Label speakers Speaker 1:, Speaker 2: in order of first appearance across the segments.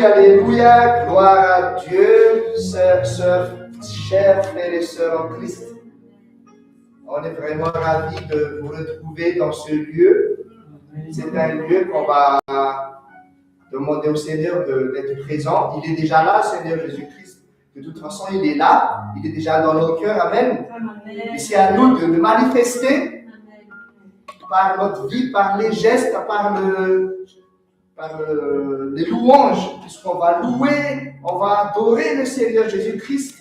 Speaker 1: Alléluia, alléluia, gloire à Dieu, sœurs, chers frères et sœurs en Christ. On est vraiment ravis de vous retrouver dans ce lieu. C'est un lieu qu'on va demander au Seigneur d'être présent. Il est déjà là, Seigneur Jésus-Christ. De toute façon, il est là. Il est déjà dans nos cœurs. Amen. Et c'est à nous de le manifester par notre vie, par les gestes, par les louanges, puisqu'on va louer, on va adorer le Seigneur Jésus-Christ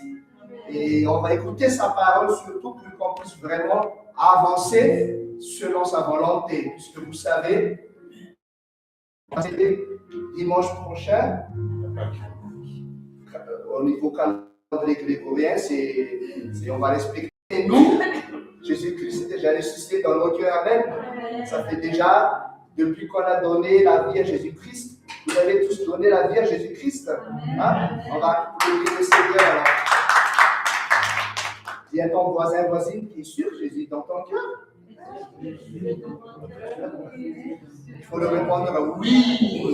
Speaker 1: et on va écouter sa parole surtout pour qu'on puisse vraiment avancer selon sa volonté, puisque vous savez, dimanche prochain, au niveau calendrier grégorien, on va respecter nous. Jésus-Christ est déjà ressuscité dans nos cœurs. Amen. Ça fait déjà depuis qu'on a donné la vie à Jésus-Christ. Vous avez tous donné la vie à Jésus-Christ. Hein? On va applaudir le Seigneur. Alors. Dis à ton voisin, voisine, qui est sûr, Jésus dans ton cœur. Il faut le répondre oui.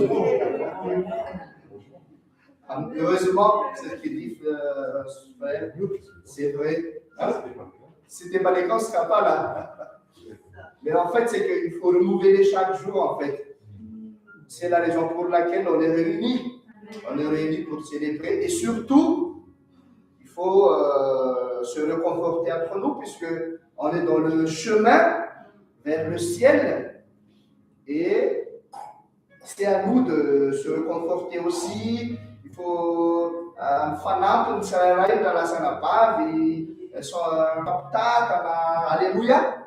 Speaker 1: Heureusement, c'est ce qu'il dit, frère, c'est vrai. Hein? Si t'es pas l'écran, ce sera pas là. Mais en fait, c'est qu'il faut renouveler chaque jour, en fait. C'est la raison pour laquelle on est réunis. On est réunis pour célébrer. Et surtout, il faut se reconforter entre nous, puisqu'on est dans le chemin vers le ciel. Et c'est à nous de se reconforter aussi. Il faut fanam Israël dans la Sanapa, alléluia.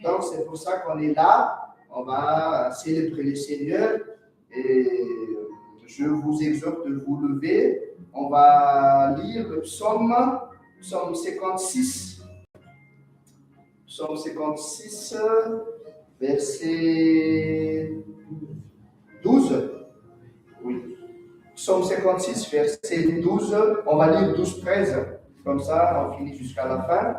Speaker 1: Donc c'est pour ça qu'on est là. On va célébrer le Seigneur. Et je vous exhorte de vous lever. On va lire le psaume 56. Psaume 56, verset 12. Oui. Psaume 56, verset 12. On va lire 12, 13. Comme ça, on finit jusqu'à la fin.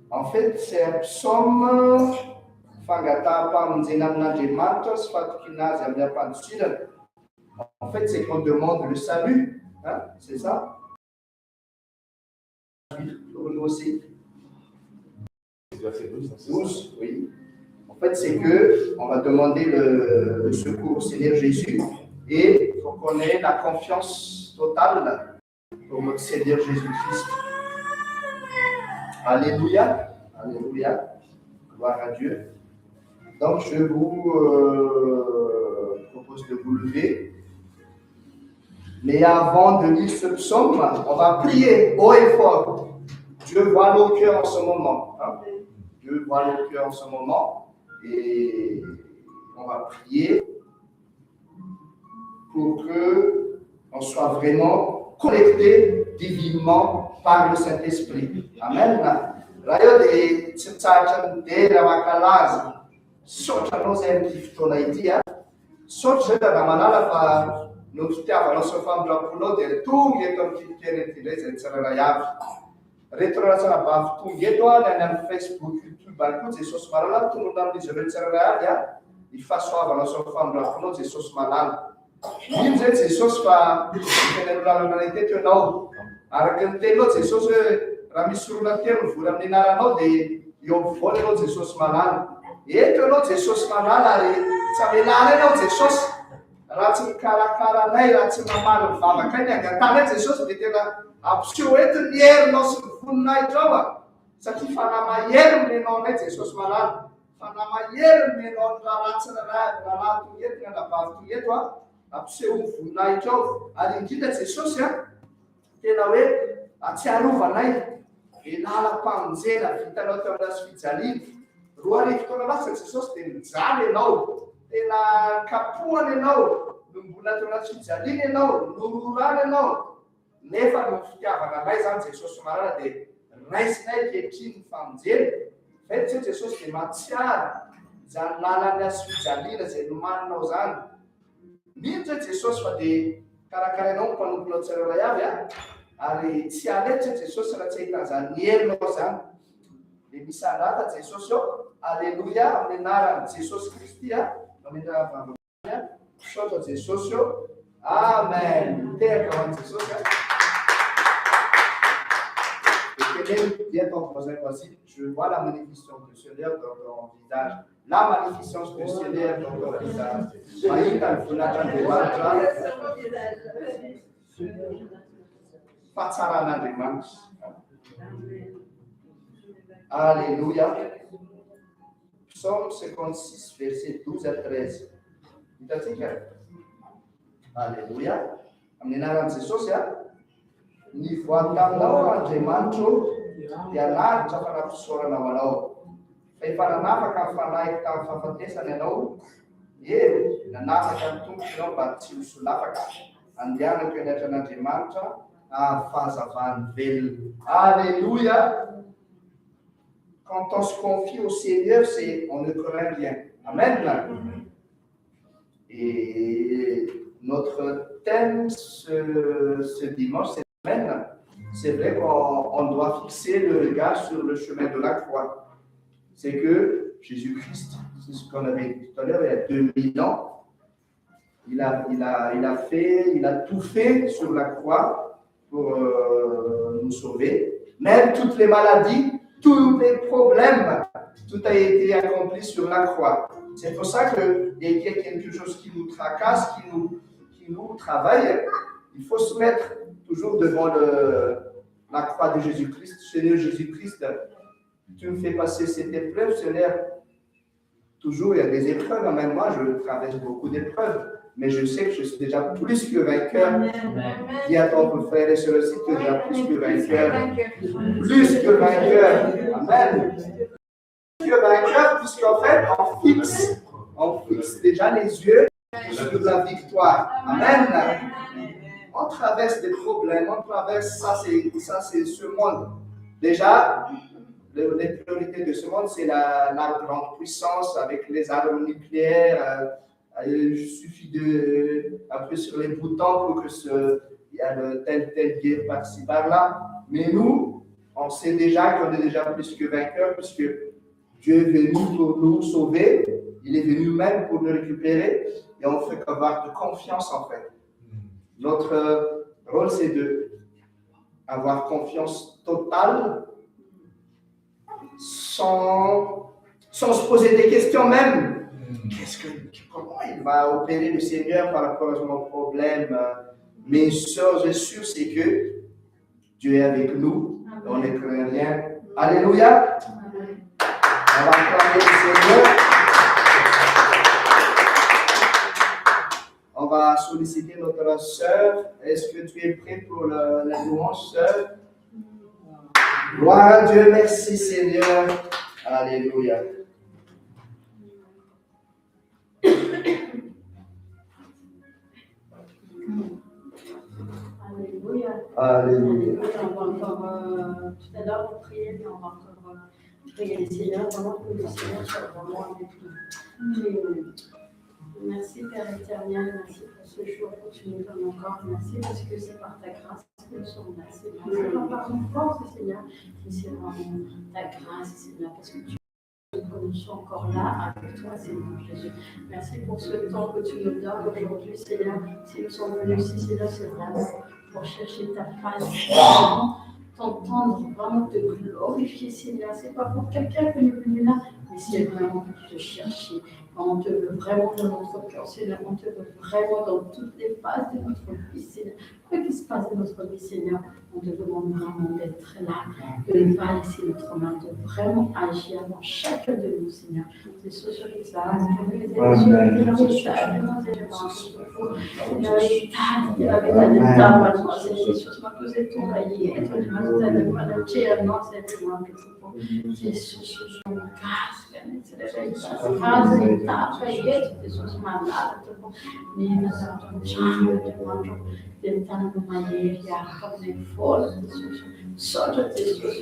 Speaker 1: En fait, c'est un psaume. En fait, c'est qu'on demande le salut. Hein? C'est ça? Pour nous aussi. 12, oui. En fait, c'est qu'on va demander le secours au Seigneur Jésus et il faut qu'on ait la confiance totale pour notre Seigneur Jésus-Christ. Alléluia. Alléluia. Gloire à Dieu. Donc, je vous propose de vous lever. Mais avant de lire ce psaume, on va prier haut et fort. Dieu voit nos cœurs en ce moment. Hein? Dieu voit nos cœurs en ce moment. Et on va prier pour qu'on soit vraiment connecté divinement par le Saint-Esprit. Amen. Sotra anao zay amin'ity fotoana ity a sotra zay da raha manala fa no fitiavanao sy famolaponao dia tonga eto amin'ny fitokena ity indray zay tsirairay avy reto raha bavy tonga eto a ny any amin'ny Facebook, YouTube any koa Jesosy malala tonona amin'izy ireo tsirairay avy a hifasoavanao sy famolaponao Jesosy malala ino zay Jesosy fa tena lalana ny teto ianao araky ny teninao Jesosy hoe raha misy olona telo mivory amin'ny anaranao dia eo ampovoany ianao Jesosy malala eto ianao Jesosy malala ary tsy amelala ianao Jesosy raha tsy mikarakara anay raha tsy mamaly mivavaka ny angatany ay Jesosy dia tena ampiseho eto ny herinao sy ny voninahitra ao a satria fanamahery menao anay Jesosy malala fanamahery menao ny raha ratsy raha tonga eto ny anabavy tonga eto a ampiseho ny voninahitra ao ary indrindra Jesosy a tena hoe atsiarovanay elala-pamonjena vitanao teo amin'ny fijaliana roa arivo taona lasa Jesosy dia mijaly ianao tena kapohana ianao no mbola teo anaty fijaliana ianao nororana ianao nefa no fitiavana anay zany Jesosy malala dia raisinay kehitriny ny famonjena vety zay Jesosy dia matsiary zany lalany azy fijaliana zay nomaninao zany mino zay Jesosy fa dia karakarainao mpanomponao tsirairay avy a ary tsy aletra Jesosy raha tsy ahitan'izany herinao zany dia misy anrata Jesosy ao alléluia amin'ny anaran'i Jesosy Kristy a amin'ny anaran'ny Socio de socio. Amen. Terre comment c'est socio. Viens ton prochain voici, je vois la magnificence du Seigneur dans ton visage. La magnificence du Seigneur dans ton visage. Alléluia. Psaume 56, versets 12 à 13. Alléluia. Amenaram Jesus ya. Ny voatanao Andriamanitro dia lavitra fanafisorana anao. Rehefa nanafaka ny fanahy tamin'ny fahafatesana ianao, nanafaka ny tomponao mba tsy ho solafaka. Andianako eny atran'Andriamanitra ahafahazavany velona. Alléluia. Quand on se confie au Seigneur, on ne craint rien. Amen. Et notre thème ce dimanche, c'est vrai qu'on doit fixer le regard sur le chemin de la croix. C'est que Jésus-Christ, c'est ce qu'on avait dit tout à l'heure, il y a 2000 ans, il a tout fait sur la croix pour nous sauver. Même toutes les maladies, tous les problèmes, tout a été accompli sur la croix. C'est pour ça qu'il y a quelque chose qui nous tracasse, qui nous travaille. Il faut se mettre toujours devant la croix de Jésus-Christ. Seigneur Jésus-Christ, tu me fais passer cette épreuve, Seigneur. Toujours, il y a des épreuves. Même moi, je traverse beaucoup d'épreuves. Mais je sais que je suis déjà plus que vainqueur. Dis à ton frère et sœur aussi que tu es déjà plus que vainqueur. Plus que vainqueur. Amen. Plus que vainqueur, puisqu'en fait, on fixe déjà les yeux sur la victoire. Amen. On traverse des problèmes, on traverse ça, c'est ce monde. Déjà, les priorités de ce monde, c'est la grande puissance avec les armes nucléaires. Il suffit d'appuyer sur les boutons pour que il y a telle guerre par-ci par-là. Mais nous, on sait déjà qu'on est déjà plus que vainqueurs, puisque Dieu est venu pour nous sauver. Il est venu même pour nous récupérer. Et on fait qu'avoir de confiance en fait. Notre rôle, c'est d'avoir confiance totale, sans se poser des questions même. Comment il va opérer le Seigneur par rapport à mon problème? Mais une chose est sûre, c'est que Dieu est avec nous. On ne craint rien. Alléluia. On va acclamer le Seigneur. On va solliciter notre sœur. Est-ce que tu es prêt pour la louange, sœur? Gloire à Dieu, merci Seigneur. Alléluia.
Speaker 2: Alléluia.
Speaker 1: Alléluia.
Speaker 2: On va encore, tout à l'heure, on priait, mais on va encore prier le Seigneur, vraiment que le Seigneur soit vraiment avec nous. Merci Père éternel, merci pour ce jour que tu nous donnes encore. Merci parce que c'est par ta grâce que nous sommes là. C'est pas par nos forces, Seigneur, mais c'est vraiment ta grâce, Seigneur, parce que nous sommes encore là avec toi, Seigneur Jésus. Merci pour ce temps que tu nous donnes aujourd'hui, Seigneur. Si nous sommes venus ici, Seigneur, c'est vraiment pour chercher ta face, vraiment t'entendre, vraiment te glorifier, Seigneur. C'est pas pour quelqu'un que nous sommes venus là, mais c'est vraiment pour te chercher. On te veut vraiment dans notre cœur, Seigneur. On te veut vraiment dans toutes les phases de notre vie, Seigneur. Quoi qu'il se passe dans notre vie, Seigneur, on te demande vraiment d'être là, de ne pas laisser notre main, de vraiment agir dans chacun de nous, Seigneur. C'est ce sur les âmes,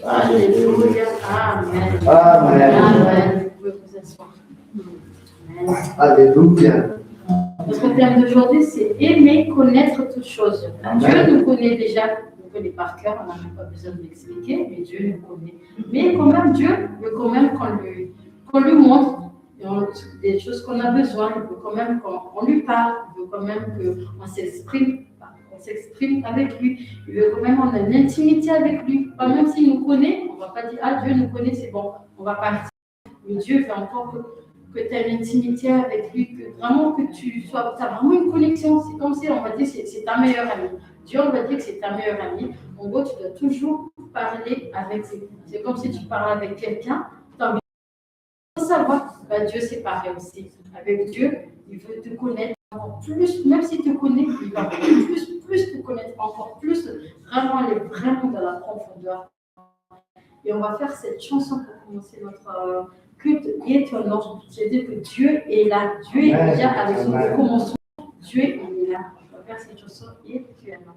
Speaker 2: Alléluia. Amen. Amen.
Speaker 1: Alléluia.
Speaker 2: Notre thème d'aujourd'hui, c'est aimer, connaître toutes choses. Dieu nous connaît déjà, nous connaît par cœur, on n'a même pas besoin de l'expliquer, mais Dieu nous connaît. Mais quand même, Dieu veut quand même qu'on lui montre des choses qu'on a besoin. Il veut quand même qu'on lui parle, il veut quand même qu'on s'exprime. On s'exprime avec lui. Il veut quand même qu'on ait une intimité avec lui. Pas même s'il nous connaît, on ne va pas dire ah Dieu nous connaît, c'est bon, on va partir. Mais Dieu veut encore que tu aies une intimité avec lui, que vraiment que tu as vraiment une connexion. C'est comme si on va dire c'est ta meilleure amie. Dieu, on va dire que c'est ta meilleure amie. En gros, tu dois toujours parler avec lui. C'est comme si tu parles avec quelqu'un, tu as envie de savoir. Ben, Dieu, c'est pareil aussi. Avec Dieu, il veut te connaître encore plus, même s'il te connaît, il va plus te connaître encore plus, vraiment aller vraiment dans la profondeur. Et on va faire cette chanson pour commencer notre culte étonnant. C'est-à-dire que Dieu est là. Dieu est déjà avec nous. Nous commençons. Dieu est là. On va faire cette chanson étonnante.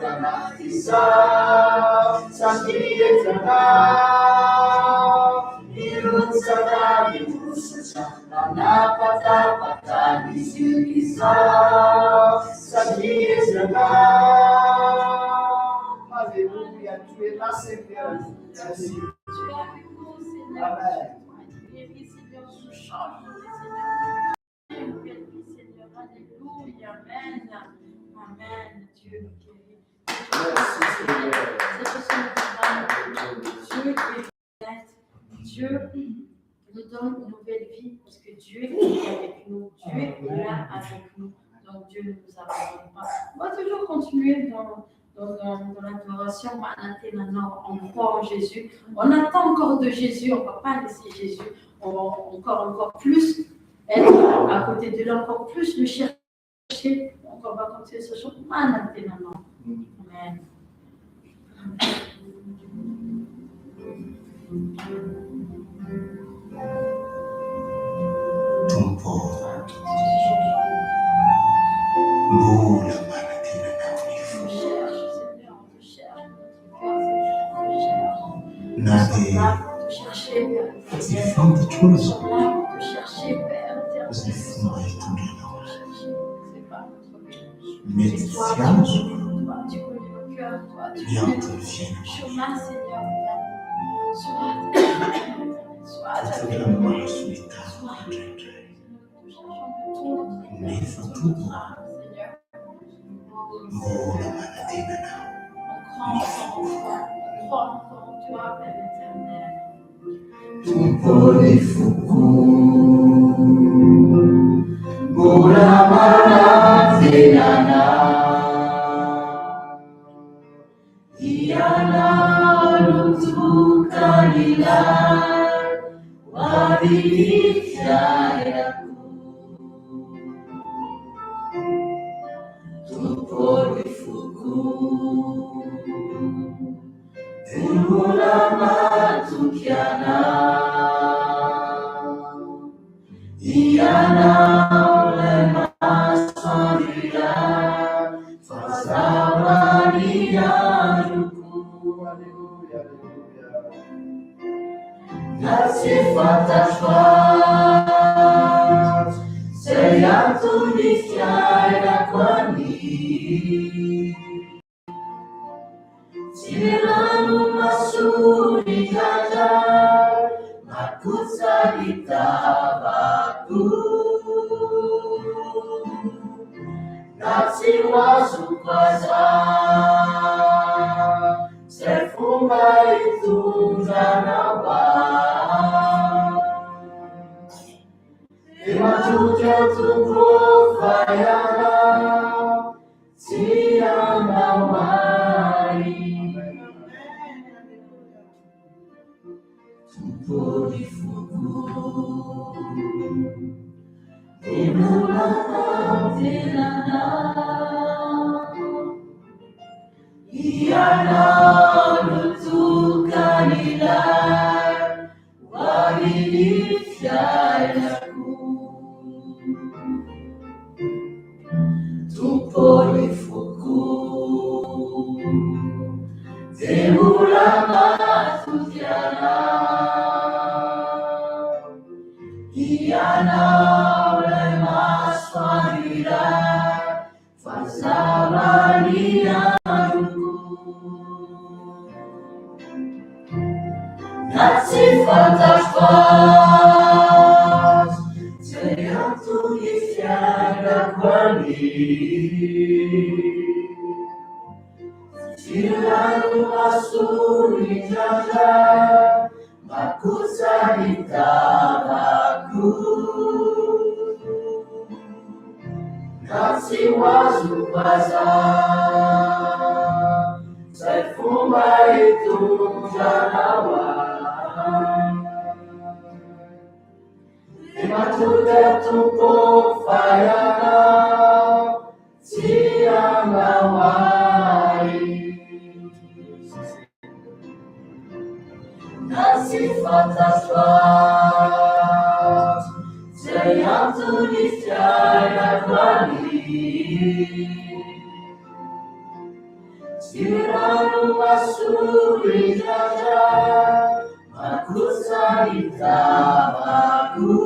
Speaker 1: Ramatiza, Santietana, Irutsana, Irutsana, Manapata, Nisikiza, Santietana. Alléluia, tu es là, Seigneur. Merci.
Speaker 2: Tu es avec nous, Seigneur.
Speaker 1: Amen.
Speaker 2: Guéris, Seigneur, nous change, Seigneur. Seigneur, alléluia, amen. Amen, Dieu nous guérit.
Speaker 1: Merci, Seigneur.
Speaker 2: Dieu est honnête. Dieu nous donne une nouvelle vie parce que Dieu est avec nous. Dieu est là avec nous. Donc Dieu ne nous abandonne pas. On va toujours continuer dans l'adoration. On croit en Jésus. On attend encore de Jésus. On ne va pas laisser Jésus. On va encore plus être à côté de lui, encore plus le chercher. Donc on va continuer ce chant. Amen.
Speaker 3: Ton pauvre boule manatina naunifu nade zifante chuzo zifuma itundino mediziazo bientôt vienne Tutulama suita Nisa tupo Mbona manatina na Tupolifuku Mbona manatina na Iana lutukalila Wabirikiairaku Tupolifuku Emulama tukiana Iana ulema sandira Fazawaria
Speaker 1: Alléluia, alléluia.
Speaker 3: Nasifata shwat Seyatulifiaira kwani Tiranu masuri jaja Makusalita baku Nasi wasukwaza Sefuma itunzanawa Imatuja tukufayana Tiamawai Tupolifuku Imulatilana Iana lutukanila Wabirikiairaku Tupolifuku Temulama tukiana Iana ulema swahira Fazawaria Nasifata shwat Seyatulifiaira kwani Tiranu masuri jaja Makusalita baku Nasi wazubaza Sefuma itunjanawa Imatuja tukufayana Tiamawai Nasifata shwat Seyatulifiaira kwani Tirando uma sulidaja, makusa itabaku.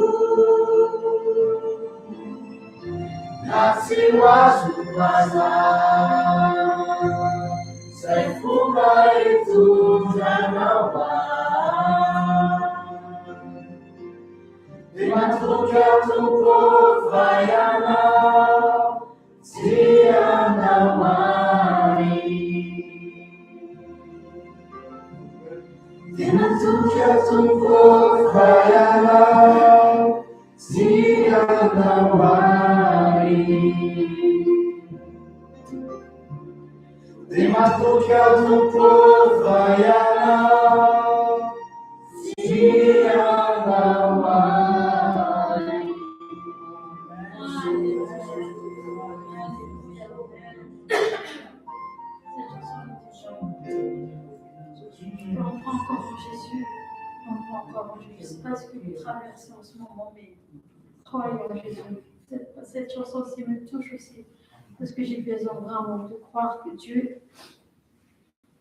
Speaker 3: Nasi wasubaza, saifunga itu janawa. Dimatuja tuko fayana, siana wari. Dimatuja tuko fayana, siana wari. Dimatuja tuko fayana, siana wari.
Speaker 2: Je reprends encore en Jésus. On prend encore en Jésus. Je ne sais pas ce que vous traversez en ce moment, mais croyez en Jésus. Cette chanson-ci me touche aussi. Parce que j'ai besoin vraiment de croire que Dieu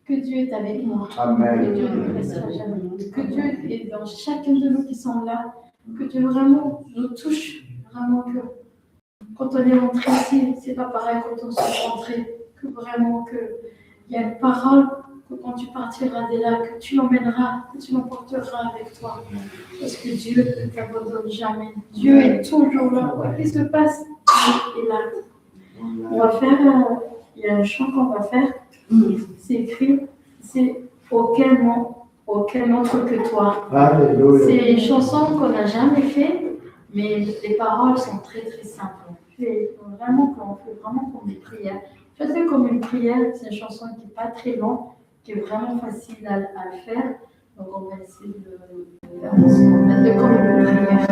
Speaker 2: est avec moi.
Speaker 1: Amen.
Speaker 2: Que Dieu ne nous laissera jamais. Que Dieu est dans chacun de nous qui sont là. Que Dieu vraiment nous touche. Vraiment que quand on est rentré ici, c'est pas pareil quand on s'est rentré. Que vraiment il y a une parole que quand tu partiras de là, que tu l'emmèneras, que tu l'emporteras avec toi. Parce que Dieu ne t'abandonne jamais. Dieu est toujours là. Quoi qu'il se passe, il est là. On va faire, il y a un chant qu'on va faire. C'est écrit, c'est aucun autre que toi.
Speaker 1: Alléluia.
Speaker 2: C'est une chanson qu'on n'a jamais fait, mais les paroles sont très très simples. On fait vraiment comme des prières. Faites-le comme une prière, c'est une chanson qui n'est pas très longue, qui est vraiment facile à le faire. Donc on va essayer de faire ensemble. Faites-le comme une prière.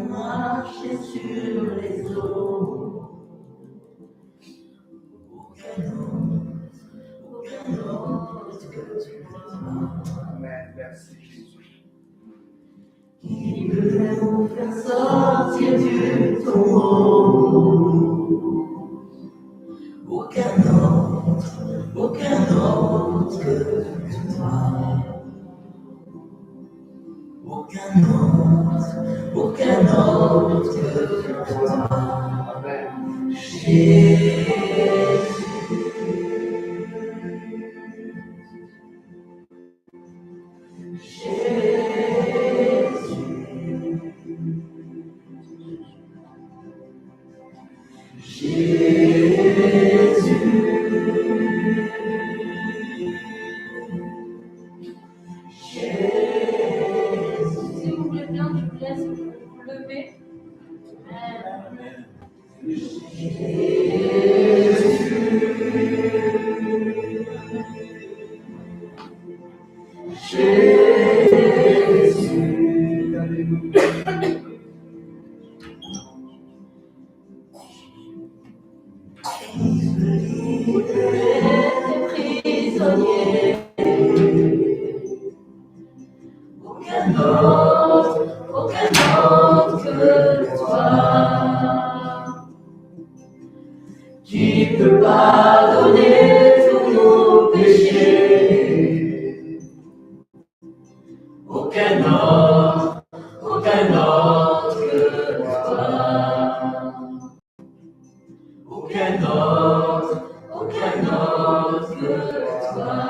Speaker 3: Marcher sur les eaux, aucun autre que toi.
Speaker 1: Amen. Merci Jésus.
Speaker 3: Qui peut nous faire sortir du tombeau? Aucun autre que toi. Aucun autre que toi.
Speaker 1: Amen.
Speaker 2: Si vous voulez bien, je vous laisse vous lever. Amen.
Speaker 3: Prisonnier, aucun autre que toi, qui peut pardonner tous nos péchés. Aucun autre que toi. Aucun autre que toi.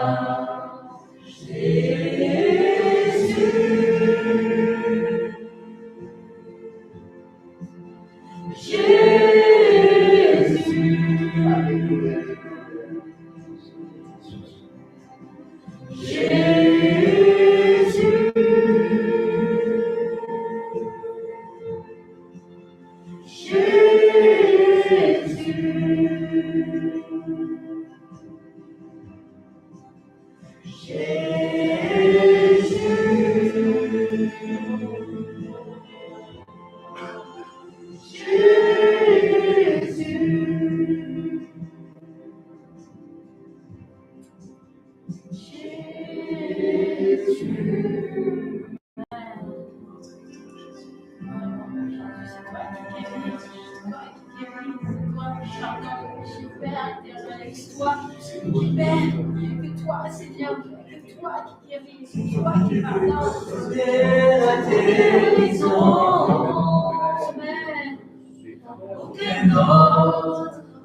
Speaker 2: pardon de péché, Père éternel, que toi qui libères, que toi, Seigneur, que toi qui guéris, que toi qui pardonnes. Amen.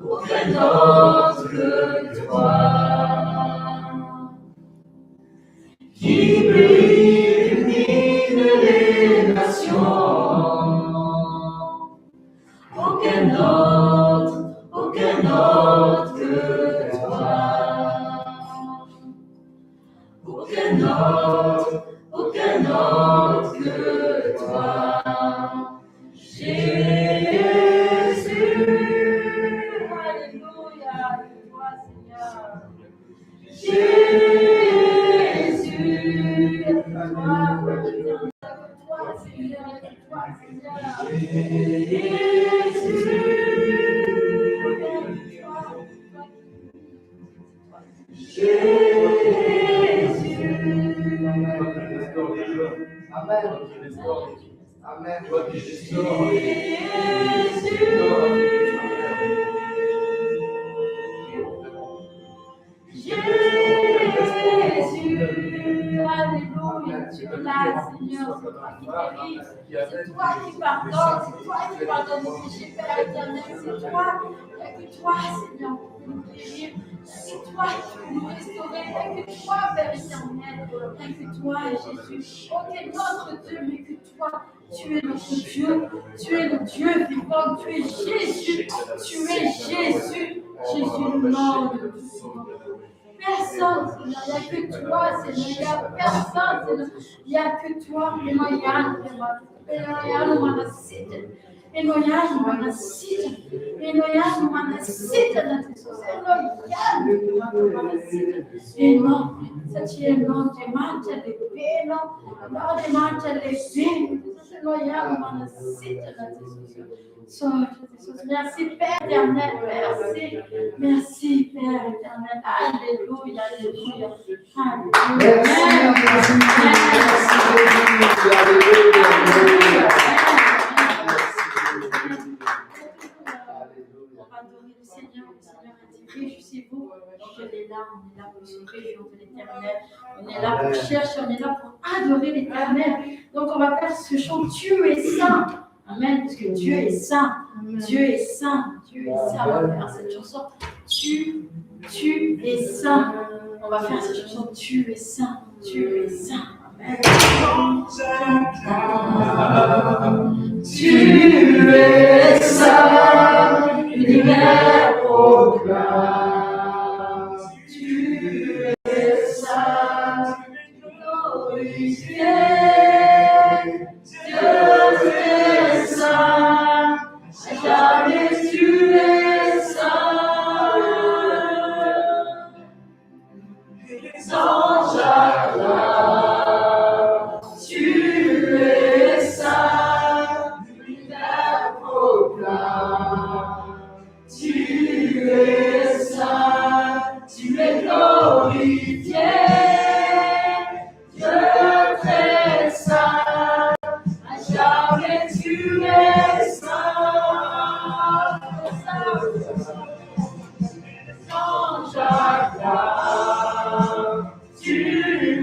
Speaker 2: Aucun autre que toi, qui illumine les nations. Aucun autre que toi. Aucun autre que toi. Jésus, alléluia, de toi, Seigneur. Jésus, de toi, Seigneur, de toi, Seigneur.
Speaker 1: Amen. Amen.
Speaker 2: Alléluia, tu es là, Seigneur, c'est toi qui guéris, c'est toi qui pardonnes, c'est toi qui pardonnes nos péchés, Père éternel, c'est toi, il n'y a que toi, Seigneur, pour nous guérir, il n'y a que toi qui peux nous restaurer, il n'y a que toi, Père éternel, il n'y a que toi, Jésus, aucun autre Dieu, mais que toi, tu es notre Dieu, tu es le Dieu vivant, tu es Jésus, Jésus, le nom de Dieu. Personne, Seigneur, il n'y a que toi, Seigneur, il n'y a personne, Seigneur, il n'y a que toi, Eloyan, merci Père éternel, merci Père éternel, alléluia, alléluia, on va adorer le Seigneur a dit réjouissez-vous, donc on est là pour se réjouir de l'éternel, on est là pour chercher, on est là pour adorer l'éternel, donc on va faire ce chant, tu es saint. Amen, parce que Dieu est saint, Dieu est saint, Dieu est saint. On va faire cette chanson, tu es saint. On va faire cette chanson, tu es saint, tu es saint. Amen. Tu es saint, l'univers proclame. Tu es saint, glorifié. Dieu est saint, jamais tu es saint, sans chagrin. Tu es saint, l'univers proclame. Tu es saint, tu es glorifié. Dieu est saint. Jamais tu es saint, sans chagrin. Tu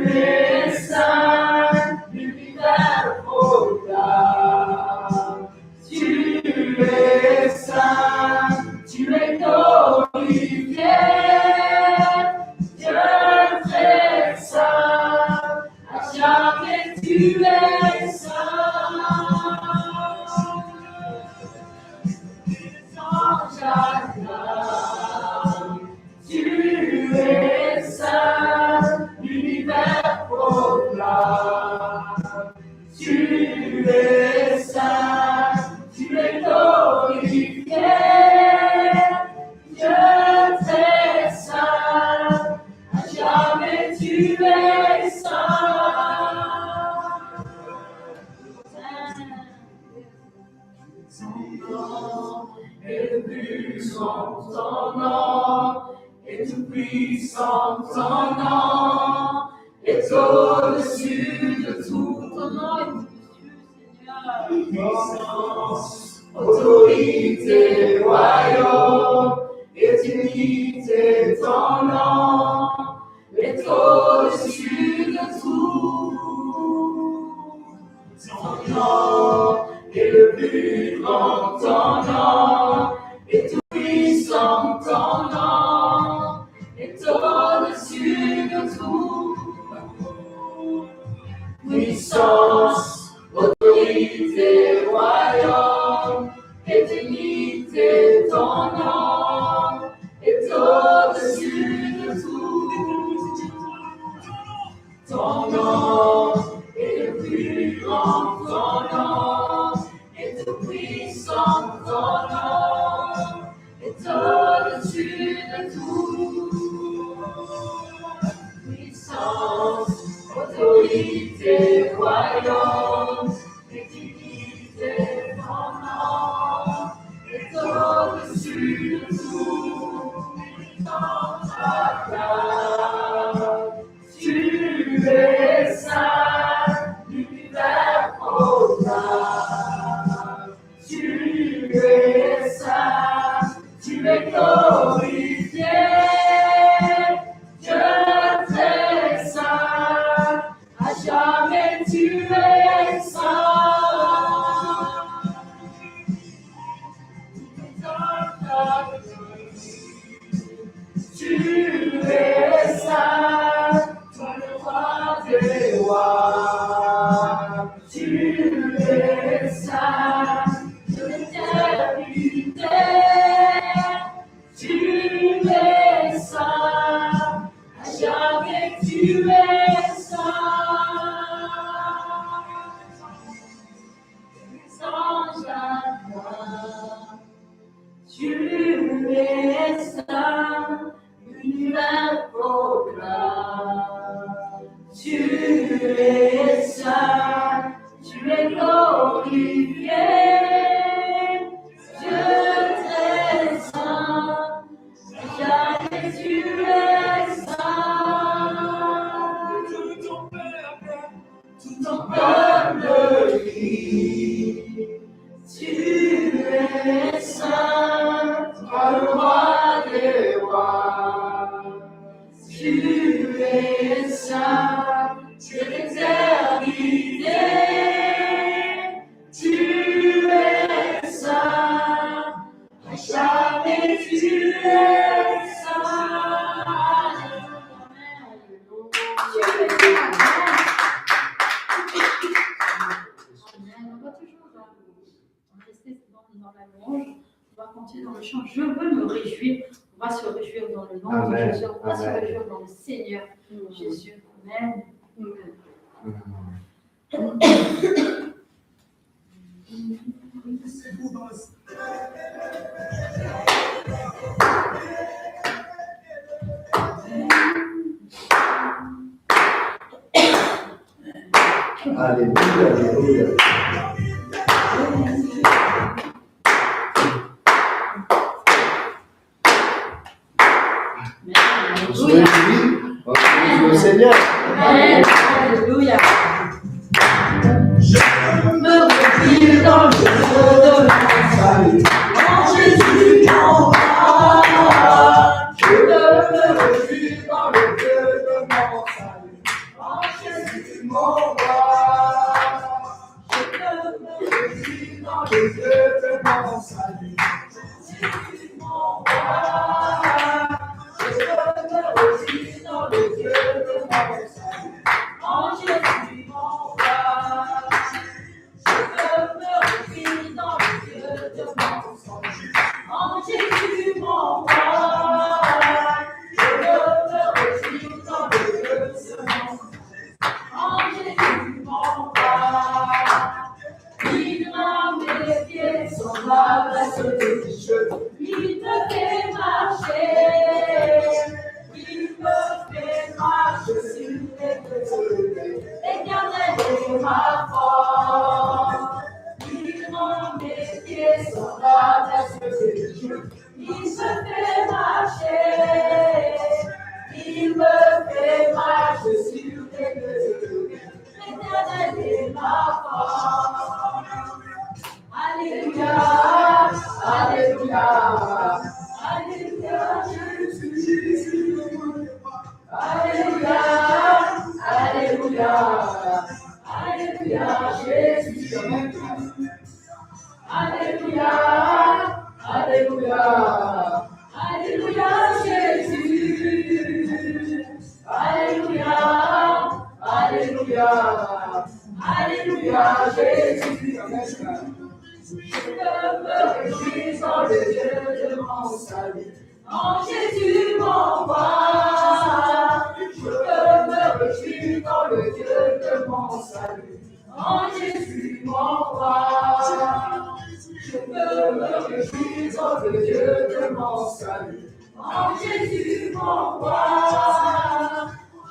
Speaker 2: es saint, l'univers proclame. Tu es saint, tu es glorifié. Dieu est saint, jamais tu es saint. Sans chagrin, tu es saint, l'univers proclame. Tu es saint, tu es glorifié. Dieu est saint, jamais tu es saint. Son nom est le puissant, ton nom est tout puissant, ton nom est au-dessus de tout, ton nom est au-dessus, Seigneur. Puissance, autorité, royaume,
Speaker 3: plus grand ton nom, et tout puissant ton nom, est au-dessus de tout. Puissance, autorité, royaume, et dignité, ton nom est au-dessus de tout. Ton nom est le plus grand, ton nom est tout puissant, ton nom est au-dessus de tout. Puissance, autorité, royaume, et dignité, ton nom est au-dessus de tout. Dans ta grâce, tu es saint, l'univers proclame. Tu es saint, tu es glorifié. Dieu très saint, à jamais tu es saint. Tu es saint, toi le roi des rois. Tu es saint, de l'éternité. Tu es saint, à jamais tu es saint. Sans jamais. Tu es saint, l'univers proclame. Tu es saint, tu es glorifié. Dieu très saint, jamais tu es saint. Tout ton peuple crie. Tu es saint, toi le roi des rois. Tu es saint, tu es l'éternité. Tu es saint, à jamais tu es saint.
Speaker 2: On va toujours rester dans la louange. On va continuer dans le chant. Je veux me réjouir. On va se réjouir dans le nom de Jésus. On va se réjouir dans le Seigneur Jésus. Amen.
Speaker 1: Alléluia, alléluia. On se réjouit, on se réjouit au Seigneur.
Speaker 2: Amen. Alléluia.
Speaker 3: Je me réjouis dans le feu de mon salut, en Jésus mon roi. Je me réjouis dans le feu de mon salut, en Jésus mon roi. Je me réjouis dans le feu de mon salut, en Jésus mon roi. Je me réjouis dans le feu de mon salut, en le Dieu de mon salut. En Jésus mon roi, je me réjouis dans le Dieu de mon salut. En Jésus mon roi, je me réjouis dans le Dieu de mon salut. En Jésus mon roi,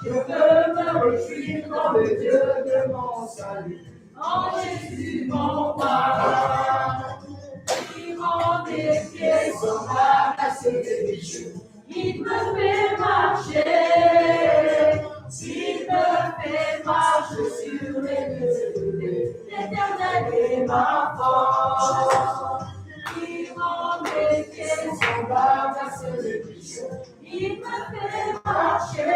Speaker 3: je me réjouis dans le Dieu de mon salut. En Jésus mon roi, il rend mes pieds semblables à ceux des bijoux. Il me fait marcher, il me fait marcher sur les lieux. L'Éternel est ma force. Il rend mes pieds semblables à ceux des bijoux. Il me fait marcher,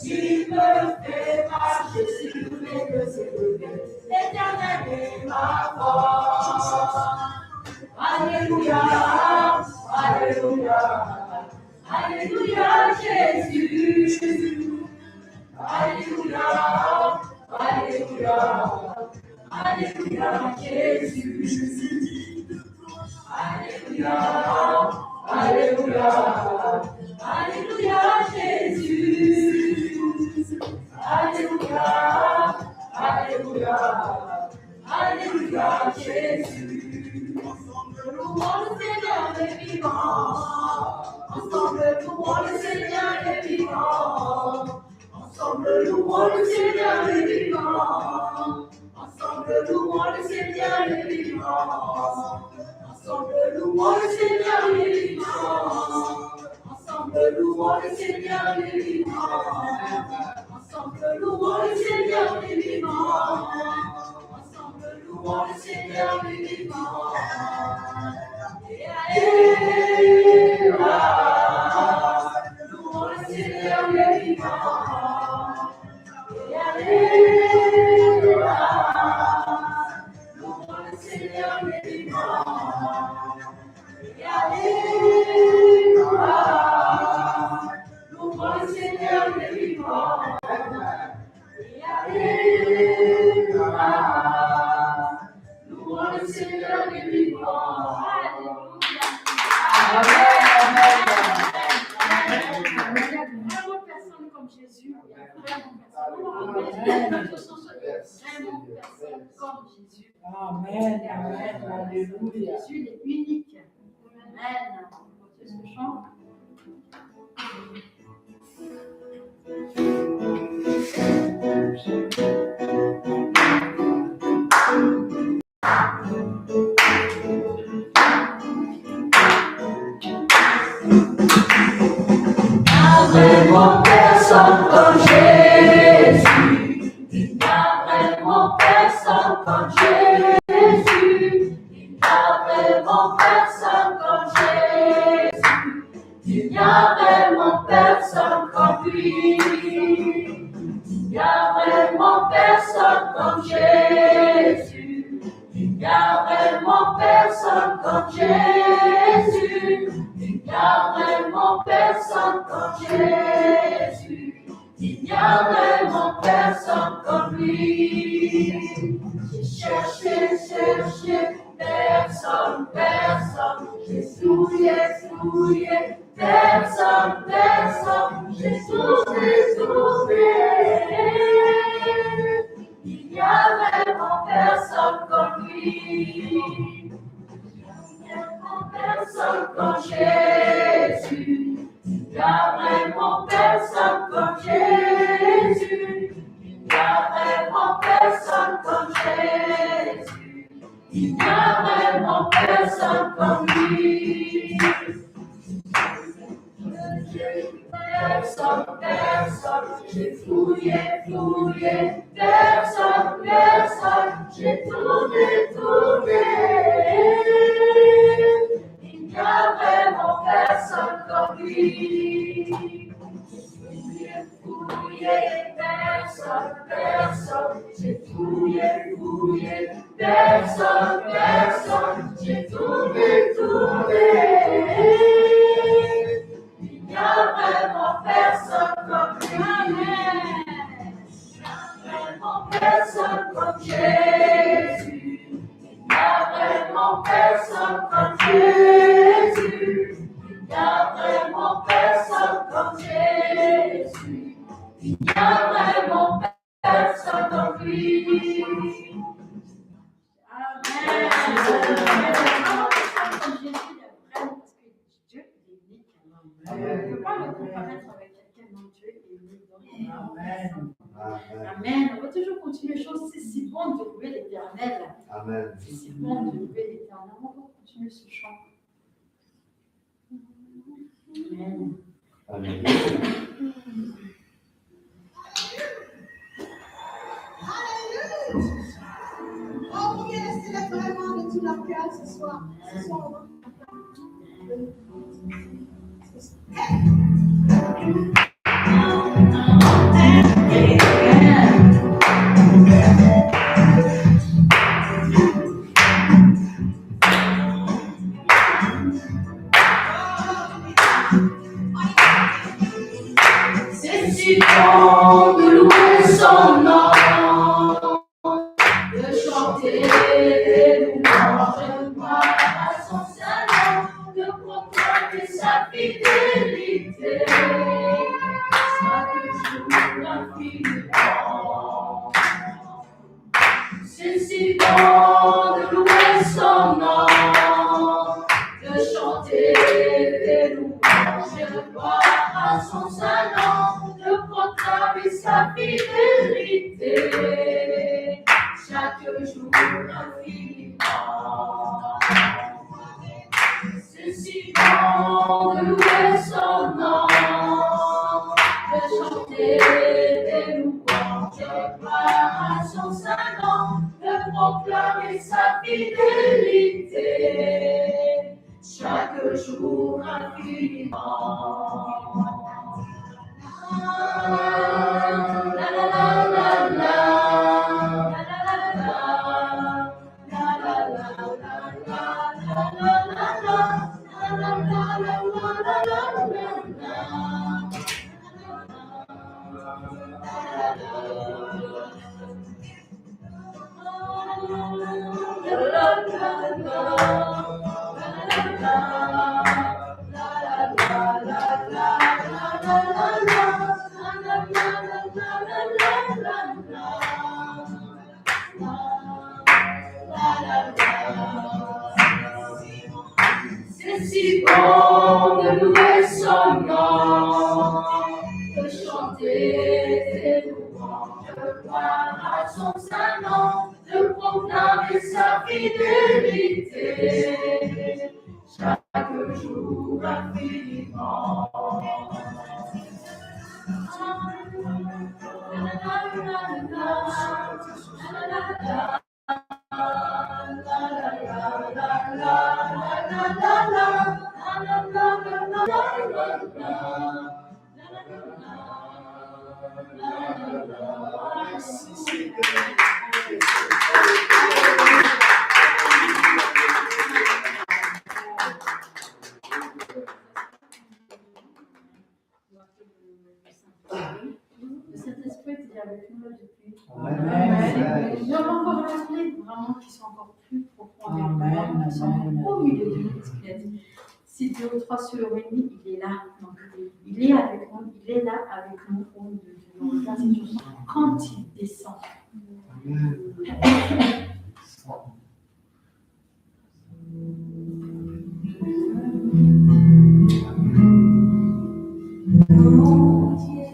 Speaker 3: il me fait marcher sur les lieux. L'Éternel est ma force. Alléluia, Alléluia, Alléluia Jésus. Alléluia, Alléluia, Alléluia Jésus. Alléluia, Alléluia, Alléluia Jésus. Alléluia, Alléluia, Alléluia Jésus. Ensemble louons le Seigneur des vivants. Ensemble louons le Seigneur des vivants. Ensemble louons le Seigneur des vivants. Ensemble louons le Seigneur des vivants. Ensemble louons le Seigneur des vivants. Ensemble louons le Seigneur des vivants. Ensemble louons le Seigneur des vivants. Ensemble louons le Seigneur des vivants. Louons le Seigneur des vivants. Louons le Seigneur des vivants. Louons le Seigneur des vivants. Louons le Seigneur des vivants. Vraiment personne comme Jésus. Vraiment personne comme Jésus.
Speaker 4: Amen, amen, alléluia.
Speaker 3: Jésus est unique. Amen. On ce chant.
Speaker 4: Vraiment personne comme Jésus. Il n'y a vraiment personne comme Jésus. Il n'y a vraiment personne comme Jésus. Il n'y a vraiment personne comme lui. Il n'y a vraiment personne comme Jésus. Il n'y a vraiment personne comme Jésus. Il n'y a vraiment personne comme Jésus. Il n'y a vraiment personne comme lui. J'ai cherché, personne. J'ai fouillé, personne. J'ai trouvé. Il n'y a vraiment personne comme lui. Personne comme Jésus. Il n'y a vraiment personne comme Jésus. Il n'y a vraiment personne comme Jésus. Il n'y a vraiment personne comme lui. Personne. J'ai fouillé. Personne. J'ai trouvé. Il n'y a vraiment personne comme lui. J'ai fouillé, personne. J'ai fouillé, personne. J'ai trouvé. Il n'y a vraiment personne comme lui. Vraiment personne comme Jésus. Il n'y a vraiment personne comme Jésus. Il n'y a vraiment personne comme Jésus. Il n'y a vraiment personne comme lui. Amen. On ne peut pas le comparaître avec quelqu'un dont Dieu est unique. Amen. Amen. On va toujours continuer les choses. C'est si bon de louer l'Éternel.
Speaker 1: Amen.
Speaker 4: C'est si bon de louer l'Éternel. On va continuer ce chant. Amen.
Speaker 1: Amen.
Speaker 3: Oh, vous bien laisser vraiment de tout leur cœur ce soir. Ce soir,
Speaker 4: C'est si bon de louer son nom, de chanter des louanges, de voir à son salon, de proclamer sa fidélité, chaque jour infiniment. C'est si bon de louer son nom, de chanter des louanges, de voir à son salon, de proclamer sa fidélité, chaque jour infiniment. C'est si bon de louer son nom, de chanter des louanges, de voir à son salon, de proclamer sa fidélité, chaque jour infiniment. La la la la la, la la la la, la la la la la, la la la la, la C'est si bon de louer son nom, de chanter des louanges, de voir à son salon, de proclamer sa fidélité, chaque jour infiniment. Le Saint-Esprit est avec nous depuis.
Speaker 1: Amen.
Speaker 4: Nous avons encore rappelé vraiment qu'ils sont encore plus profonds avec nous, qu'ils sont encore au milieu de nous, parce qu'il a dit, si 2 ou 3 se réunissent, il est là. Donc, il est avec nous, il est là avec nous au milieu de nous. Regarde cette chose quand il descend.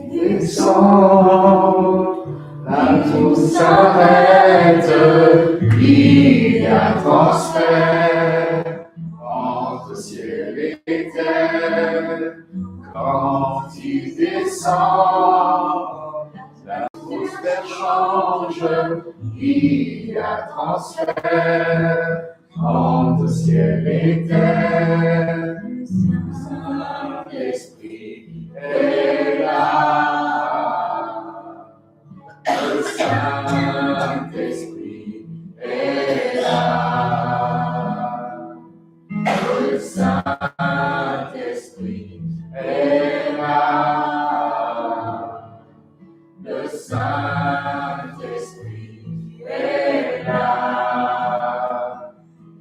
Speaker 1: Descend, là tout s'arrête, il y a transfert entre ciel et terre. Quand il descend, l'atmosphère change, il y a transfert entre ciel et terre. Saint-Esprit est là. Le Saint-Esprit est là. Le Saint-Esprit est là. Le Saint-Esprit est là.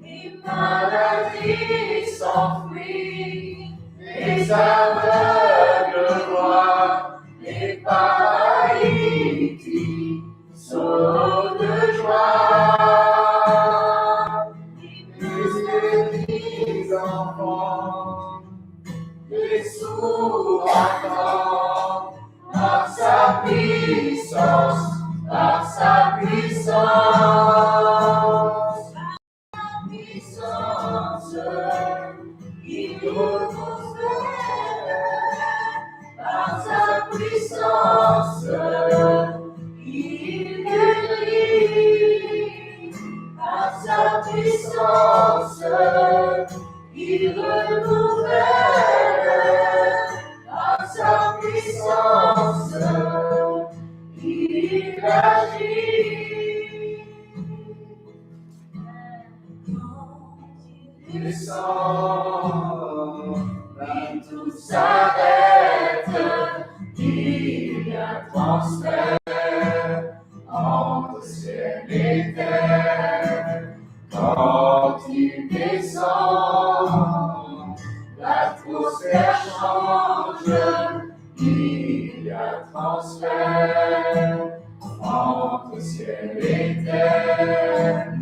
Speaker 1: Les maladies
Speaker 4: s'enfuient, les aveugles voient, les paralytiques sautent de joie. Les enfants, les sourds entendent par sa puissance, par sa puissance. Il repose par sa puissance, il guérit par sa puissance, il renouvelle par sa puissance, il agit. Il descend, là tout s'arrête, il y a transfert entre ciel et terre. Quand il descend, l'atmosphère change, il y a transfert entre ciel et terre.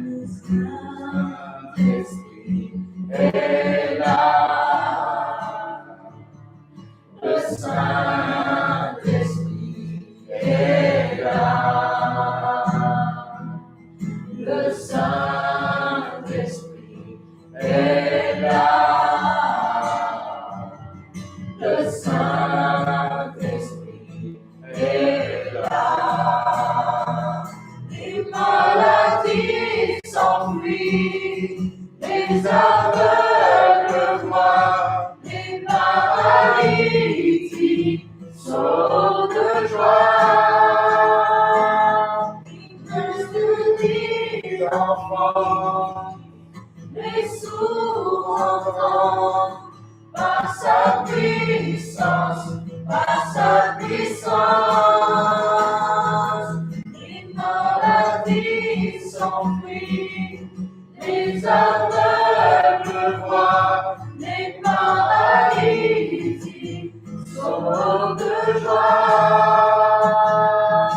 Speaker 4: Et là, le Saint-Esprit est là, le Saint-Esprit est là, le Saint-Esprit est là, les maladies s'enfuient. Les aveugles voient, les paralytiques sautent de joie. Les enfants, les sourds entendent par sa puissance, par sa puissance. Les maladies s'enfuient. Les aveugles voient, les paralytiques sautent de joie.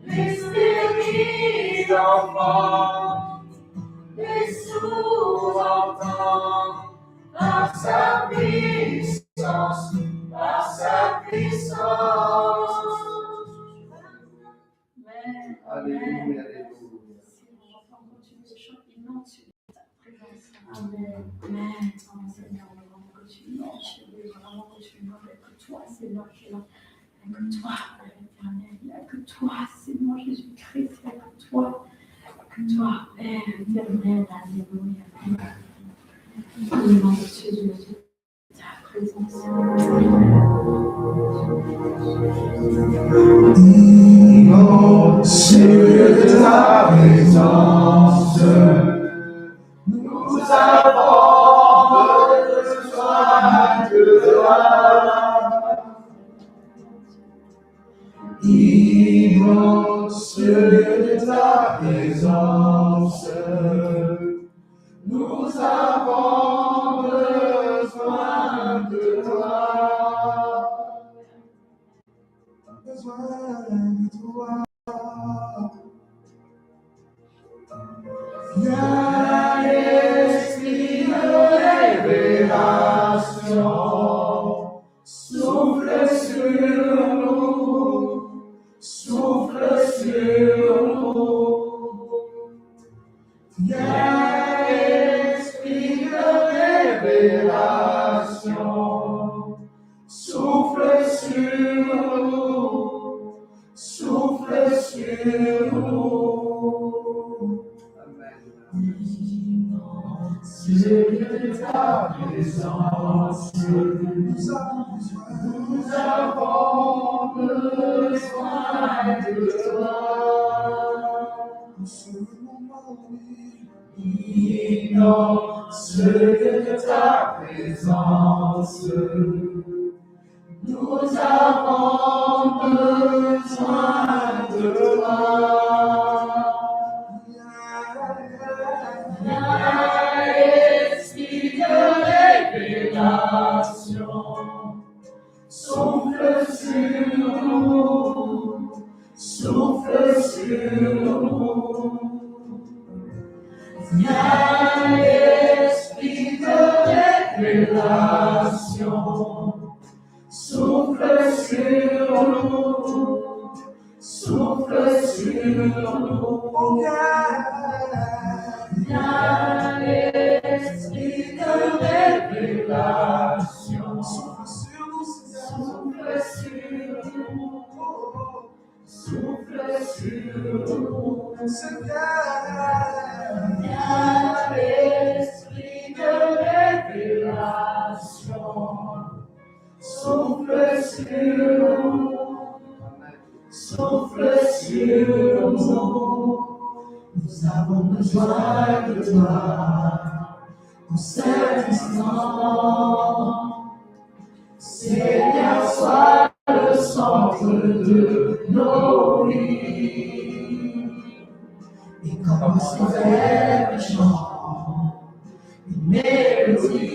Speaker 4: Les stériles enfants, les sourds entendent par sa puissance, par sa puissance.
Speaker 1: Alléluia, alléluia.
Speaker 2: Amen. Amen. Oh, Seigneur, vraiment que tu marches, vraiment que tu vois que toi, Seigneur, qui est là. Il n'y a que toi, Père éternel. Il n'y a que toi, Seigneur Jésus-Christ. Il n'y a que toi, Père éternel. Alléluia. Au nom de Jésus, ta présence.
Speaker 3: Immensieux de ta présence, nous avons besoin de toi. Immensieux de ta présence, nous avons besoin de toi. Besoin de toi. Viens, esprit de révélation, souffle sur nous, souffle sur nous. Viens, esprit de révélation, souffle sur nous, souffle sur nous. C'est de ta présence, nous avons besoin de toi. Immense de ta présence, nous avons besoin de toi. Esprit de révélation. Souffle sur nous, souffle sur nous. Viens, esprit de révélation, souffle sur nous, souffle sur nous. Viens, esprit de révélation, souffle sur nous, souffle sur nous. Viens, esprit de révélation, souffle sur nous, souffle sur nous. Nous avons besoin de toi pour cet instant. Seigneur, sois le centre de nos vies. Et commence à faire un chant, une mélodie,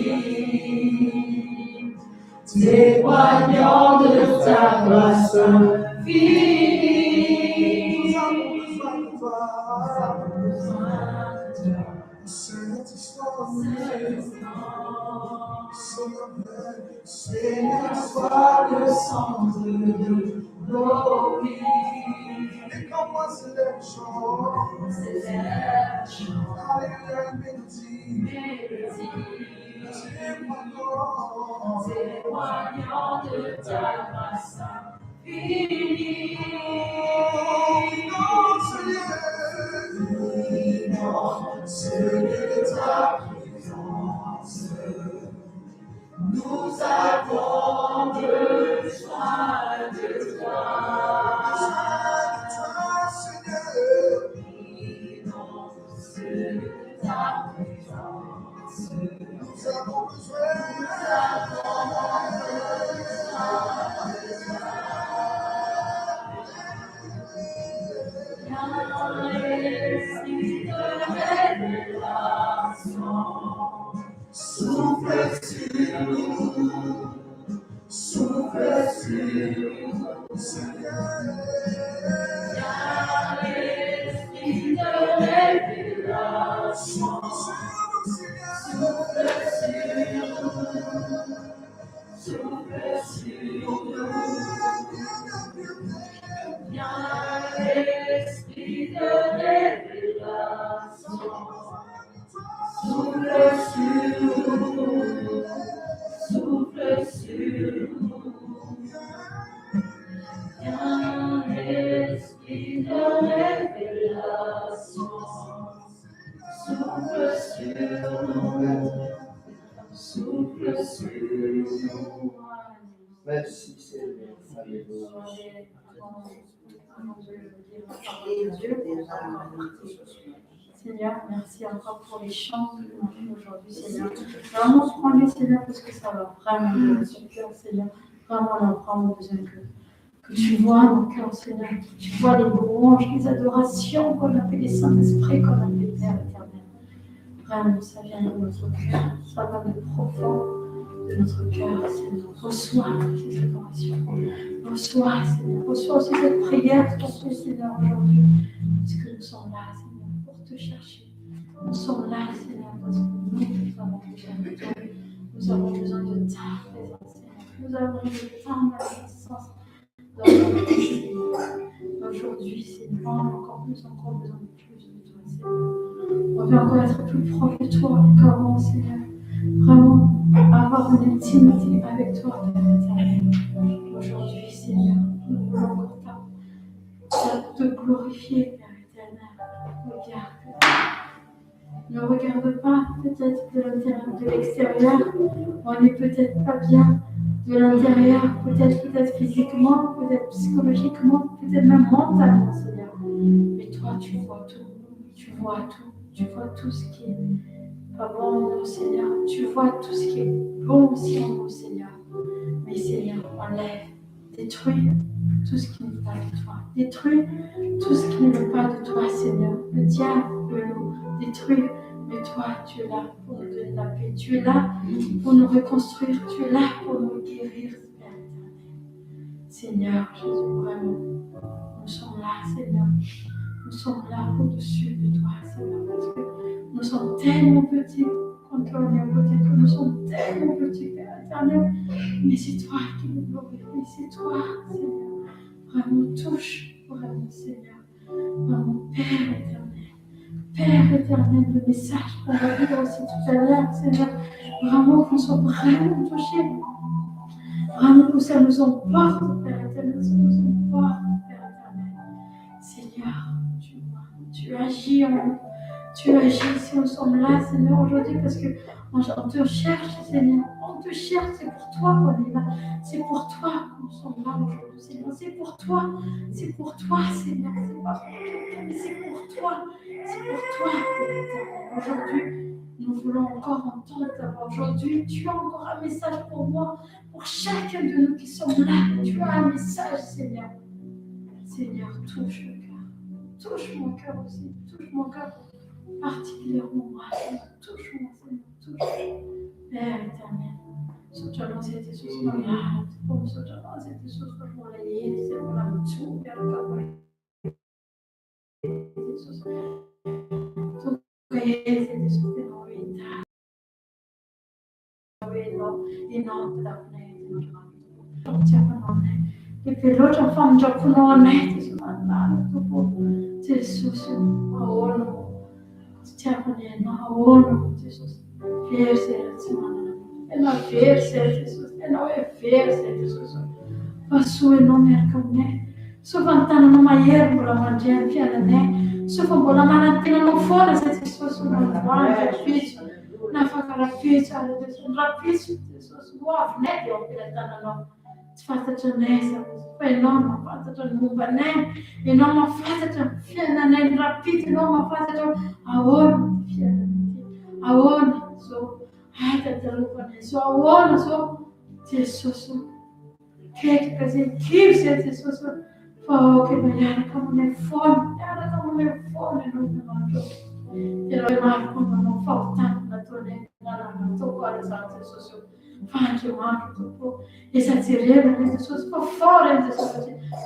Speaker 3: témoignant de ta grâce infinie. Nous avons besoin de toi. Seigneur, sois le centre de nos vies. Et quand moi célèbre chant, alléluia, mélodie, témoignant de ta grâce infinie. Seigneur, ta présence. Nous avons besoin de toi. Seigneur. L'immense de ta présence. Nous avons besoin de toi. Souffle sur nous, souffle sur nous, Seigneur. Esprit de révélation, souffle sur nous, souffle sur nous. Viens, esprit de révélation. Souffle sur nous, souffle sur nous. Viens, esprit de révélation. Souffle sur nous, souffle sur nous.
Speaker 1: Merci Seigneur. Alléluia.
Speaker 2: Seigneur, merci encore pour les chants que nous avons fait aujourd'hui, Seigneur. Vraiment, prends-les, Seigneur, parce que ça va vraiment de notre cœur, Seigneur. Vraiment, on a vraiment besoin que tu vois nos cœurs, Seigneur. Que tu vois les louanges, les adorations qu'on a fait, les Saint-Esprit qu'on a fait, Père éternel. Vraiment, ça vient de notre cœur, ça va de profond de notre cœur, Seigneur. Reçois ces adorations. Reçois, Seigneur. Reçois aussi cette prière qu'on fait, Seigneur, aujourd'hui. Parce que nous sommes là, Seigneur, pour te chercher. Nous sommes là, Seigneur, parce que nous avons besoin de toi. Nous avons besoin de ta présence, Seigneur. Nous avons besoin de ta magnificence dans notre vie, Seigneur. Aujourd'hui, Seigneur, encore besoin de plus de toi, Seigneur. On veut encore être plus proche de toi, comment, Seigneur. Vraiment, avoir une intimité avec toi, Père éternel. Aujourd'hui, Seigneur, nous voulons encore te glorifier, Père éternel. Regarde. Ne regarde pas peut-être de l'intérieur, de l'extérieur. On n'est peut-être pas bien de l'intérieur, peut-être physiquement, peut-être psychologiquement, peut-être même mentalement, Seigneur. Mais toi, tu vois tout. Tu vois tout ce qui est pas bon en nous, Seigneur. Tu vois tout ce qui est bon aussi en nous, Seigneur. Mais Seigneur, enlève, détruis tout ce qui n'est pas de toi. Détruis tout ce qui n'est pas de toi, Seigneur. Le diable veut nous détruire Mais toi, tu es là pour nous donner la paix. Tu es là pour nous reconstruire. Tu es là pour nous guérir, Père éternel. Seigneur Jésus, vraiment, nous sommes là, Seigneur. Nous sommes là au-dessus de toi, Seigneur, parce que nous sommes tellement petits contre l'homme, peut-être que nous sommes tellement petits, Père éternel. Mais c'est toi qui nous glorifie, c'est toi, Seigneur. Vraiment, touche, vraiment, Seigneur. Vraiment, Père éternel. Père éternel, le message qu'on va lire aussi tout à l'heure, Seigneur. Vraiment qu'on soit vraiment touchés. Vraiment que ça nous emporte, Père éternel, ça nous emporte, Père éternel. Seigneur, tu agis en nous. Tu agis si nous sommes là, Seigneur, aujourd'hui, parce qu'on te cherche, Seigneur. On te cherche, c'est pour toi qu'on est là. C'est pour toi que nous sommes là aujourd'hui, Seigneur. C'est pour toi, Seigneur. C'est pas pour toi, mais c'est pour toi. C'est pour toi, Père éternel. Aujourd'hui, nous voulons encore entendre ta voix. Aujourd'hui, tu as encore un message pour moi, pour chacun de nous qui sommes là. Tu as un message, Seigneur. Seigneur, touche le cœur. Touche mon cœur aussi. Touche mon cœur particulièrement moi. Touche-moi, Seigneur. Touche. Père éternel. Sottono siete sospirati, come sottono siete sospirati, se volano su per capire. Tu che siete sospirati, e non da me, non c'è non è. E per loro già fanno già non è, ti sono andato dopo Gesù, ora c'è con ora Gesù, verse e la verse Gesù, e non è verse Gesù. Passo e non merca me. So vantano non mai erbo la mangiare fiera ne. So fa la manattina non fuori se ti sto su una guardia fici. Na fa rapizza, un rapizzo Gesù, nuovo ne di opera no. Fatta giornata, poi non fatta giornata ne, e non fatta giornata fiera ne rapizzo, non fatta giornata a ora fiera. A ora so, hai da telefone, so a ora so Gesù. Che così, chi siete su che vogliamo come fuori, era come fuori, non mi mangio. E lo rimarco, non fa tanto la tua lingua, non so quale salsa su, faccio mangio dopo, e se si rieve, su, fa fuori,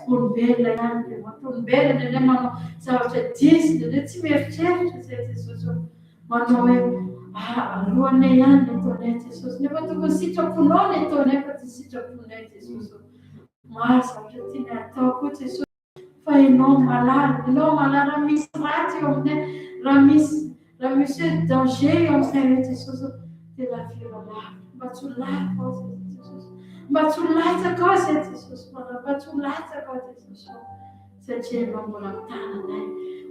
Speaker 2: un bel anche, ma un bel nelle mani, salsa tisi, le ci mercete, siete su, ma noi, allora nei anni, tonete su, ne vado così, c'ho punone, tonete, si c'ho punete su. Mas objective atau Yesus fai non malade ramis ratio ramis danger on fait Yesus de la fiola batulata cosa Yesus batulata cosa Yesus se c'è non lontana ne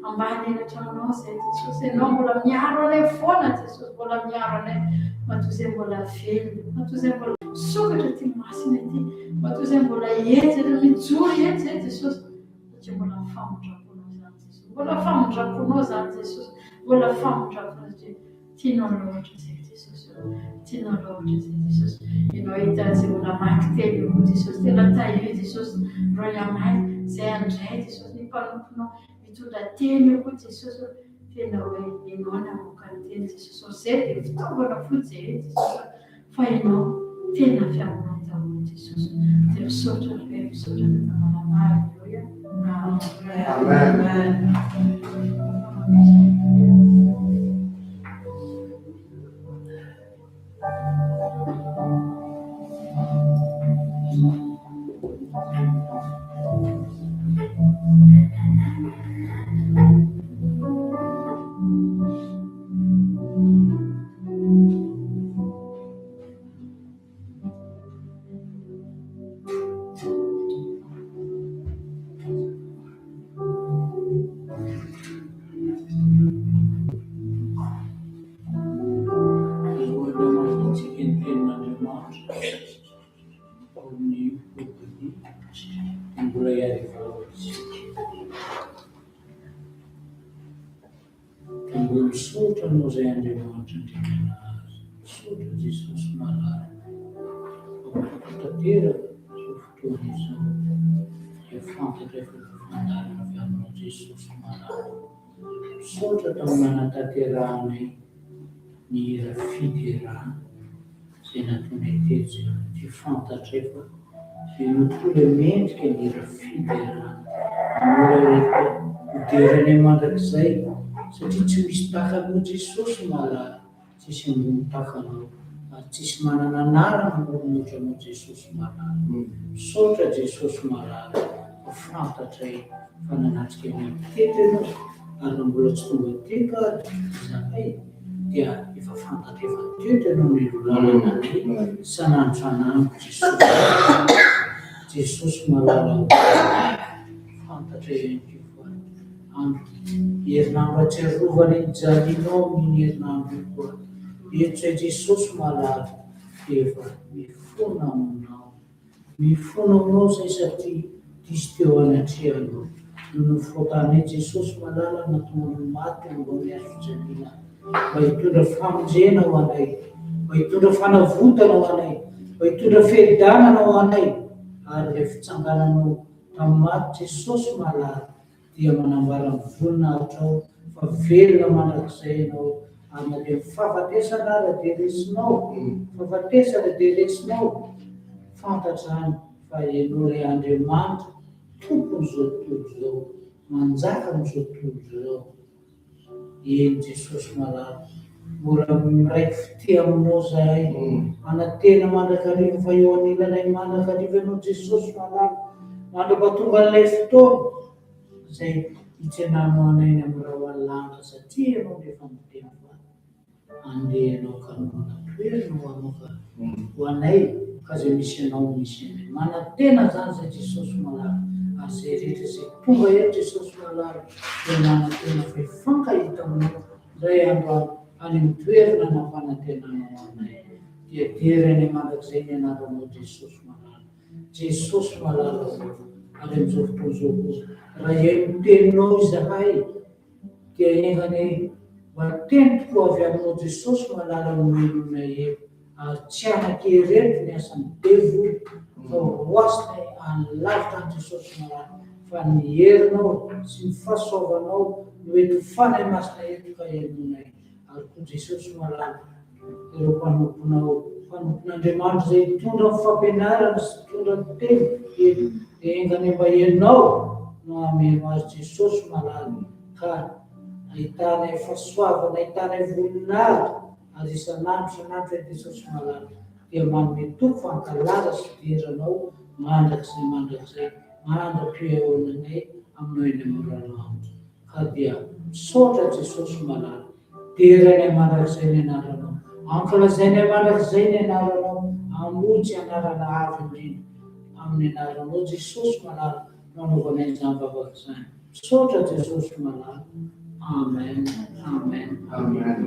Speaker 2: ambani la chiamano se Yesus se non la miaro ne fona Yesus la miaro ne ma tu sei la figlia ma tu sei so che ti immaginati ma tu sei la iete la mizzuri Yesus c'è la fama giapponese Yesus la fama giapponese Yesus la fama giapponese ti non lo Yesus ti non lo Yesus e noi siamo una macchia di Yesus te la taglio Yesus royamai se Andrea Yesus ni parlo di tu da tempo con Yesus che noi in una occasione Yesus se ti trovano frutti Yesus fai no ti la fiamma di Yesus te lo sotto la mano alleluia amen
Speaker 3: Nos angelos sotto Gesù malato tutta terra sotto Gesù e fronte per fondare abbiamo Gesù malato sotto da una terra ny hira fiderana izay nataonay tetsy tsy fantatra efa zay no toa le mendrika ny hira fiderana mora rehetra hoderany mandrakizay satria tsy misy takanao Jesosy malala tsisy ambony takanao ary tsisy manana anarana monomotra Jesosy malala misaotra Jesosy malala fa fantatray fa nanatrika mitety ianao ary na mbola tsy tonga teka zahay dia efa fantatra efa teto ianao ny lalana ny sanandrosanandro Jesosy malala fantatra ihany koa fa andro herinandro atsiarovana iny jalinao miny herinandro iny koa etsa Jesosy malala efa mifona aminao zay satria diso teo anatrehanao no nofotanay Jesosy malala natonga maty mba miazo-jalina mba hitondra famonjena ho anay mba hitondra fanavotana ho anay mba hitondra fiadanana ho anay ary le fitsangananao tamin'ny maty Jesosy malala dia manambara ny voninahitrao fa velona mandrakizay ianao ary na dia mifahafatesana raha dia resinao fahafatesana dia resinao fantatrany fa ianao ilay Andriamanitra tompony zao tontolo zao manjaka amin'izao tontolo zao eny Jesosy malala mora miraiky fite aminao zahay anatena mandrakariva fa eo anilanay mandrakariva ianao Jesosy malala mandrapatonga an'ilay fotoana zay hitsenanao anay ny amin'ny raha alanga satria ianao rehefa miteny fa andeha ianao ka nona toerana ho anao ka ho anay ka zay misy ianao misy anay manatena zany zay Jesosy malala ary zay rehetra zay tonga eo Jesosy malala dia manatena fa hifankahita aminao zay androany any amin'ny toerana nampanantenanao anay dia derany mandrakizay ny anaranao Jesosy malala Jesosy malala ary amin'izao fotoana izao koa raha ihay miteninao izahay dia engany mba teny tokoa avy aminao Jesosy malala nomenonay eo ary tsy anakereto ny asany devoly fa hoasinay anylavitra any Jesosy malala fa ny herinao sy ny fahasoavanao no eto fanay masina eto ka henonay ary koa Jesosy malala ireo mpanompon'Andriamanitra zay tondra ny fampianarana sy tondra ny teny dia engany mba ianao no ameno azy Jesosy malala ka ahitanay fahasoavana ahitanay voninahitra ary isanandro Jesosy malala dia manome toko fankalaza sy deranao mandrakizay mandram-pihaonanay aminao eny amin'ny ranoandro ka dia misaotra Jesosy malala deranay mandrakizay ny anaranao ankalazainay mandrakizay ny anaranao amonjy anarana avy indrindra amin'ny anaranao Jesosy malala nanaovanay izany vavaka izany misaotra Jesosy malala amen amen amen.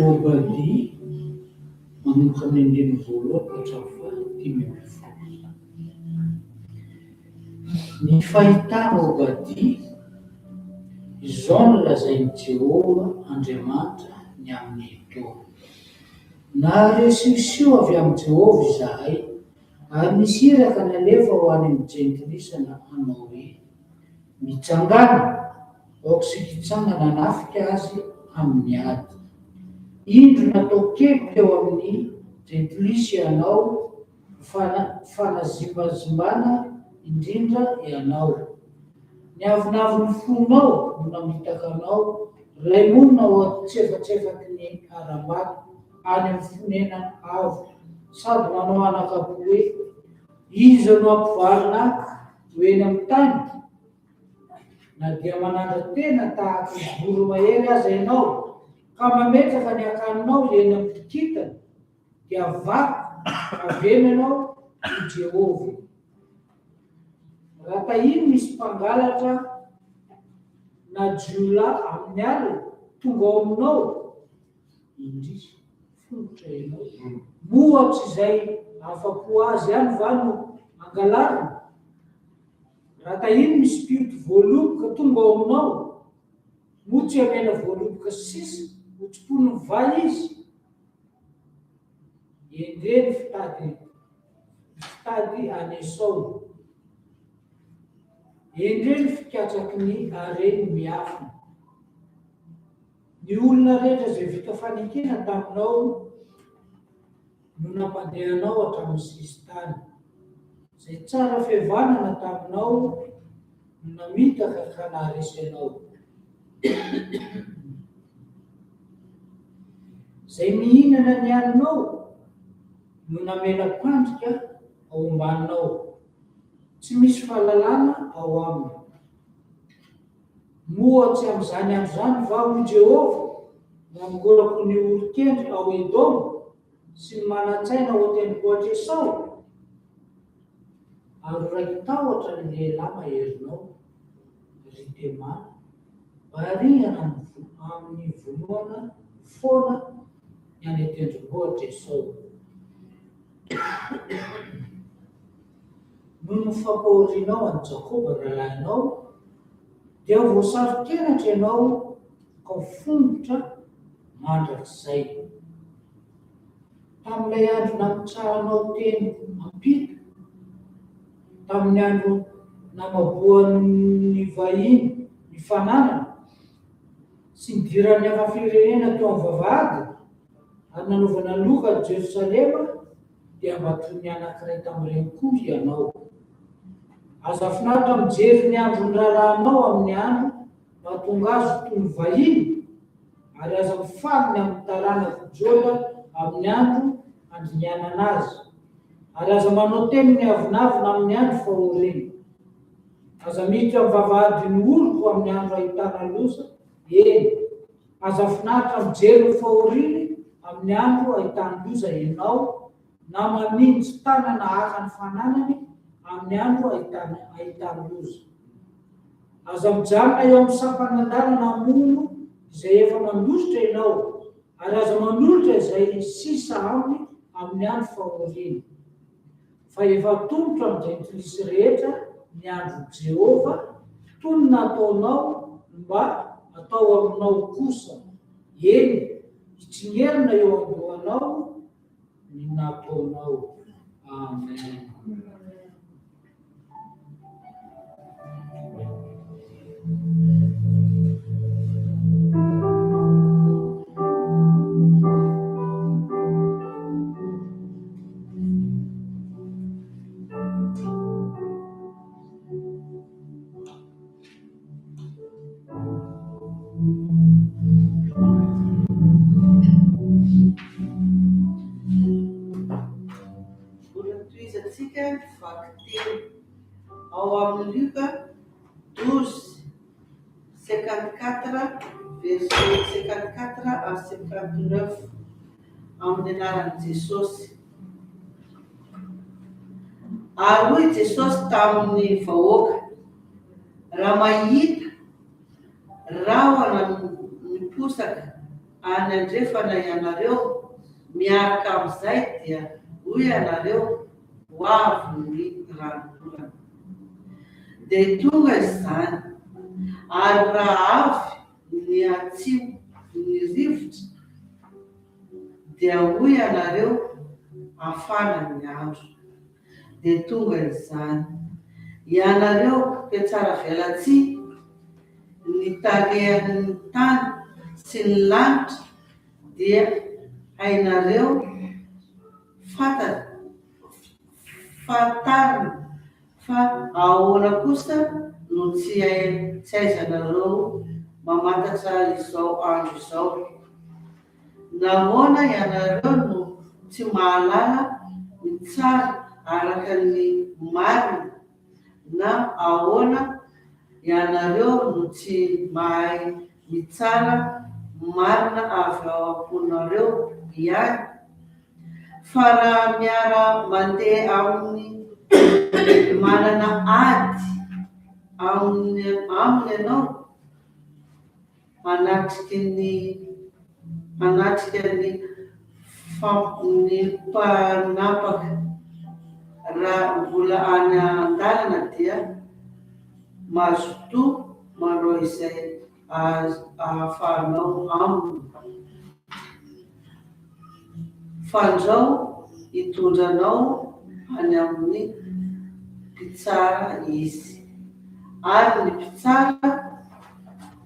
Speaker 3: Obadi manomboka amin'ny andiny voalohany ka hatramin'ny 10. Ny fahitana Obadi izao no lazain'i Jehova Andriamanitra ny amin'ny taona. Naharesy siosiho avy amin'ny Jehova izahay ary nisy iraka nalefa ho any amin'ny jenkilisana hanao hoe mitsangana aoka sy kitsangana nafika azy amin'ny ady. Indro natao kely teo amin'ny jenkilisy ianao fanazimbazimana indrindra ianao. Ny avinaviny fonao no namitaka anao ray monina ao tsefatsefaky ny aramaty any amin'ny fonenany avo sady manao anakapo hoe iza no ampivarina ho eny amin'ny tany na dia manandra tena tahaka ny voromahery aza ianao ka mametraka ny akaninao eny amin'ny kitana dia vaky aveny ianao i Jehova. Raha tahiny misy mpangalatra na jiola amin'ny alina tonga ao aminao indrisy fongotra ianao mohatry izay afa-po azy ihany va no angalarina. Raha tahiny misy mpioty voaloboka tonga ao aminao motsy amena voaloboka sisa hotsim-pony va izy endreny fitady any Esau Endreny fikatsaky ny areny miafina. Ny olona rehetra izay vita fanekena taminao no namandehanao hatramin'ny sisintany. Izay tsara fihavanana taminao no namitaka ka naharesy anao. Izay mihinana ny haninao no namela-pandrika ao ambaninao. Tsy misy fahalalana ao aminy. Moatsy amin'izany andro zany va ho Jehova namorako ny olon-kendry ao Edomo sy ny manan-tsaina ao an-tendrombohitra Esau. Ary ray tahotra ny lehilahy maherinao, ry Temana, varihana amin'ny vonoana foana ny any an-tendrombohitra Esau. No nofampahorinao any Jakoba rahalahinao, dia voasaro-kenatra ianao ka fongotra mandrakizay. Tamin'ilay andro namitsahanao teny ampita, tamin'ny andro namaboan'ny vahiny ny fananana, sy nidiran'ny hafa-firenena teo amin'ny vavahady, ary nanaovana loka Jerosalema, dia mbatony anankiray tamin'ireny koa ianao. Aza finaritra mijery ny andro nirarahanao amin'ny andro mahatonga azy toy ny vahiny, ary aza mifaly ny amin'ny taranaka Joda amin'ny andro andinianana azy, ary aza manao teny ny avinavina amin'ny andro fahoriana. Aza miditra amin'ny vavahadin'ny oloko amin'ny andro ahitana loza, eny. Aza finaritra mijery ny fahoriana amin'ny andro ahitana loza ianao, na manintsy tanana haka ny fananany amin'ny andro ahitana loza. Aza mijanona eo amin'ny sampanandalana mono izay efa mandositra ianao, ary aza manolotra izay sisa aminy amin'ny andro fahoriana. Fa efa tongotra amin'izay nitilisy rehetra ny andro Jehova, toy ny nataonao mba atao aminao kosa. Eny, itsingerina eo am-dohanao ny nataonao. Amen.
Speaker 5: Ao amin'ny Luka 12, 54, verset 54 à 59, amin'ny anaran'i Jesosy. Ary hoy Jesosy tamin'ny vahoaka, raha mahita rahona miposaka any andrefana ianareo miaraka amin'izay dia hoy ianareo ho avy ny ranombolana. Dia tonga izany, ary raha avy ny atsimo ny rivotra, dia hoy ianareo hafana ny andro. Dia tonga izany, ianareo ke tsara velatsia ny tarehan'ny tany sy ny lanitra, dia hainareo fatarina fa ahoana kosa no tsy aizanareo mamantatra izao andro izao. Nahoana ianareo no tsy mahalala ny tsara araka ny marina, na ahoana ianareo no tsy mahay ny tsara marina avy ao am-ponareo ihany. Fa raha miara mandeha amin'ny manana ady aminy ianao, hanatrika ny mpanapaka, raha mbola any an-dalana dia mazotoa manao izay ahafahanao aminy. Fandrao hitondranao any amin'ny mpitsara izy, ary ny mpitsara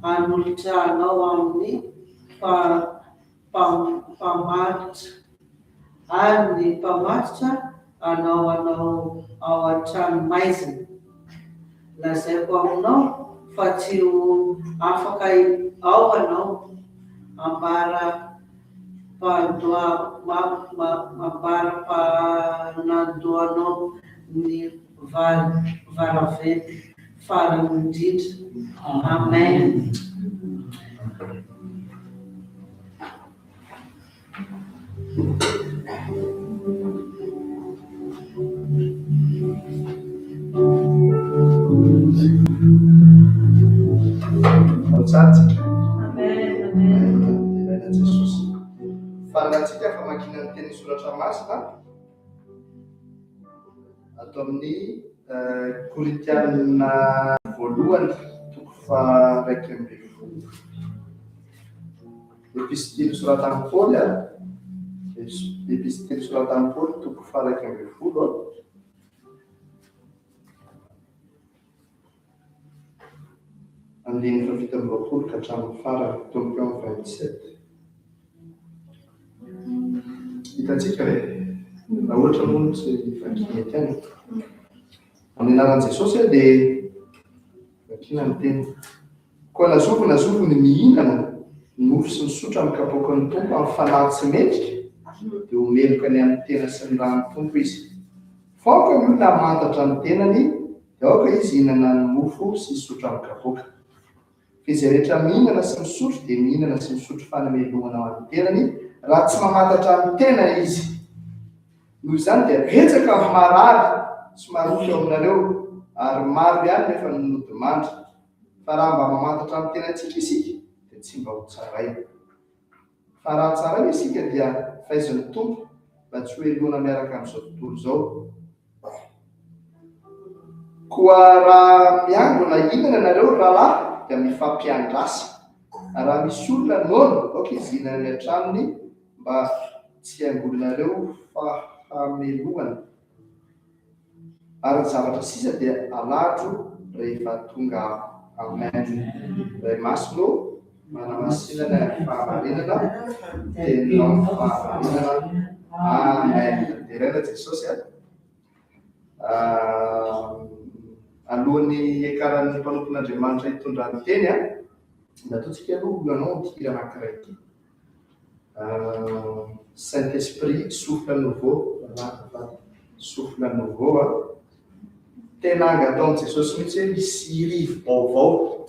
Speaker 5: hanolotra anao amin'ny mpamaritra, ary ny mpamaritra anao ao an-trano maizina. Lazaiko aminao fa tsy ho afaka ao anao ambara panandoanao ny varavety farany indrindra. Amen.
Speaker 1: Amen. Jesosy. Farantsika famakina ny teny soratra masina atao amin'ny Korintiana voalohany toko faha 1. Epistily soratan'ny Paoly Epistily soratan'ny Paoly toko faha 1. Andiny fa 17 ka hatramin'ny farany tomboka amin'ny 27. Hitantsika hoe raha ohatra moa tsy vakina any amin'ny anaran'i Jesosy dia vakina ny teny. Koa nazovo ny mihinana ny mofo sy ny sotra amin'ny kapoakan'ny tompo amin'ny fanahy tsy mendrika dia homeloka ny amin'ny tena sy ny ran'ny tompo izy. Faoka ny olona mantatra ny tenany dia aoka izy hihinana ny mofo sy sotra amin'ny kapoaka. Fa izay rehetra mihinana sy misotro dia mihinana sy misotro fanemeloana ao amin'ny tenany raha tsy mamantatra ny tena izy. Noho izany dia betsaka amin'ny marary sy maroky ao aminareo ary maro ihany nefa nonody mandry. Fa raha mba mamantatra ny tenantsika isika dia tsy mba ho tsaray. Fa raha tsaray isika dia fahaizan'ny tompo mba tsy ho eloana miaraka amin'izao tontolo izao. Koa raha miandro na hinana nareo rahalahy dia mifampiandrasa. Raha misy olona nono aoka izy hinana ny an-tranony mba tsy hangolinareo fahamelohana. Ary ny zavatra sisa dia alatro rehefa tonga aho. Amen. Ray masino manamasinana fahamarinana teninao fahamarinana. Amen. Derena Jesosy alohan'ny ekaran'ny mpanompon'Andriamanitra hitondra ny teny da ataontsika aloha anao tia anankiray. Saint-Esprit, souffle nouveau, souffle nouveau. Tena angataon'i Jesosy mihitsy hoe misy rivo vaovao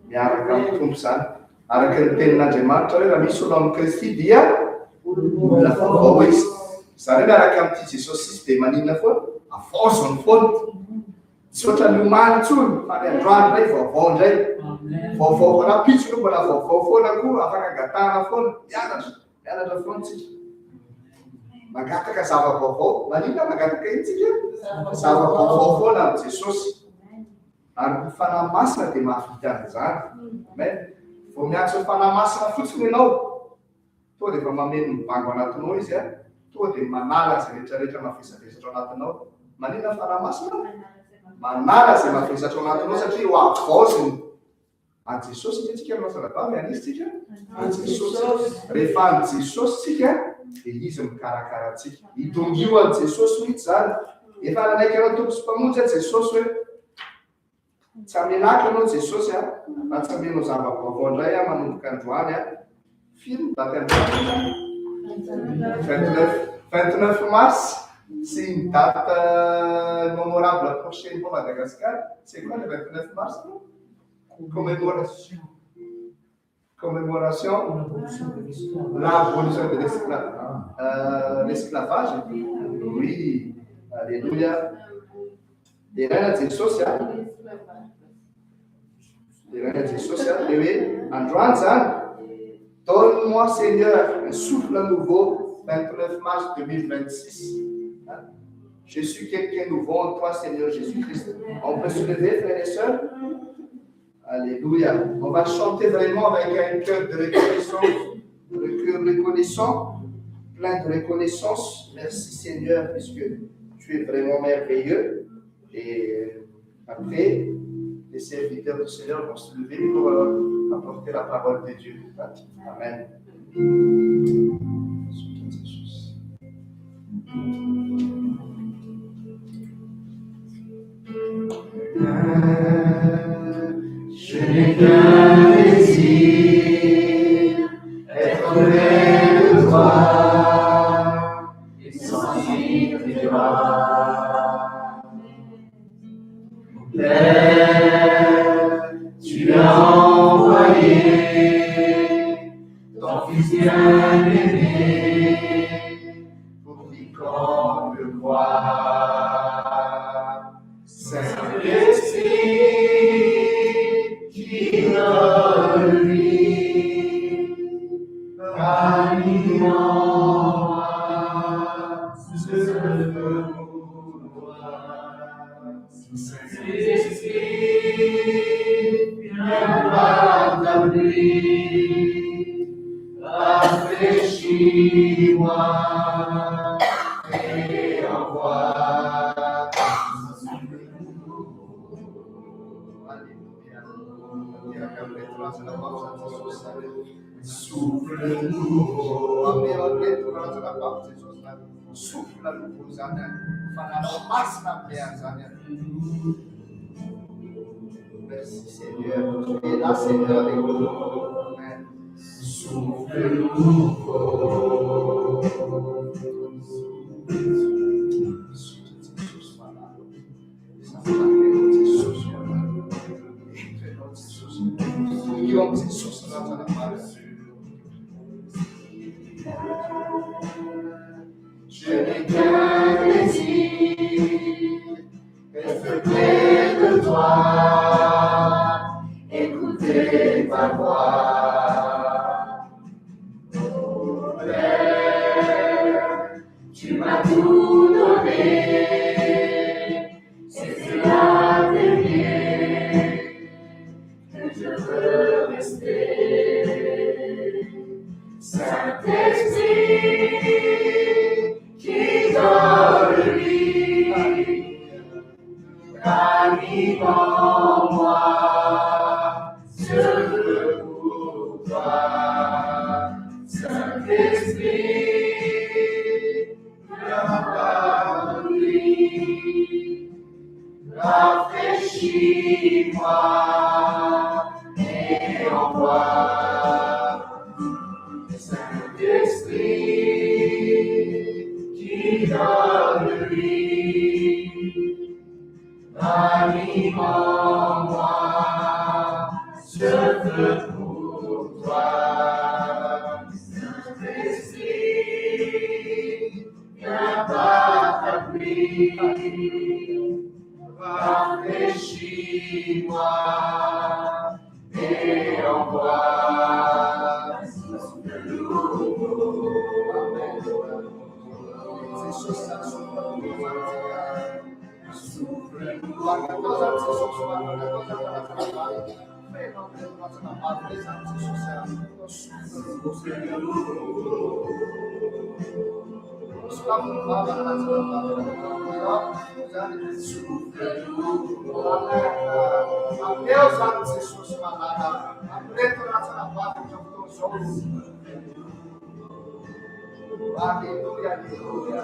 Speaker 1: miaraka amin'ny tompo izany. Araka ny tenin'Andriamanitra hoe raha misy olo amin'ny Kristy dia olona vaovao izy. Izany hoe miaraka amin'ity Jesosy izy dia maninona foana? Avaozony foana. Tsy ohatra ny omaly intsony fa ny androany indray vaovao indray. Vaovao raha pitsy mbola vaovao foana koa afaka angatahana foana. Mianatra foana tsika. Magataka zava-vaovao. Maninona magataka itsika? Zava-vaovao foana amin'ny Jesosy. Ary ny fanahy masina dia mahavita an'izany. Amen. Vao miantso ny fanahy masina fotsiny ianao, tonga dia efa mameno mibango anatinao izy tonga dia manala izay rehetrarehetra mavesabesatra ao anatinao. Maninona fanahy masina? Manala izay mavesatra ao anatinao satria ho avaoziny an Jesosy tsika masalabavy anisitsika an Jesosy. Rehefa an Jesosy tsika dia izy mikarakara antsika. Hidongio an Jesosy mihitsy zany. Efa nanaiky anao tompo sy mpamonjy an Jesosy hoe tsy hamelaka anao Jesosy raha tsy hamenao zava-vaovao indray manomboka androany film daty androany 29 mars sy ny date mémorable prochaine pour Madagascar. C'est quoi le 29 mars? Commémoration l'abolition de l'esclavage. Oui, alléluia. Et là, c'est social. Et là, c'est social. Et oui, Androan, donne-moi, Seigneur, un souffle nouveau, 29 mars 2026. Je suis quelqu'un nouveau en toi, Seigneur Jésus-Christ. On peut se lever, frères et sœurs? Alléluia. On va chanter vraiment avec un cœur de reconnaissance, le cœur reconnaissant, plein de reconnaissance. Merci Seigneur, puisque tu es vraiment merveilleux. Et après, les serviteurs du Seigneur vont se lever pour apporter la parole de Dieu. Amen.
Speaker 3: Je n'ai qu'un désir, être près de toi et sentir tes bras. Père, tu as envoyé ton Fils bien-aimé pour quiconque le croit. Saint-Esprit, qui donne vie, anime en moi ce vouloir. Saint-Esprit, viens par ta pluie, rafraîchis-moi et envoie. Souffle nouveau.
Speaker 1: Souffle nouveau, Seigneur. Merci Seigneur. Tu es là, Seigneur, avec nous. Amen.
Speaker 3: Souffle nouveau. Je n'ai qu'un désir, être près de toi, écouter ta voix. Oh Père, tu m'as tout donné, c'est cela t'aimer que je veux rester. Saint-Esprit, qui donne vie, anime en moi ce vœu pour toi. Saint-Esprit, viens par lui, rafraîchis-moi et envoie. Saint-Esprit, qui donne vie, anime en moi ce vœu pour toi. Saint-Esprit, viens par ta pluie, rafraîchis-moi et envoie.
Speaker 1: Aleluia, aleluia.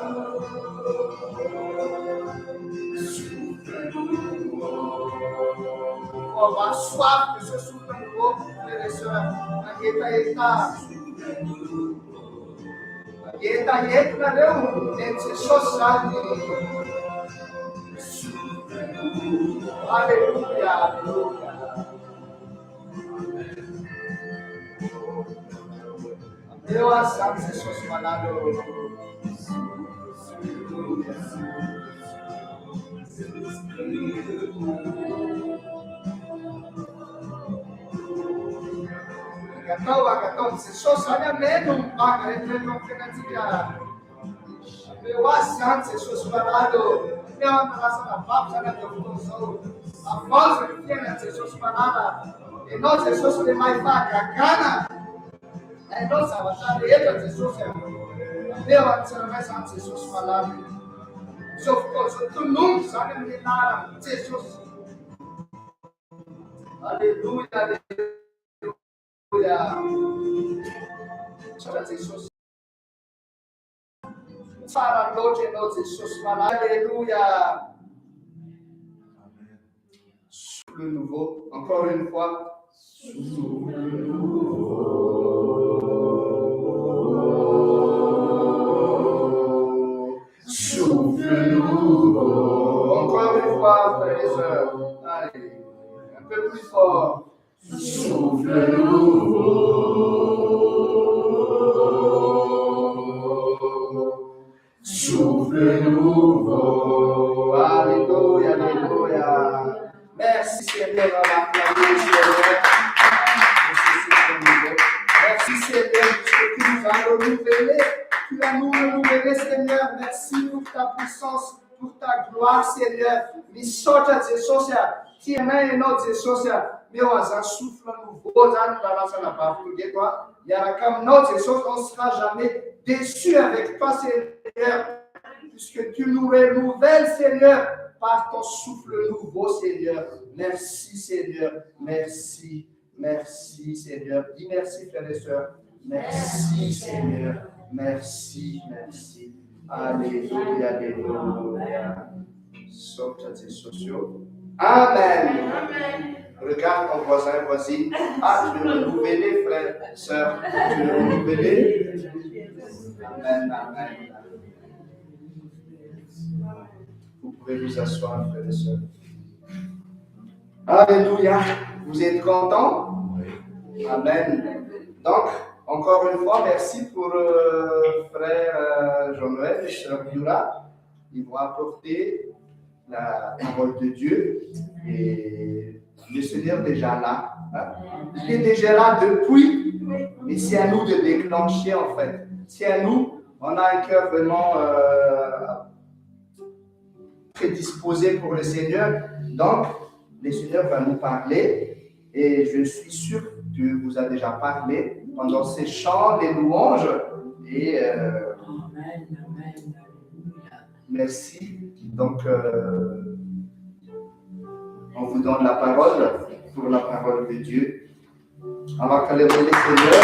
Speaker 1: Oh, a soif de ce souffle nouveau, frères et sœurs. Aleluia, aleluia. Deus sabe se suas palavras. Gatau, se só sabe mesmo, paga, ele não fica desviado. Deus sabe se suas palavras. Deus atrasa na papo, sabe a Deus. A voz que tem se suas palavras. E nós se suas de mais vaca, cana. E nós avançar ele se suas. Deus atrasa se suas palavras. So tu nunca sabe me nada, Jesus. Alléluia, alléluia. Sono Jesus. Sarà l'oggi no Jesus, alléluia. Souffle nouveau, encore une fois. Souffle nouveau. Souffle nouveau. Encore une fois, frères et sœurs. Allez, un peu plus fort. Souffle nouveau. Souffle nouveau. Alléluia, alléluia. Merci Seigneur, on va acclamer Seigneur. Merci Seigneur, parce que tu nous as renouvelé. Tu as nous renouvelé Seigneur. Merci pour ta puissance, pour ta gloire Seigneur. Mais sorte de social. Tiens, et notre social. Mais on a un souffle nouveau. On a un pas pour toi. Il y a comme notre social, on ne sera jamais déçu avec toi Seigneur. Puisque tu nous renouvelles Seigneur. Par ton souffle nouveau, Seigneur. Merci, Seigneur. Merci. Merci, Seigneur. Dis merci, frères et sœurs. Merci, Seigneur. Merci, merci. Alléluia, alléluia. Sorte des sociaux. Amen. Amen. Regarde ton voisin, voisine. Ah, tu veux renouveler, frère, sœur. Tu veux renouveler. Amen, amen. Vous pouvez vous asseoir, frères et sœurs. Alléluia. Vous êtes contents? Amen. Donc, encore une fois, merci pour frère Jean-Noël et sœur Yura. Ils vont apporter la parole de Dieu. Et le Seigneur est déjà là. Hein? Il est déjà là depuis. Mais c'est à nous de déclencher, en fait. C'est à nous. On a un cœur vraiment prédisposé pour le Seigneur. Donc, le Seigneur va nous parler et je suis sûr que vous a déjà parlé pendant ces chants, les louanges. Et merci. Donc, on vous donne la parole pour la parole de Dieu. On va célébrer le Seigneur.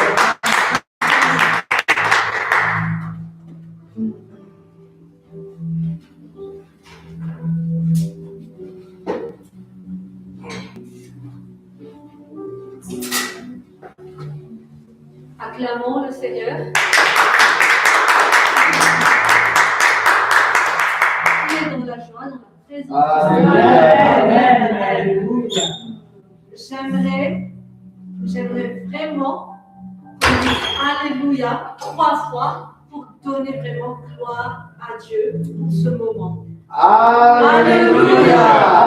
Speaker 2: Acclamons le Seigneur. Il est dans la joie, dans la présence. J'aimerais vraiment dire Alléluia 3 fois pour donner vraiment gloire à Dieu pour ce moment.
Speaker 1: Alléluia.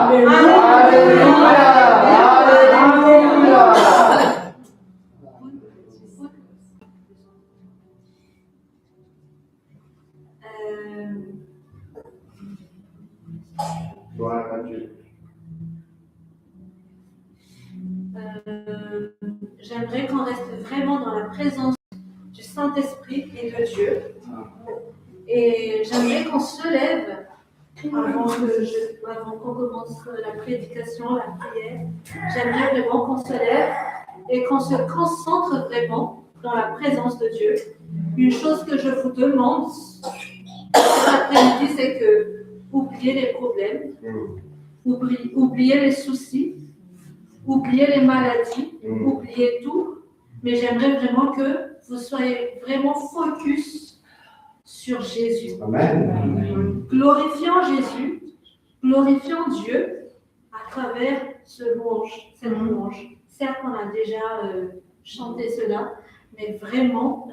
Speaker 1: Alléluia. Alléluia. Gloire à Dieu.
Speaker 2: J'aimerais qu'on reste vraiment dans la présence du Saint-Esprit et de Dieu. Et j'aimerais qu'on se lève avant qu'on commence la prédication, la prière. J'aimerais vraiment qu'on se lève et qu'on se concentre vraiment dans la présence de Dieu. Une chose que je vous demande cet après-midi, c'est que oubliez les problèmes, oubliez les soucis, oubliez les maladies, oubliez tout. Mais j'aimerais vraiment que vous soyez vraiment focus sur Jésus.
Speaker 1: Amen.
Speaker 2: Glorifiant Jésus, glorifiant Dieu à travers cette louange. Certes, on a déjà chanté cela, mais vraiment,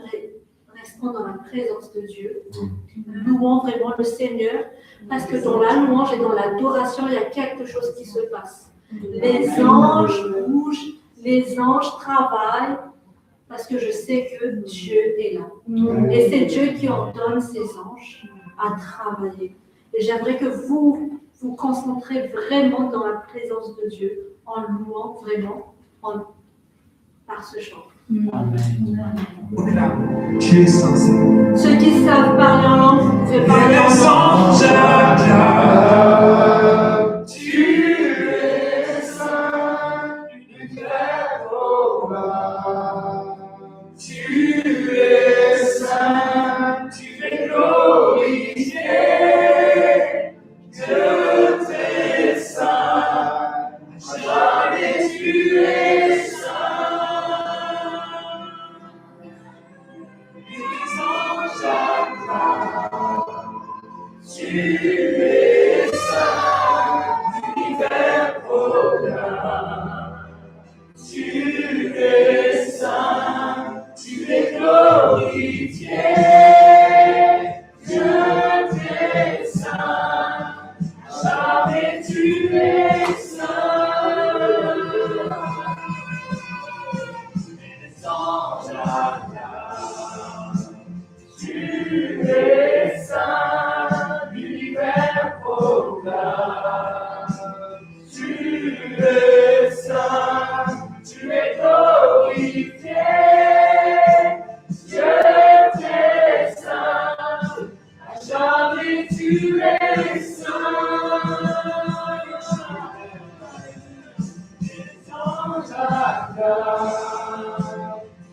Speaker 2: restons dans la présence de Dieu. Louons vraiment le Seigneur, parce que dans la louange et dans l'adoration, il y a quelque chose qui se passe. Les anges bougent, les anges travaillent, parce que je sais que Dieu est là. Et c'est Dieu qui ordonne ses anges à travailler. Et j'aimerais que vous vous concentrez vraiment dans la présence de Dieu, en louant vraiment par ce chant.
Speaker 3: Tu es censé.
Speaker 2: Ceux qui savent parler en langue, vous pouvez parler en langue.
Speaker 3: Tu es saint,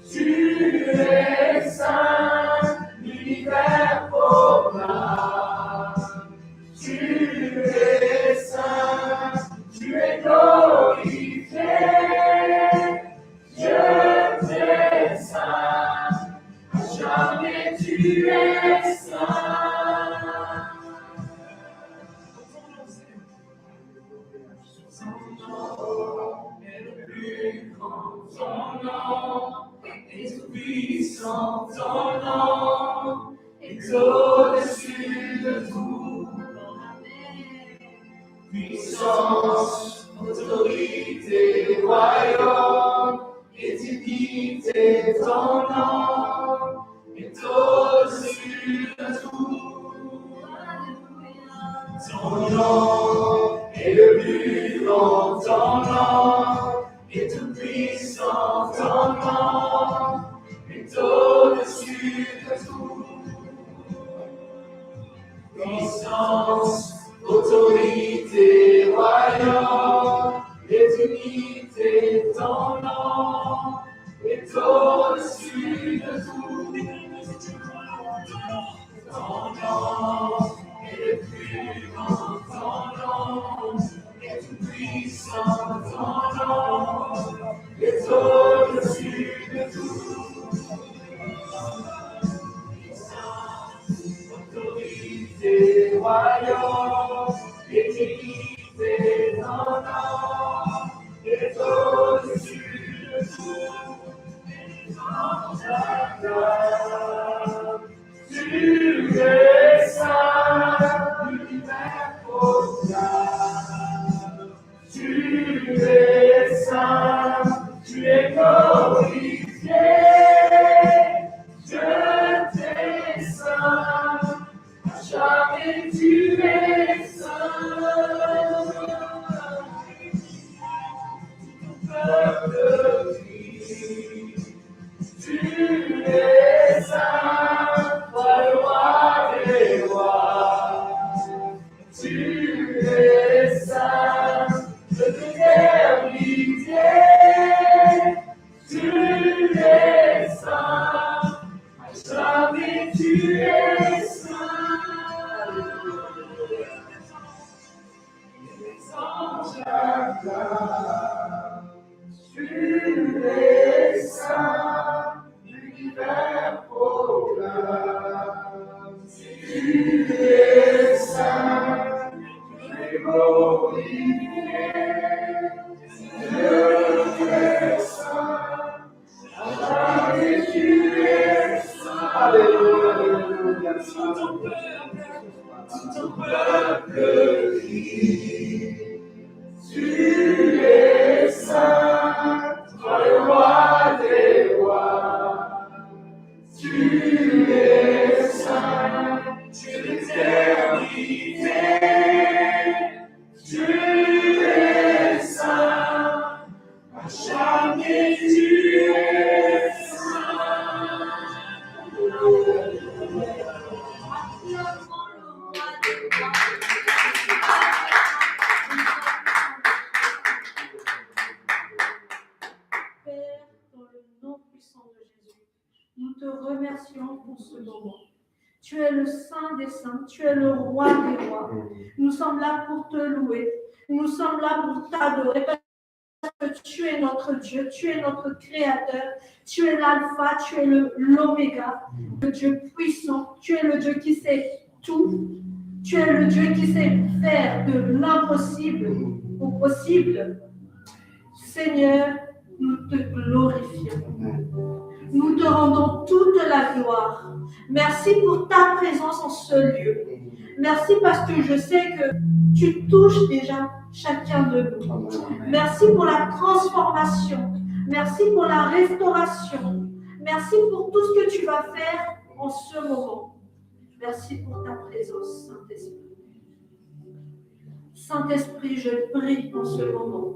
Speaker 3: Tu es saint, l'univers proclame. Tu es saint, tu es glorifié. Dieu, tu es saint, jamais tu es saint. Ton nom est le plus grand, ton nom est tout puissant, ton nom est au-dessus de tout. Puissance, autorité, royaume et dignité, ton nom est au-dessus de tout. Ton nom est le plus grand, ton nom est tout puissant, ton nom est au-dessus de tout. Puissance, autorité, royaume et dignité, ton nom est au-dessus de tout. Ton nom est le plus grand, ton nom est tout puissant, ton nom est au-dessus de tout. Autorité, royaume et dignité, ton nom est au-dessus de tout. Tu es saint, l'univers proclame. Tu es saint, tu es glorifié. Dieu, tu es saint, jamais tu es saint. Peuple crie, tu es saint, toi le roi des rois. Tu es saint, de l'éternité. Tu es saint, jamais tu es saint. Les anges acclament. Tu es saint, l'univers proclame. Tu es saint, tu es glorifié. Dieu, tu es saint, jamais tu es saint.
Speaker 1: Alléluia, alléluia.
Speaker 3: Tout ton peuple crie. Tu es saint, toi le roi des rois. Tu es saint, tu es l'éternité. Tu es saint, à jamais tu es saint.
Speaker 2: Père, dans le nom puissant de Jésus, nous te remercions pour ce moment. Tu es le Saint des Saints, tu es le Roi des Rois. Nous sommes là pour te louer, nous sommes là pour t'adorer, parce que tu es notre Dieu, tu es notre Créateur, tu es l'Alpha, tu es l'Oméga, le Dieu puissant, tu es le Dieu qui sait tout, tu es le Dieu qui sait faire de l'impossible au possible. Seigneur, nous te glorifions. Nous te rendons toute la gloire. Merci pour ta présence en ce lieu. Merci parce que je sais que tu touches déjà chacun de nous. Merci pour la transformation. Merci pour la restauration. Merci pour tout ce que tu vas faire en ce moment. Merci pour ta présence, Saint-Esprit. Saint-Esprit, je prie en ce moment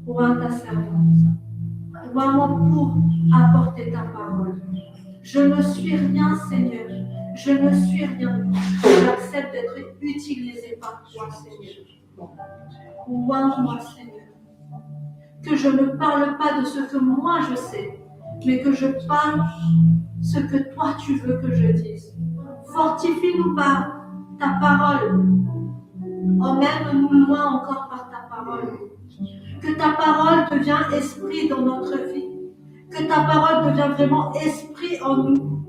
Speaker 2: pour ta servante. Vraiment pour apporter ta parole. Je ne suis rien, Seigneur. Je ne suis rien. J'accepte d'être utilisé par toi, Seigneur. Ouvre-moi, Seigneur.
Speaker 4: que je ne parle pas de ce que moi je sais, mais que je parle ce que toi tu veux que je dise. Fortifie-nous par ta parole. Emmène-nous loin encore par ta parole. Que ta parole devienne esprit dans notre vie. Que ta parole devienne vraiment esprit en nous.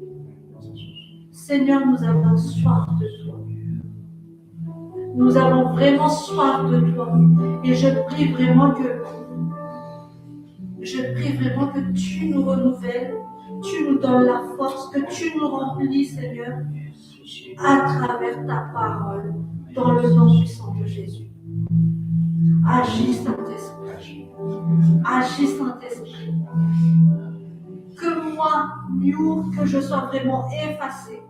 Speaker 4: Seigneur, nous avons soif de toi. Nous avons vraiment soif de toi. Et je prie vraiment que tu nous renouvelles, tu nous donnes la force, que tu nous remplis, Seigneur, à travers ta parole, dans le nom puissant de Jésus. Agis, Saint-Esprit. Agis, Saint-Esprit. Que moi, Miour, que je sois vraiment effacé,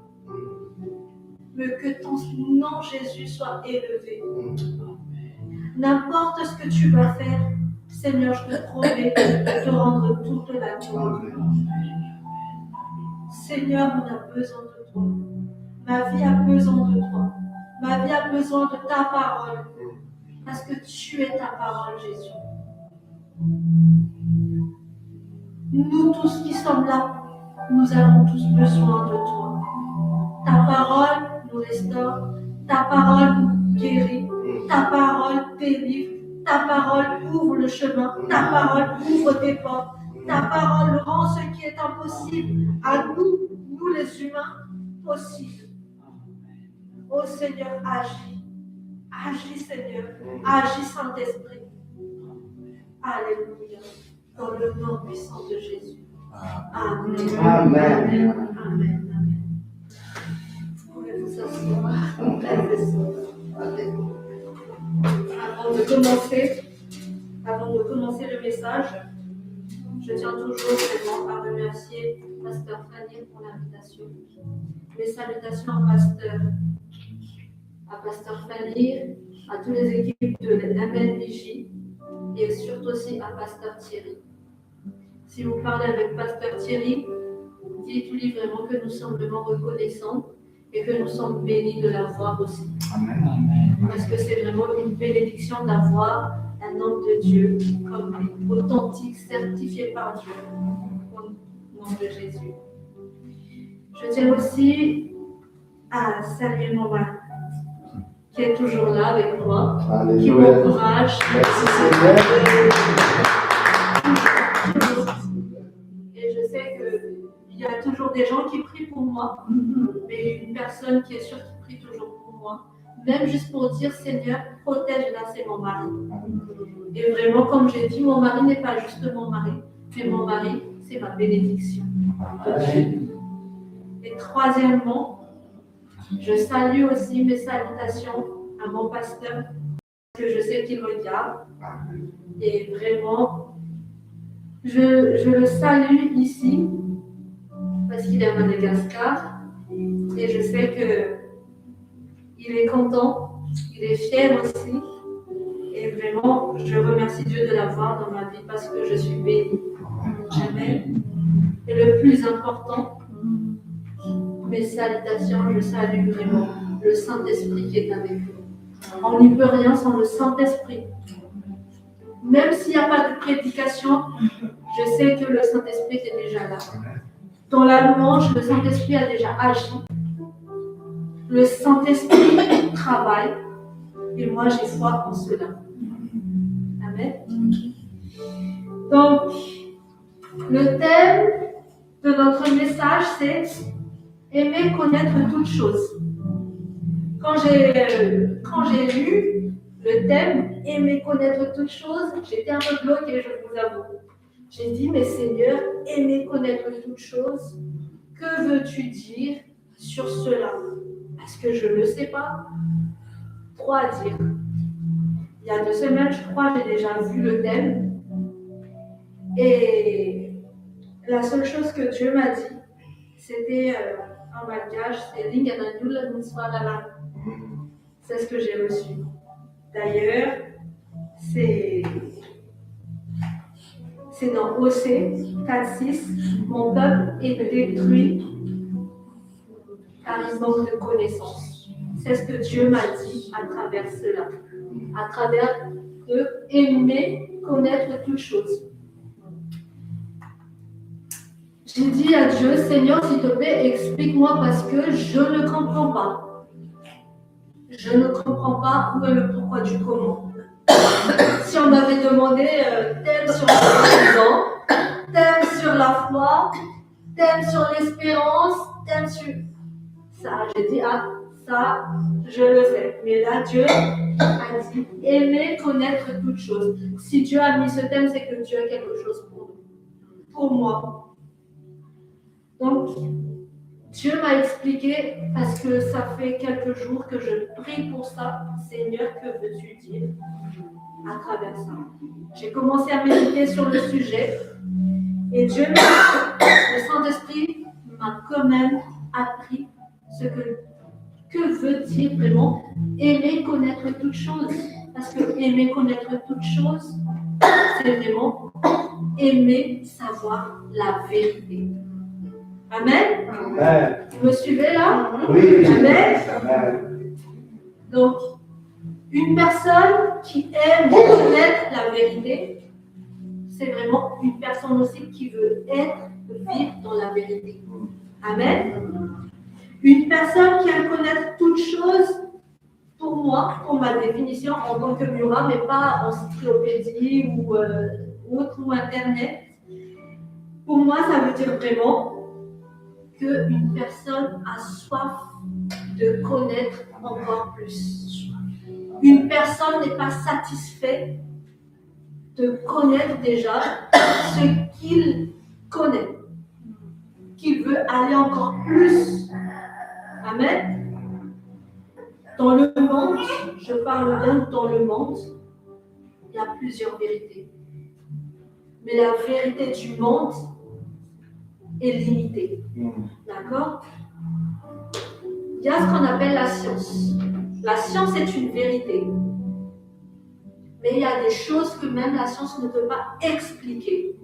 Speaker 4: mais que ton nom, Jésus, soit élevé. N'importe ce que tu vas faire, Seigneur, je te promets de te rendre toute la gloire. Seigneur, on a besoin de toi. Ma vie a besoin de toi. Ma vie a besoin de ta parole. Parce que tu es ta parole, Jésus. Nous tous qui sommes là, nous avons tous besoin de toi. Ta parole nous restaure. Ta parole nous guérit. Ta parole délivre. Ta parole ouvre le chemin. Ta parole ouvre des portes. Ta parole rend ce qui est impossible à nous les humains, possible. Oh Seigneur, agis. Agis Seigneur. Agis Saint-Esprit. Alléluia. Dans le nom puissant de Jésus. Amen.
Speaker 1: Amen.
Speaker 4: Amen. Amen. Vous pouvez vous asseoir. Avant de commencer le message, je tiens toujours vraiment à remercier Pasteur Fanny pour l'invitation. Mes salutations à Pasteur Fanny, à toutes les équipes de l'MNBJ et surtout aussi à Pasteur Thierry. Si vous parlez avec Pasteur Thierry, dites-lui vraiment que nous sommes vraiment reconnaissants et que nous sommes bénis de l'avoir aussi.
Speaker 1: Amen.
Speaker 4: Parce que c'est vraiment une bénédiction d'avoir un homme de Dieu comme lui, authentique, certifié par Dieu, au nom de Jésus. Je tiens aussi à saluer mon mari, qui est toujours là avec moi, qui
Speaker 1: Alléluia.
Speaker 4: m'encourage.
Speaker 1: Merci Seigneur.
Speaker 4: Et je sais qu'il y a toujours des gens qui prient pour moi, mais une personne qui est sûre qui prie toujours pour moi, même juste pour dire Seigneur, protège-la, c'est mon mari. Et vraiment, comme j'ai dit, mon mari n'est pas juste mon mari, mais mon mari, c'est ma bénédiction. Et troisièmement, je salue aussi mes salutations à mon pasteur, que je sais qu'il regarde. Et vraiment, je le salue ici, parce qu'il est à Madagascar. Et je sais qu'il est content, il est fier aussi. Et vraiment, je remercie Dieu de l'avoir dans ma vie parce que je suis bénie. Amen. Et le plus important, mes salutations, je salue vraiment le Saint-Esprit qui est avec nous. On n'y peut rien sans le Saint-Esprit. Même s'il n'y a pas de prédication, je sais que le Saint-Esprit est déjà là. Dans la louange, le Saint-Esprit a déjà agi. Le Saint-Esprit travaille. Et moi, j'ai foi en cela. Amen. Donc, le thème de notre message, c'est aimer connaître toutes choses. Quand j'ai lu le thème aimer connaître toutes choses, j'étais un peu bloquée, je vous avoue. J'ai dit, mais Seigneur, aimer connaître toutes choses, que veux-tu dire sur cela? Parce que je ne sais pas trop à dire. Il y a 2 semaines, je crois, j'ai déjà vu le thème. Et la seule chose que Dieu m'a dit, c'était en malgache, c'est Ringananula Nunswalala. C'est ce que j'ai reçu. D'ailleurs, c'est dans Osée 4:6. Mon peuple est détruit car il manque de connaissances. C'est ce que Dieu m'a dit à travers cela. À travers de aimer connaître toutes choses. J'ai dit à Dieu, Seigneur, s'il te plaît, explique-moi parce que je ne comprends pas. Je ne comprends pas où est le pourquoi du comment. Si on m'avait demandé thème sur la thème sur la foi, thème sur l'espérance, thème sur ça, j'ai dit, ah, ça, je le sais. Mais là, Dieu a dit, aimer connaître toutes choses. Si Dieu a mis ce thème, c'est que Dieu a quelque chose pour nous, pour moi. Donc, Dieu m'a expliqué, parce que ça fait quelques jours que je prie pour ça. Seigneur, que veux-tu dire à travers ça? J'ai commencé à méditer sur le sujet et Dieu, le Saint-Esprit, m'a quand même appris ce que veut dire vraiment aimer connaître toutes choses. Parce que aimer connaître toutes choses, c'est vraiment aimer savoir la vérité. Amen.
Speaker 1: Amen.
Speaker 4: Vous me suivez là?
Speaker 1: Oui.
Speaker 4: Amen.
Speaker 1: Amen.
Speaker 4: Donc, une personne qui aime connaître la vérité, c'est vraiment une personne aussi qui veut vivre dans la vérité. Amen. Une personne qui aime connaître toutes choses, pour moi, pour ma définition en tant que Mura, mais pas encyclopédie ou autre ou Internet, pour moi, ça veut dire vraiment qu'une personne a soif de connaître encore plus. Une personne n'est pas satisfaite de connaître déjà ce qu'il connaît, qu'il veut aller encore plus. Amen. Dans le monde, je parle bien dans le monde, il y a plusieurs vérités. Mais la vérité du monde est limitée. D'accord? Il y a ce qu'on appelle la science. La science est une vérité. Mais il y a des choses que même la science ne peut pas expliquer.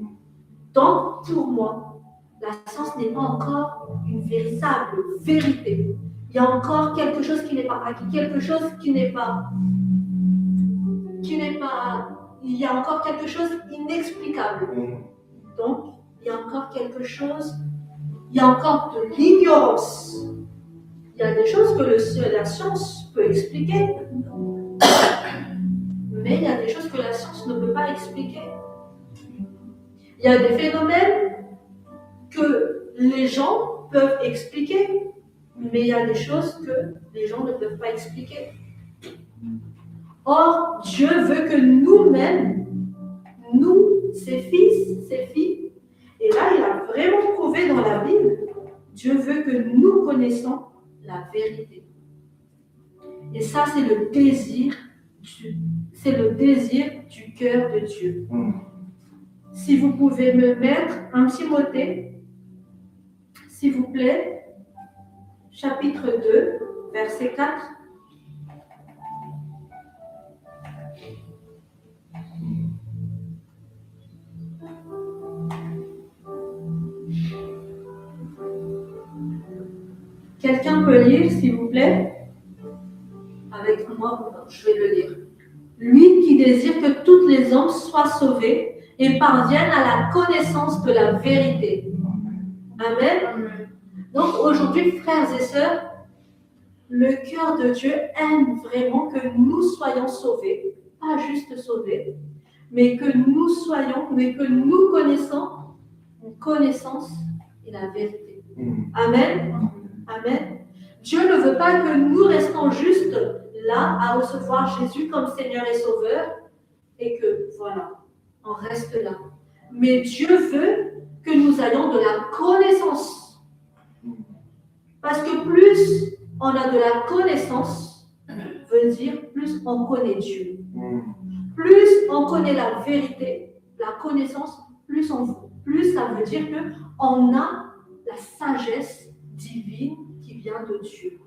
Speaker 4: Donc, pour moi, la science n'est pas encore une véritable vérité. Il y a encore quelque chose qui n'est pas acquis, quelque chose qui n'est pas. Il y a encore quelque chose d'inexplicable. Donc, il y a encore quelque chose, il y a encore de l'ignorance. Il y a des choses que la science peut expliquer, mais il y a des choses que la science ne peut pas expliquer. Il y a des phénomènes que les gens peuvent expliquer, mais il y a des choses que les gens ne peuvent pas expliquer. Or, Dieu veut que nous-mêmes, nous, ses fils, ses filles, et là, il a vraiment prouvé dans la Bible, Dieu veut que nous connaissions la vérité. Et ça, c'est le désir du cœur de Dieu. Si vous pouvez me mettre un petit motet, s'il vous plaît, chapitre 2, verset 4. Quelqu'un peut lire, s'il vous plaît? Avec moi, je vais le lire. Lui qui désire que tous les hommes soient sauvés et parviennent à la connaissance de la vérité. Amen. Donc aujourd'hui, frères et sœurs, le cœur de Dieu aime vraiment que nous soyons sauvés, pas juste sauvés, mais que nous connaissons une connaissance et la vérité. Amen. Amen. Dieu ne veut pas que nous restons juste là à recevoir Jésus comme Seigneur et Sauveur et que voilà, on reste là. Mais Dieu veut que nous ayons de la connaissance. Parce que plus on a de la connaissance, veut dire plus on connaît Dieu. Plus on connaît la vérité, la connaissance, plus ça veut dire qu'on a la sagesse divine qui vient de Dieu.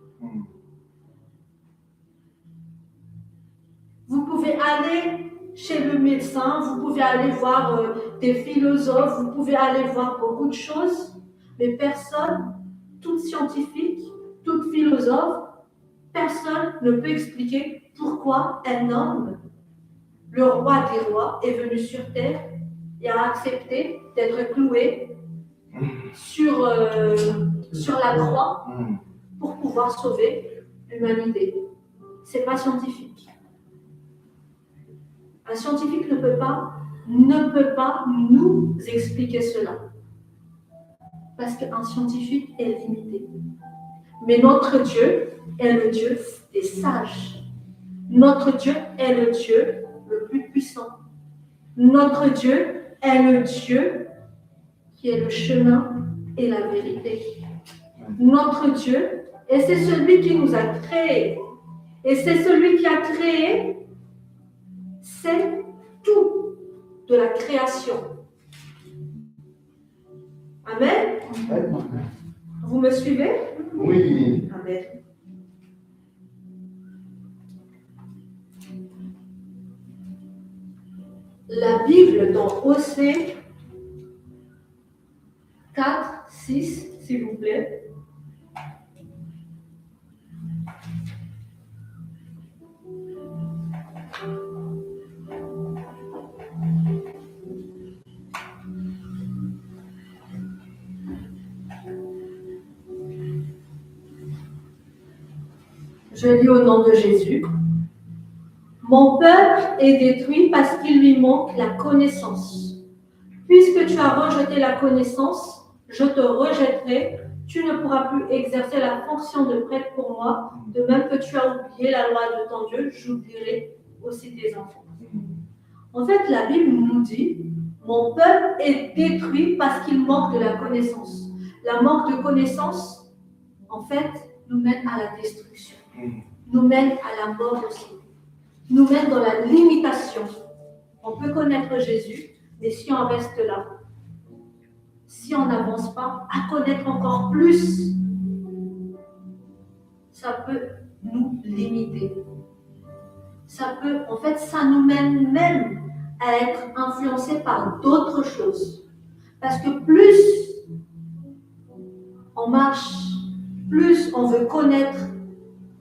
Speaker 4: Vous pouvez aller chez le médecin, vous pouvez aller voir des philosophes, vous pouvez aller voir beaucoup de choses, mais personne, tout scientifique, tout philosophe, personne ne peut expliquer pourquoi un homme, le roi des rois, est venu sur terre et a accepté d'être cloué sur la croix pour pouvoir sauver l'humanité. Ce n'est pas scientifique. Un scientifique ne peut pas nous expliquer cela. Parce qu'un scientifique est limité. Mais notre Dieu est le Dieu des sages. Notre Dieu est le Dieu le plus puissant. Notre Dieu est le Dieu qui est le chemin et la vérité. Notre Dieu, et c'est celui qui nous a créés. Et c'est celui qui a créé, c'est tout de la création. Amen. Vous me suivez?
Speaker 1: Oui.
Speaker 4: Amen. La Bible dans Osée 4, 6, s'il vous plaît. Je lis au nom de Jésus. Mon peuple est détruit parce qu'il lui manque la connaissance. Puisque tu as rejeté la connaissance, je te rejetterai. Tu ne pourras plus exercer la fonction de prêtre pour moi. De même que tu as oublié la loi de ton Dieu, j'oublierai aussi tes enfants. En fait, la Bible nous dit, mon peuple est détruit parce qu'il manque de la connaissance. La manque de connaissance, en fait, nous mène à la destruction. Nous mène à la mort aussi. Nous mène dans la limitation. On peut connaître Jésus, mais si on reste là, si on n'avance pas à connaître encore plus, ça peut nous limiter. Ça nous mène même à être influencés par d'autres choses. Parce que plus on marche, plus on veut connaître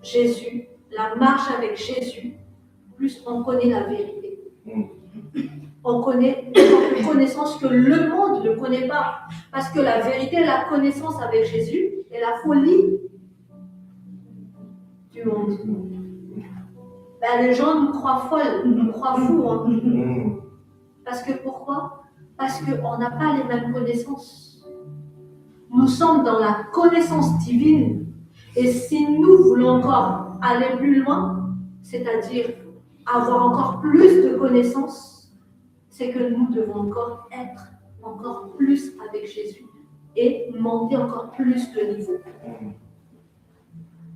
Speaker 4: Jésus, la marche avec Jésus, plus on connaît la vérité. On connaît une connaissance que le monde ne connaît pas. Parce que la vérité, la connaissance avec Jésus est la folie du monde. Les gens nous croient folles, nous croient fous. Hein. Parce que pourquoi? Parce qu'on n'a pas les mêmes connaissances. Nous sommes dans la connaissance divine. Et si nous voulons encore aller plus loin, c'est-à-dire avoir encore plus de connaissances, c'est que nous devons encore être encore plus avec Jésus et monter encore plus de niveau.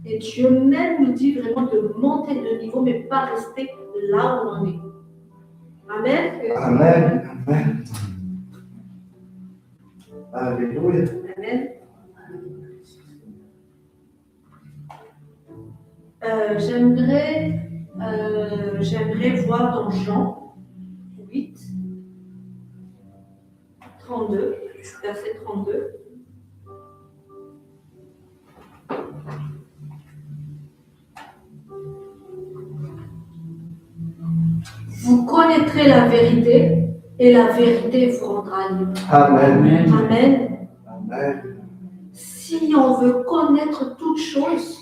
Speaker 4: Et Dieu même nous dit vraiment de monter de niveau, mais pas rester là où on est. Amen.
Speaker 1: Amen. Amen. Alléluia.
Speaker 4: Amen. J'aimerais voir dans Jean 8, 32, verset 32. Vous connaîtrez la vérité et la vérité vous rendra libre.
Speaker 1: Amen.
Speaker 4: Amen.
Speaker 1: Amen.
Speaker 4: Si on veut connaître toute chose,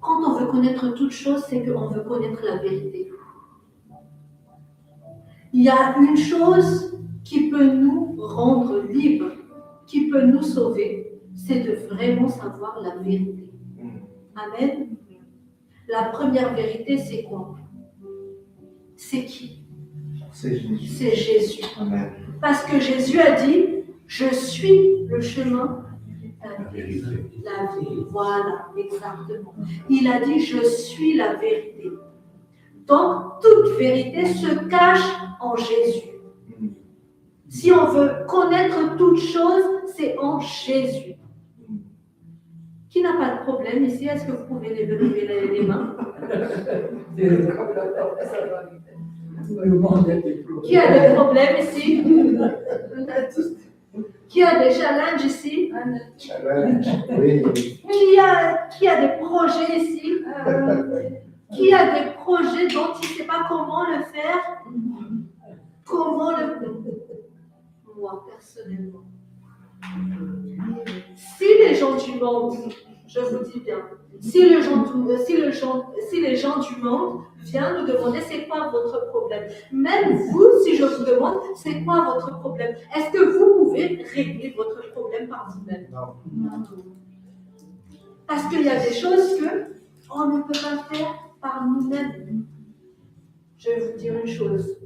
Speaker 4: quand on veut connaître toute chose, c'est qu'on veut connaître la vérité. Il y a une chose qui peut nous rendre libres, qui peut nous sauver, c'est de vraiment savoir la vérité. Amen. La première vérité, c'est quoi? C'est qui?
Speaker 1: C'est Jésus.
Speaker 4: C'est Jésus.
Speaker 1: Amen.
Speaker 4: Parce que Jésus a dit, je suis le chemin, la vie. Voilà, exactement. Il a dit, je suis la vérité. Donc, toute vérité se cache en Jésus. Si on veut connaître toute chose, c'est en Jésus. Qui n'a pas de problème ici? Est-ce que vous pouvez lever les mains? Qui a des problèmes ici? Qui a des challenges ici?
Speaker 1: Challenge. Oui.
Speaker 4: Qui a des projets ici? Qui a des projets dont il ne sait pas comment le faire? Comment le faire? Moi, personnellement. Si les gens du monde, je vous dis bien, si les gens du monde viennent nous demander c'est quoi votre problème, même vous, si je vous demande c'est quoi votre problème, est-ce que vous pouvez régler votre problème par vous-même?
Speaker 1: Non.
Speaker 4: Parce qu'il y a des choses qu'on ne peut pas faire par nous-mêmes. Je vais vous dire une chose.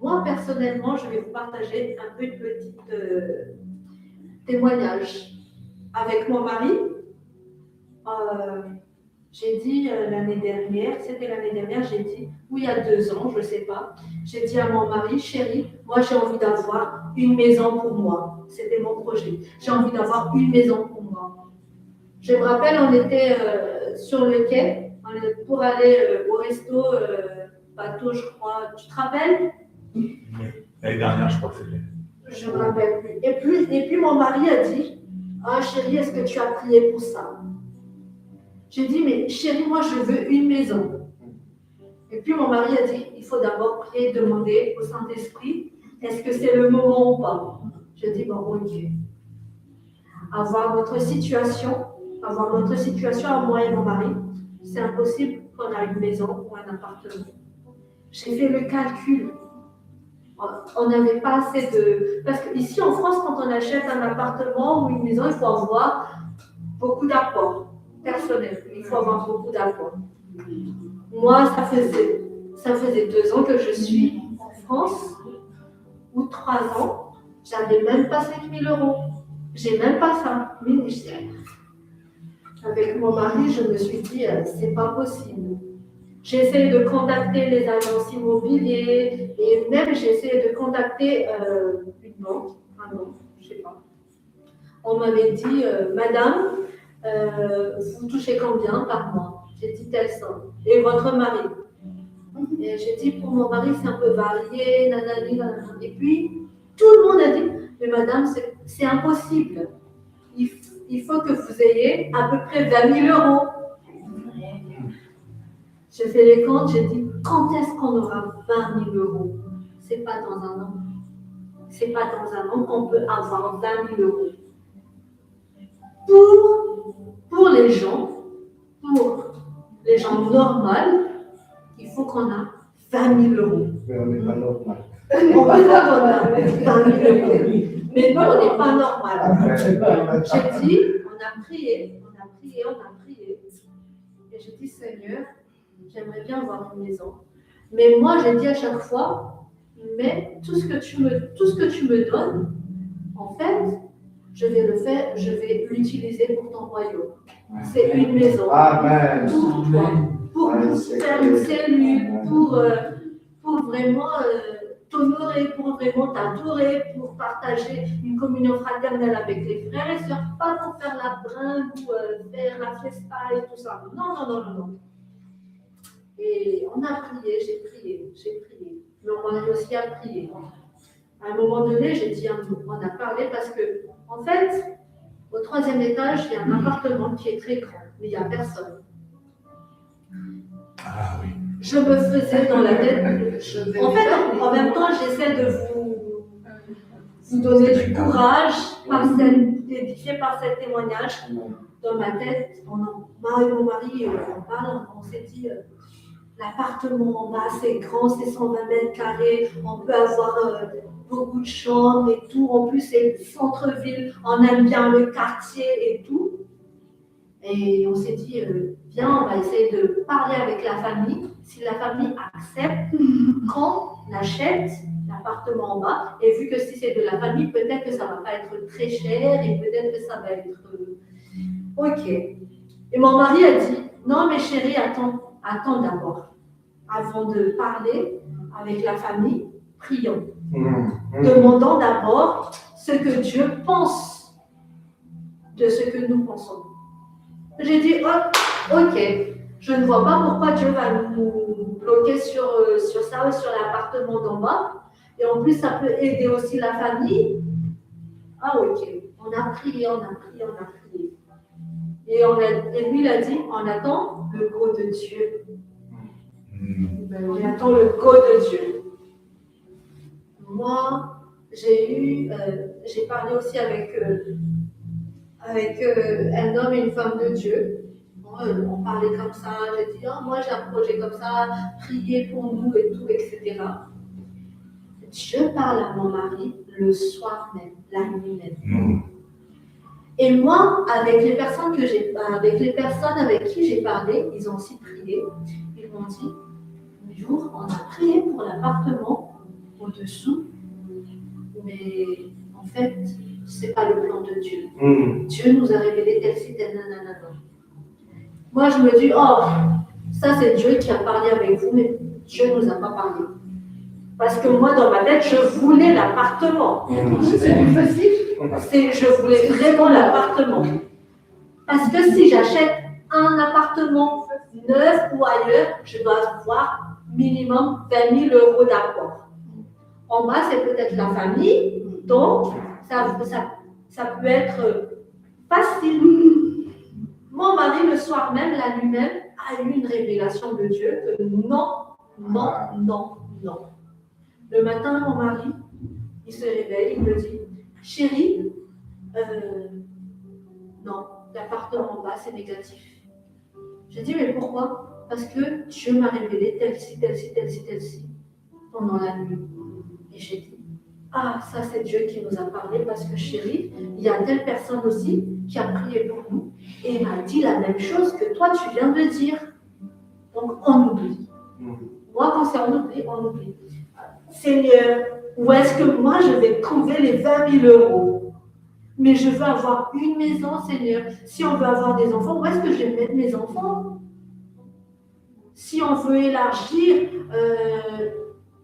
Speaker 4: Moi, personnellement, je vais vous partager un peu de petit témoignage. Avec mon mari, j'ai dit l'année dernière, j'ai dit, ou il y a 2 ans, je ne sais pas, j'ai dit à mon mari, chérie, moi j'ai envie d'avoir une maison pour moi. C'était mon projet. J'ai envie d'avoir une maison pour moi. Je me rappelle, on était sur le quai pour aller au resto bateau, je crois. Tu te rappelles?
Speaker 6: L'année dernière, je crois que c'était.
Speaker 4: Je ne me rappelle plus. Et puis mon mari a dit, ah chérie, est-ce que tu as prié pour ça? J'ai dit, mais chérie, moi je veux une maison. Et puis mon mari a dit, il faut d'abord prier, demander au Saint-Esprit, est-ce que c'est le moment ou pas? Je dis, bon, ok. Avoir notre situation à moi et mon mari, c'est impossible qu'on ait une maison ou un appartement. J'ai fait le calcul. On n'avait pas assez de... Parce qu'ici en France, quand on achète un appartement ou une maison, il faut avoir beaucoup d'apports personnels. Il faut avoir beaucoup d'apports. Moi, ça faisait 2 ans que je suis en France, ou 3 ans, j'avais même pas 5 000 €. J'ai même pas ça, ministère. Avec mon mari, je me suis dit, c'est pas possible. J'ai essayé de contacter les agences immobilières et même j'ai essayé de contacter une banque, je sais pas. On m'avait dit, madame, vous touchez combien par mois? J'ai dit telle somme. Et votre mari? Et j'ai dit, pour mon mari, c'est un peu varié, nanani, nanani. Et puis, tout le monde a dit, mais madame, c'est impossible. Il faut que vous ayez à peu près 20 000 €. J'ai fait les comptes, j'ai dit, quand est-ce qu'on aura 20 000 €? C'est pas dans un an. C'est pas dans un an qu'on peut avoir 20 000 €. Pour les gens normaux, il faut qu'on ait 20 000 €.
Speaker 1: Mais on n'est pas normal.
Speaker 4: On peut avoir 20 000 €. Mais nous, on n'est pas normal. J'ai dit, on a prié. Et j'ai dit, Seigneur, j'aimerais bien avoir une maison. Mais moi, j'ai dit à chaque fois, mais tout ce que tu me donnes, en fait, je vais l'utiliser pour ton royaume. C'est une maison.
Speaker 1: Amen.
Speaker 4: Pour toi. Pour faire une cellule, pour vraiment t'honorer, pour vraiment t'adorer, pour partager une communion fraternelle avec les frères et sœurs, pas pour faire la bringue ou faire la festa et tout ça. Non. Et on a prié, j'ai prié. Mais on a aussi à prier. À un moment donné, j'ai dit un mot. On a parlé parce que, en fait, au 3e étage, il y a un appartement qui est très grand, mais il n'y a personne.
Speaker 6: Ah oui.
Speaker 4: Je me faisais dans la tête. En fait, en même temps, j'essaie de vous donner du courage, édifié par ce témoignage. Dans ma tête, mon mari, on parle, on s'est dit, l'appartement en bas, c'est grand, c'est 120 mètres carrés, on peut avoir beaucoup de chambres et tout. En plus, c'est centre-ville, on aime bien le quartier et tout. Et on s'est dit, viens, on va essayer de parler avec la famille. Si la famille accepte qu'on achète l'appartement en bas, et vu que si c'est de la famille, peut-être que ça ne va pas être très cher et peut-être que ça va être OK. Et mon mari a dit, non mais chérie, attends d'abord. Avant de parler avec la famille, prions. Demandons d'abord ce que Dieu pense de ce que nous pensons. J'ai dit, oh, OK, je ne vois pas pourquoi Dieu va nous bloquer sur ça, sur l'appartement d'en bas. Et en plus, ça peut aider aussi la famille. Ah, OK, on a prié.
Speaker 2: Et lui, il a dit, on attend le go de Dieu. On attend le go de Dieu. Moi, j'ai parlé aussi avec un homme et une femme de Dieu. On parlait comme ça, j'ai dit, oh, moi j'ai un projet comme ça, priez pour nous et tout, etc. Dieu parle à mon mari le soir même, la nuit même. Et moi, avec les personnes avec qui j'ai parlé, ils ont aussi prié. Ils m'ont dit, un jour, on a prié pour l'appartement au-dessous, mais en fait, c'est pas le plan de Dieu. Dieu nous a révélé tel site, tel nanana. Moi, je me dis, oh, ça c'est Dieu qui a parlé avec vous, mais Dieu ne nous a pas parlé. Parce que moi, dans ma tête, je voulais l'appartement. C'est plus facile. Je voulais vraiment l'appartement. Parce que si j'achète un appartement neuf ou ailleurs, je dois avoir minimum 20 000 euros d'apport. En bas, c'est peut-être la famille, donc ça peut être facile. Mon mari, le soir même, la nuit même, a eu une révélation de Dieu que non. Le matin, mon mari, il se réveille, il me dit, chérie, non, l'appartement en bas, c'est négatif. Je dis, mais pourquoi? Parce que Dieu m'a révélé tel ci, pendant la nuit. Et j'ai dit, ah, ça c'est Dieu qui nous a parlé parce que chérie, il y a telle personne aussi qui a prié pour nous et il m'a dit la même chose que toi tu viens de dire. Donc on oublie. Moi quand c'est on oublie. Seigneur, où est-ce que moi je vais trouver les 20 000 euros? Mais je veux avoir une maison, Seigneur. Si on veut avoir des enfants, où est-ce que je vais mettre mes enfants? Si on veut élargir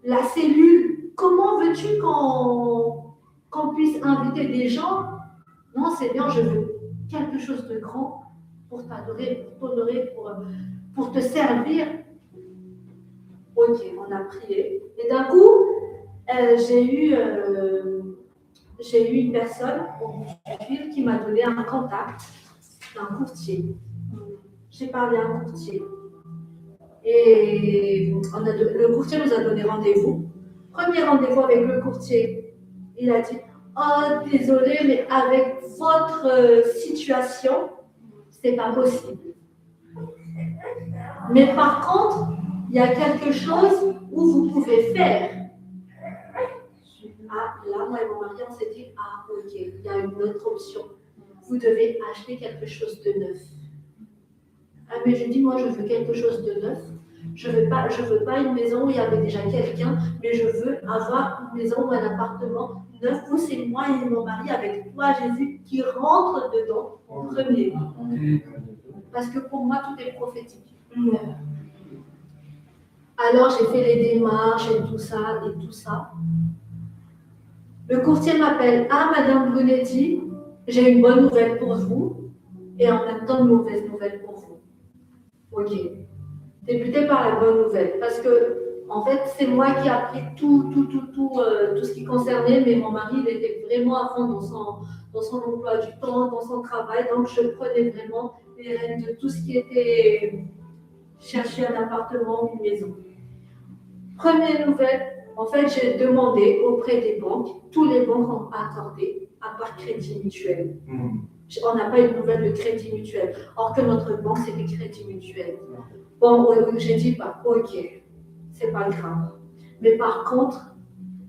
Speaker 2: la cellule, comment veux-tu qu'on puisse inviter des gens? Non, Seigneur, je veux quelque chose de grand pour t'adorer, pour t'honorer, pour te servir. Ok, on a prié. Et d'un coup, j'ai eu une personne au bout du fil qui m'a donné un contact d'un courtier. J'ai parlé à un courtier. Et le courtier nous a donné rendez-vous. Premier rendez-vous avec le courtier, il a dit « Oh, désolé, mais avec votre situation, c'est pas possible. Mais par contre, il y a quelque chose où vous pouvez faire. » Ah, là, moi et mon mari, on s'est dit « Ah, ok, il y a une autre option. Vous devez acheter quelque chose de neuf. » Ah, mais je dis « Moi, je veux quelque chose de neuf. Je veux pas une maison où il y avait déjà quelqu'un, mais je veux avoir une maison ou un appartement neuf où c'est moi et mon mari avec toi, Jésus, qui rentre dedans en premier. Parce que pour moi, tout est prophétique. Alors, j'ai fait les démarches et tout ça. Le courtier m'appelle. Ah, Madame Brunetti, j'ai une bonne nouvelle pour vous et en même temps une mauvaise nouvelle pour vous. Ok. Débuté par la bonne nouvelle, parce que en fait c'est moi qui ai appris tout ce qui concernait, mais mon mari il était vraiment à fond dans son emploi du temps, dans son travail, donc je prenais vraiment les rênes de tout ce qui était chercher un appartement ou une maison. Première nouvelle, en fait j'ai demandé auprès des banques, tous les banques ont accordé, à part Crédit Mutuel. On n'a pas une nouvelle de Crédit Mutuel, or que notre banque c'est des Crédits Mutuels. Bon, j'ai dit, bah, ok, c'est pas grave. Mais par contre,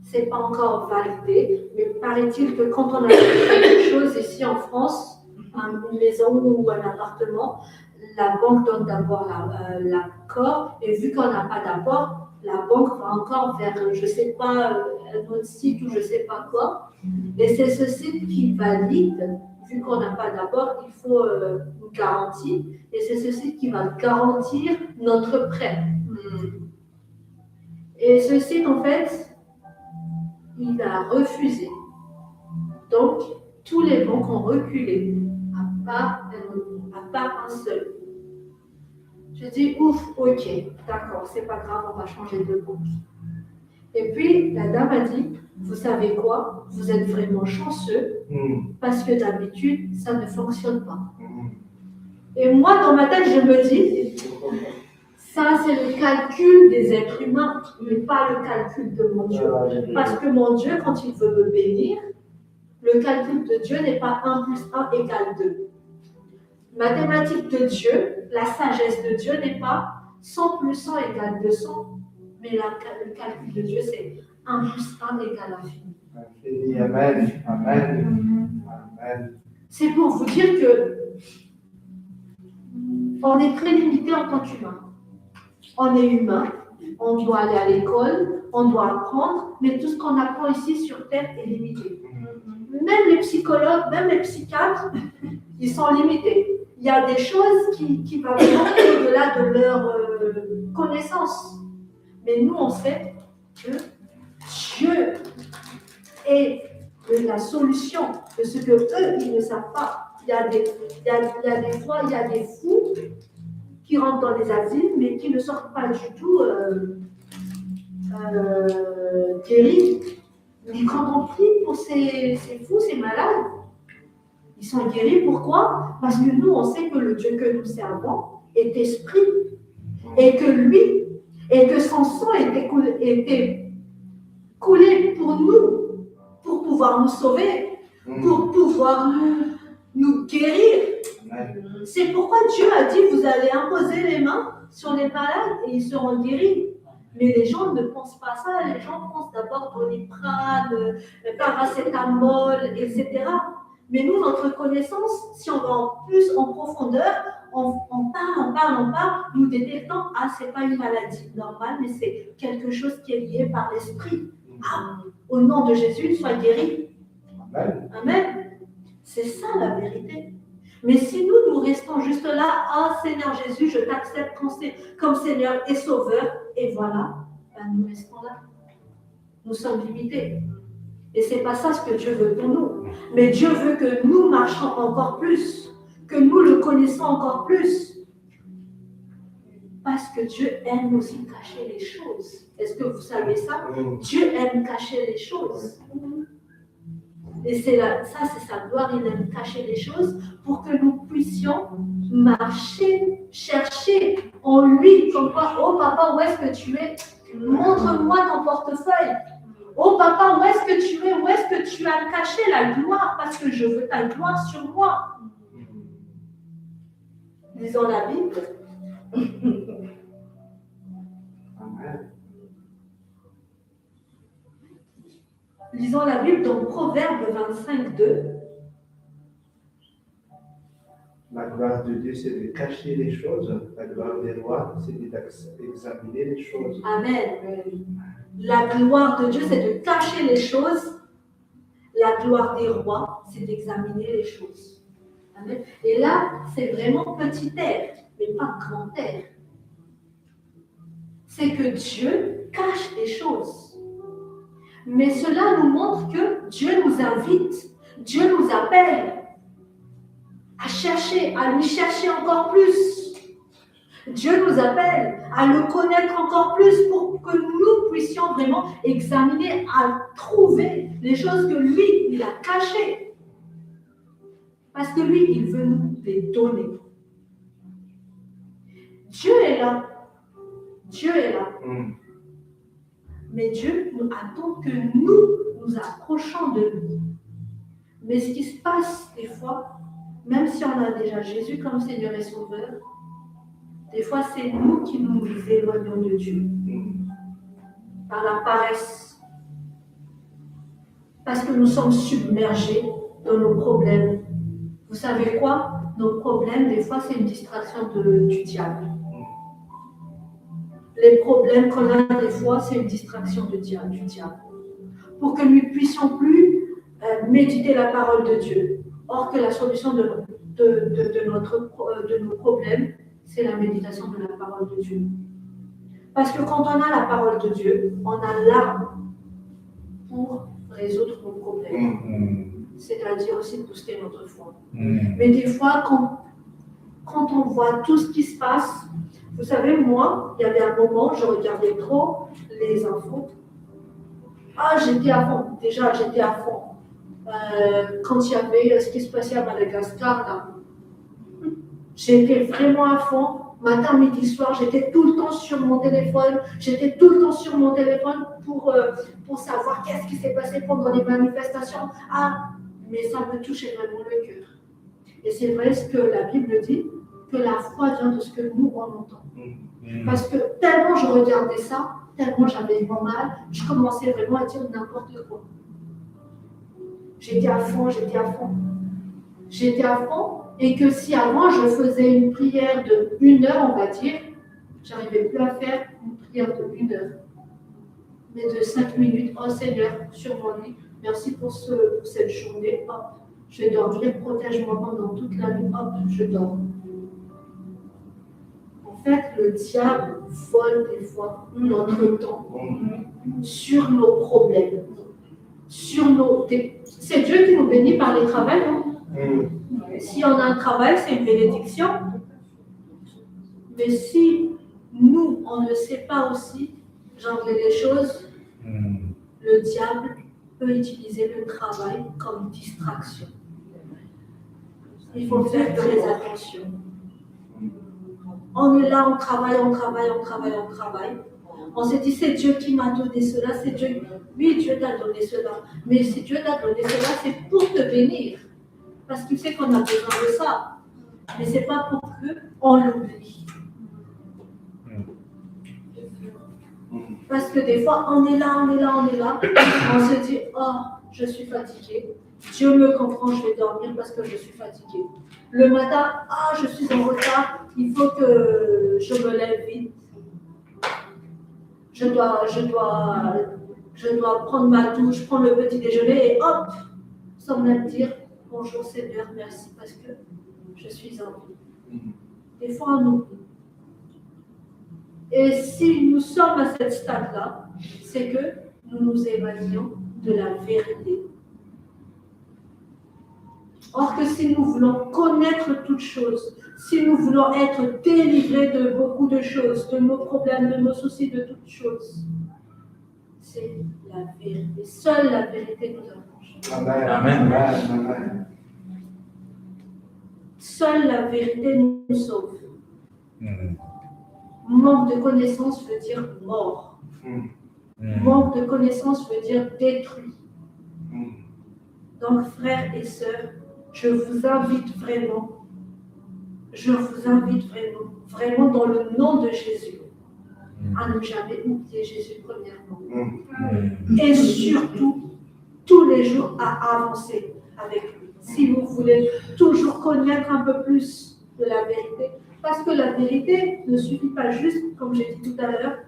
Speaker 2: c'est pas encore validé. Mais paraît-il que quand on a quelque chose ici en France, une maison ou un appartement, la banque donne d'abord l'accord. Et vu qu'on n'a pas d'apport, la banque va encore vers, je sais pas, un autre site ou je sais pas quoi. Et c'est ce site qui valide. Vu qu'on n'a pas d'apport, il faut une garantie. Et c'est ce site qui va garantir notre prêt. Et ce site, en fait, il a refusé. Donc, tous les banques ont reculé, à part un seul. Je dis, ouf, ok, d'accord, c'est pas grave, on va changer de banque. Et puis, la dame a dit, vous savez quoi, vous êtes vraiment chanceux, parce que d'habitude, ça ne fonctionne pas. Et moi, dans ma tête, je me dis, ça, c'est le calcul des êtres humains, mais pas le calcul de mon Dieu. Parce que mon Dieu, quand il veut me bénir, le calcul de Dieu n'est pas 1 plus 1 égale 2. Mathématique de Dieu, la sagesse de Dieu n'est pas 100 plus 100 égale 200, mais le calcul de Dieu, c'est 1 plus 1 égale infini.
Speaker 1: Infini. Amen. Amen. Amen.
Speaker 2: C'est pour vous dire que on est très limité en tant qu'humain. On est humain, on doit aller à l'école, on doit apprendre, mais tout ce qu'on apprend ici sur Terre est limité. Même les psychologues, même les psychiatres, ils sont limités. Il y a des choses qui vont vraiment au-delà de leur connaissance. Mais nous, on sait que Dieu est la solution de ce que eux, ils ne savent pas. Il y a des fois, il y a des fous qui rentrent dans les asiles, mais qui ne sortent pas du tout guéris. Mais quand on prie pour ces fous, ces malades, ils sont guéris. Pourquoi? Parce que nous, on sait que le Dieu que nous servons est esprit. Et que lui, et que son sang était coulé pour nous, pour pouvoir nous sauver, pour pouvoir nous guérir. C'est pourquoi Dieu a dit, vous allez imposer les mains sur les malades et ils seront guéris. Mais les gens ne pensent pas ça, les gens pensent d'abord Doliprane, paracétamol, etc. Mais nous, notre connaissance, si on va en plus en profondeur, on parle, nous détectons, c'est pas une maladie normale, mais c'est quelque chose qui est lié par l'esprit. Au nom de Jésus, sois guéri.
Speaker 1: Amen.
Speaker 2: Amen. C'est ça la vérité. Mais si nous restons juste là, Seigneur Jésus, je t'accepte comme Seigneur et Sauveur, et voilà, nous restons là. Nous sommes limités. Et c'est pas ça ce que Dieu veut pour nous. Mais Dieu veut que nous marchions encore plus, que nous le connaissons encore plus. Parce que Dieu aime aussi cacher les choses. Est-ce que vous savez ça? Dieu aime cacher les choses. Et c'est sa gloire, il aime cacher les choses pour que nous puissions marcher, chercher en lui, comme quoi, oh papa, où est-ce que tu es? Montre-moi ton portefeuille. Oh papa, où est-ce que tu es? Où est-ce que tu as caché la gloire? Parce que je veux ta gloire sur moi. Lisons la Bible.
Speaker 1: Amen.
Speaker 2: Lisons la Bible dans Proverbe 25, 2.
Speaker 1: La gloire de Dieu, c'est de cacher les choses. La gloire des rois, c'est d'examiner les choses.
Speaker 2: Amen. La gloire de Dieu, c'est de cacher les choses. La gloire des rois, c'est d'examiner les choses. Amen. Et là, c'est vraiment petit air, mais pas grand air. C'est que Dieu cache les choses. Mais cela nous montre que Dieu nous invite, Dieu nous appelle à chercher, à lui chercher encore plus. Dieu nous appelle à le connaître encore plus pour que nous puissions vraiment examiner, à trouver les choses que lui, il a cachées. Parce que lui, il veut nous les donner. Dieu est là. Dieu est là. Mais Dieu nous attend que nous nous approchons de lui. Mais ce qui se passe des fois, même si on a déjà Jésus comme Seigneur et Sauveur, des fois c'est nous qui nous éloignons de Dieu. Par la paresse. Parce que nous sommes submergés dans nos problèmes. Vous savez quoi? Nos problèmes, des fois, c'est une distraction du diable. Les problèmes qu'on a des fois, c'est une distraction du diable. Pour que nous ne puissions plus méditer la parole de Dieu. Or que la solution de nos problèmes, c'est la méditation de la parole de Dieu. Parce que quand on a la parole de Dieu, on a l'arme pour résoudre nos problèmes. C'est-à-dire aussi booster notre foi. Mais des fois, quand on voit tout ce qui se passe, vous savez, moi, il y avait un moment, je regardais trop les infos. J'étais à fond. Déjà, j'étais à fond. Quand il y avait ce qui se passait à Madagascar, là,
Speaker 7: J'étais vraiment à fond. Matin, midi, soir, j'étais tout le temps sur mon téléphone. J'étais tout le temps sur mon téléphone pour savoir qu'est-ce qui s'est passé pendant les manifestations. Ah, mais ça me touchait vraiment le cœur. Et c'est vrai ce que la Bible dit, que la foi vient de ce que nous on entend. Parce que tellement je regardais ça, tellement j'avais mal, je commençais vraiment à dire n'importe quoi. J'étais à fond, j'étais à fond. J'étais à fond, et que si avant je faisais une prière de 1 heure, on va dire, j'arrivais plus à faire une prière de 1 heure, mais de 5 minutes. Oh Seigneur, sur mon lit, merci pour cette journée. Hop, je vais dormir, protège-moi pendant toute la nuit. Hop, je dors. En fait, le diable vole des fois notre temps sur nos problèmes, sur nos. C'est Dieu qui nous bénit par les travails, non? Si on a un travail, c'est une bénédiction. Mais si nous, on ne sait pas aussi jongler les choses, le diable peut utiliser le travail comme distraction. Il faut faire très attention. On est là, on travaille. On s'est dit, c'est Dieu qui m'a donné cela, c'est Dieu. Oui, Dieu t'a donné cela. Mais si Dieu t'a donné cela, c'est pour te bénir. Parce qu'il sait qu'on a besoin de ça. Mais ce n'est pas pour qu'on l'oublie. Parce que des fois, on est là. On se dit, oh, je suis fatiguée. Dieu me comprend, je vais dormir parce que je suis fatiguée. Le matin, ah, je suis en retard, il faut que je me lève vite. Je dois prendre ma douche, prendre le petit déjeuner et hop, sans même dire bonjour Seigneur, merci parce que je suis en vie. Des fois, on oublie. Et si nous sommes à cette stade-là, c'est que nous nous éloignons de la vérité. Or que si nous voulons connaître toutes choses, si nous voulons être délivrés de beaucoup de choses, de nos problèmes, de nos soucis, de toutes choses, c'est la vérité. Seule la vérité nous arrange.
Speaker 1: Amen. Amen.
Speaker 7: Seule la vérité nous sauve. Manque de connaissance veut dire mort. Manque de connaissance veut dire détruit. Donc, frères et sœurs, je vous invite vraiment dans le nom de Jésus, à ne jamais oublier Jésus premièrement. Et surtout, tous les jours, à avancer avec lui. Si vous voulez toujours connaître un peu plus de la vérité, parce que la vérité ne suffit pas juste, comme j'ai dit tout à l'heure,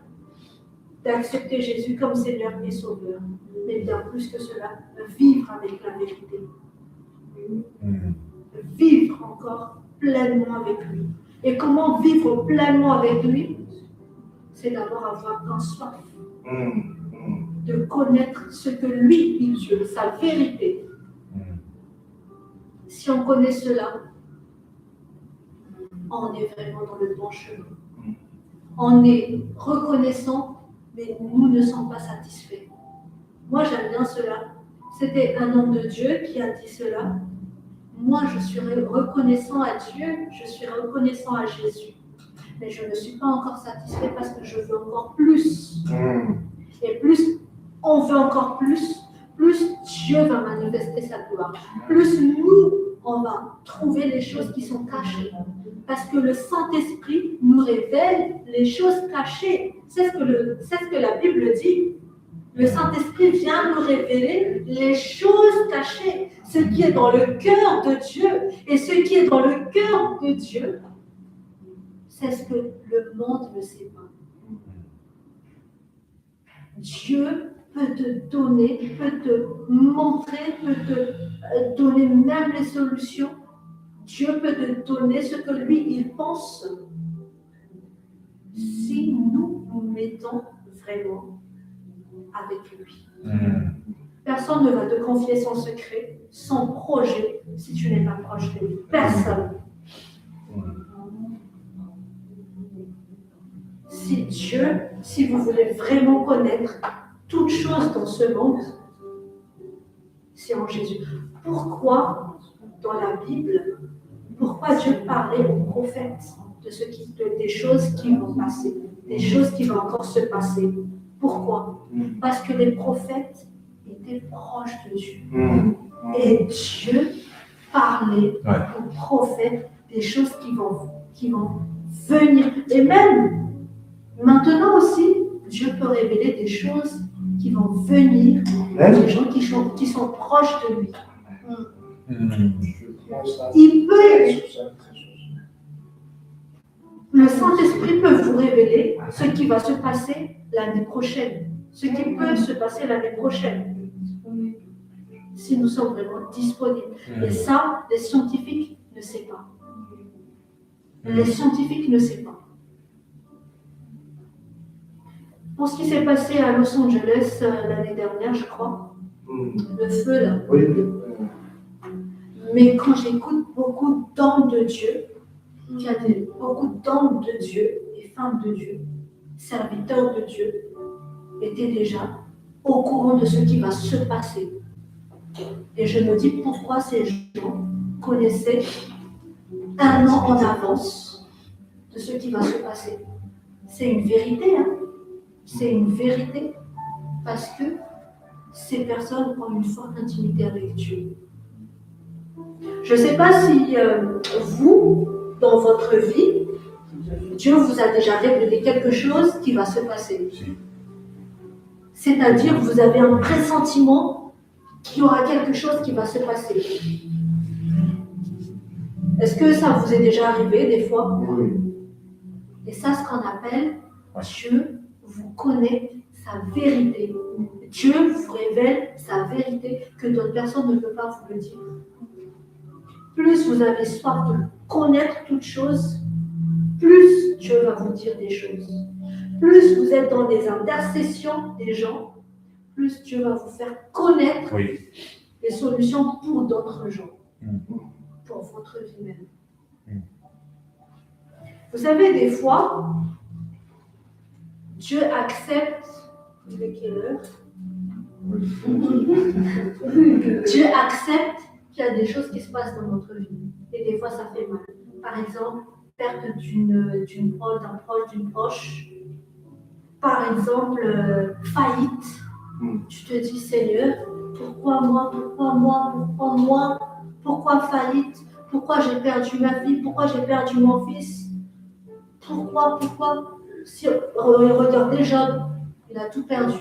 Speaker 7: d'accepter Jésus comme Seigneur et Sauveur, mais bien plus que cela, vivre avec la vérité. Vivre encore pleinement avec lui. Et comment vivre pleinement avec lui? C'est d'abord avoir un soif de connaître ce que lui, il Dieu, sa vérité. Si on connaît cela, on est vraiment dans le bon chemin. On est reconnaissant, mais nous ne sommes pas satisfaits. Moi, j'aime bien cela. C'était un homme de Dieu qui a dit cela. Moi, je suis reconnaissant à Dieu, je suis reconnaissant à Jésus. Mais je ne suis pas encore satisfait parce que je veux encore plus. Et plus on veut encore plus Dieu va manifester sa gloire. Plus nous, on va trouver les choses qui sont cachées. Parce que le Saint-Esprit nous révèle les choses cachées. C'est ce que la Bible dit. Le Saint-Esprit vient nous révéler les choses cachées, ce qui est dans le cœur de Dieu. Et ce qui est dans le cœur de Dieu, c'est ce que le monde ne sait pas. Dieu peut te donner, peut te montrer, peut te donner même les solutions. Dieu peut te donner ce que lui, il pense. Si nous nous mettons vraiment avec lui. Personne ne va te confier son secret, son projet, si tu n'es pas proche de lui. Personne. Si Dieu, si vous voulez vraiment connaître toute chose dans ce monde, c'est en Jésus. Pourquoi, dans la Bible, Pourquoi Dieu parlait aux prophètes des choses qui vont passer, des choses qui vont encore se passer? Pourquoi? Parce que les prophètes étaient proches de Dieu. Et Dieu parlait aux prophètes des choses qui vont venir. Et même maintenant aussi, Dieu peut révéler des choses qui vont venir des gens qui sont proches de lui. Il peut, le Saint-Esprit peut vous révéler ce qui va se passer l'année prochaine, ce qui peut se passer l'année prochaine, si nous sommes vraiment disponibles. Et ça, les scientifiques ne savent pas. Les scientifiques ne savent pas. Pour ce qui s'est passé à Los Angeles l'année dernière, je crois, le feu là. Mais quand j'écoute beaucoup d'hommes de Dieu, beaucoup d'hommes de Dieu et femmes de Dieu, serviteurs de Dieu, étaient déjà au courant de ce qui va se passer. Et je me dis pourquoi ces gens connaissaient un an en avance de ce qui va se passer. C'est une vérité, hein? C'est une vérité parce que ces personnes ont une forte intimité avec Dieu. Je ne sais pas si vous, dans votre vie, Dieu vous a déjà révélé quelque chose qui va se passer. C'est-à-dire, vous avez un pressentiment qu'il y aura quelque chose qui va se passer. Est-ce que ça vous est déjà arrivé des fois?
Speaker 1: Oui.
Speaker 7: Et ça, ce qu'on appelle Dieu vous connaît sa vérité. Dieu vous révèle sa vérité que d'autres personnes ne peuvent pas vous le dire. Plus vous avez soif de connaître toutes choses, plus Dieu va vous dire des choses. Plus vous êtes dans des intercessions des gens, plus Dieu va vous faire connaître les solutions pour d'autres gens, pour votre vie même. Vous savez, des fois, Dieu accepte, il est quelle heure? Dieu accepte qu'il y a des choses qui se passent dans notre vie. Et des fois, ça fait mal. Par exemple, perte d'un proche, d'une proche. Par exemple, faillite. Tu te dis, Seigneur, pourquoi moi? Pourquoi faillite? Pourquoi j'ai perdu ma fille? Pourquoi j'ai perdu mon fils? Pourquoi? Si, regardez Job, il a tout perdu.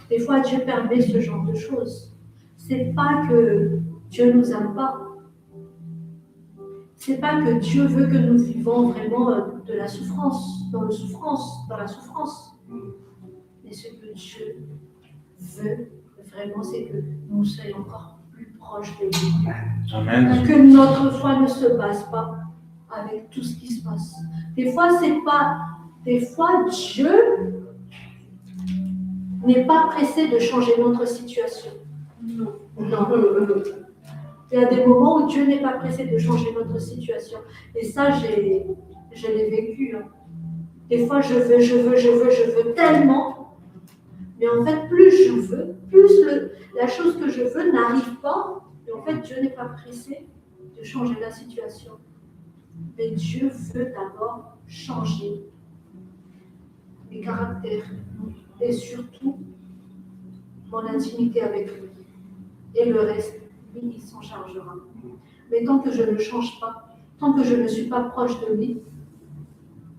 Speaker 7: Des fois, Dieu permet ce genre de choses. C'est pas que Dieu nous aime pas. C'est pas que Dieu veut que nous vivons vraiment de la souffrance, dans la souffrance. Mais ce que Dieu veut vraiment, c'est que nous soyons encore plus proches de lui.
Speaker 6: Amen.
Speaker 7: Que notre foi ne se base pas avec tout ce qui se passe. Des fois, Dieu n'est pas pressé de changer notre situation. Non. Il y a des moments où Dieu n'est pas pressé de changer notre situation. Et ça, je l'ai vécu. Des fois, je veux tellement. Mais en fait, plus je veux, plus la chose que je veux n'arrive pas. Et en fait, Dieu n'est pas pressé de changer la situation. Mais Dieu veut d'abord changer mes caractères et surtout mon intimité avec lui. Et le reste, lui, il s'en chargera. Mais tant que je ne change pas, tant que je ne suis pas proche de lui,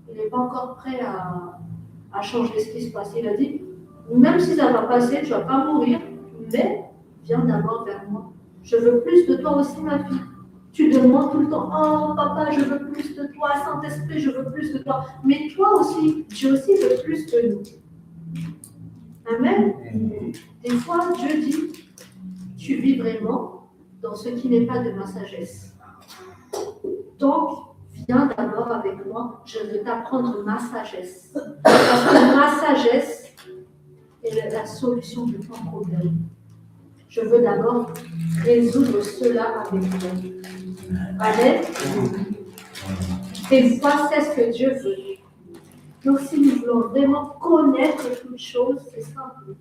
Speaker 7: il n'est pas encore prêt à changer ce qui se passe. Il a dit, même si ça va passer, tu ne vas pas mourir, mais viens d'abord vers moi. Je veux plus de toi aussi, ma fille. Tu demandes tout le temps, oh papa, je veux plus de toi, Saint-Esprit, je veux plus de toi. Mais toi aussi, Dieu aussi veut plus de nous. Amen. Des fois, Dieu dit, tu vis vraiment dans ce qui n'est pas de ma sagesse. Donc, viens d'abord avec moi, je veux t'apprendre ma sagesse. Parce que ma sagesse est la solution de ton problème. Je veux d'abord résoudre cela avec toi. Amen. Et voilà, c'est ce que Dieu veut. Donc, si nous voulons vraiment connaître toutes choses, c'est simple.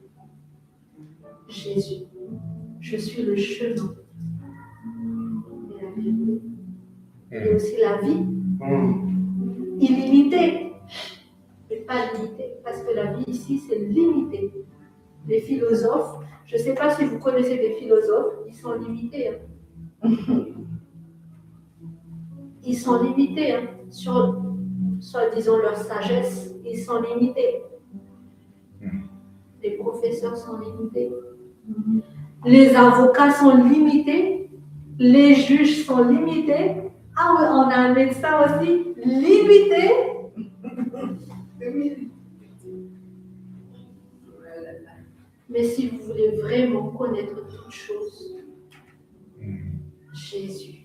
Speaker 7: Jésus, je suis le chemin et la vérité aussi la vie illimitée, mais pas limitée, parce que la vie ici, c'est limité. Les philosophes, je ne sais pas si vous connaissez des philosophes, ils sont limités. Ils sont limités sur, soi-disant, leur sagesse, ils sont limités. Les professeurs sont limités. Les avocats sont limités. Les juges sont limités. Ah oui, on a un médecin aussi limité. Mais si vous voulez vraiment connaître toutes choses, Jésus.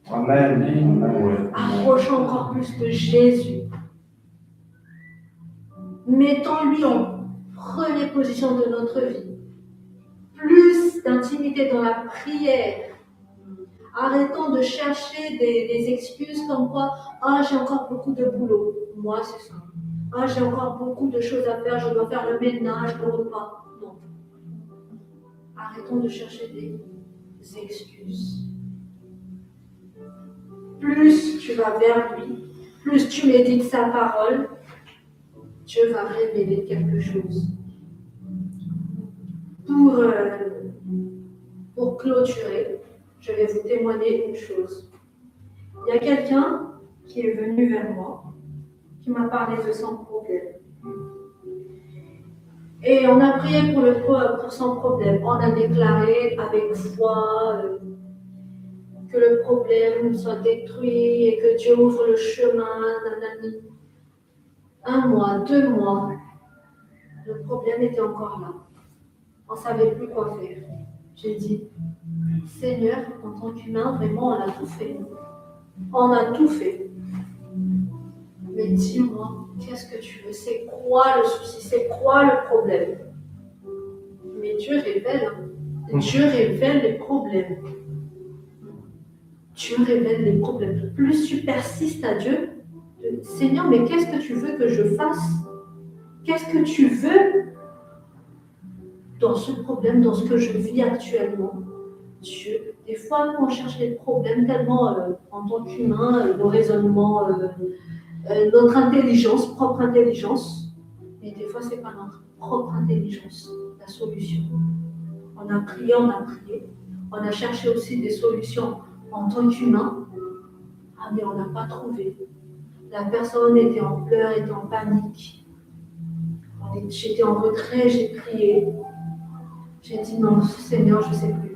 Speaker 1: Amen.
Speaker 7: Approchons encore plus de Jésus. Mettons-lui en première position de notre vie. Plus d'intimité dans la prière. Arrêtons de chercher des excuses comme quoi « Ah, j'ai encore beaucoup de boulot. » Moi, c'est ça. « Ah, j'ai encore beaucoup de choses à faire. Je dois faire le ménage, le repas. » Non. Arrêtons de chercher des excuses. Plus tu vas vers lui, plus tu médites sa parole, Dieu va révéler quelque chose. Pour clôturer, je vais vous témoigner une chose. Il y a quelqu'un qui est venu vers moi, qui m'a parlé de son problème. Et on a prié pour son problème. On a déclaré avec foi que le problème soit détruit et que Dieu ouvre le chemin. Nanani. 1 mois, 2 mois, le problème était encore là. On ne savait plus quoi faire. J'ai dit, Seigneur, en tant qu'humain, vraiment, on a tout fait. On a tout fait. Mais dis-moi, qu'est-ce que tu veux? C'est quoi le souci? C'est quoi le problème? Mais Dieu révèle. Dieu révèle les problèmes. Dieu révèle les problèmes. Plus tu persistes à Dieu, Seigneur, mais qu'est-ce que tu veux que je fasse? Qu'est-ce que tu veux dans ce problème, dans ce que je vis actuellement? Dieu, des fois, nous, on cherche les problèmes tellement en tant qu'humain, nos raisonnements, notre intelligence, propre intelligence, mais des fois, ce n'est pas notre propre intelligence, la solution. On a prié, on a cherché aussi des solutions en tant qu'humain, mais on n'a pas trouvé. La personne était en pleurs, était en panique. J'étais en retrait, j'ai prié. J'ai dit non, Seigneur, je ne sais plus.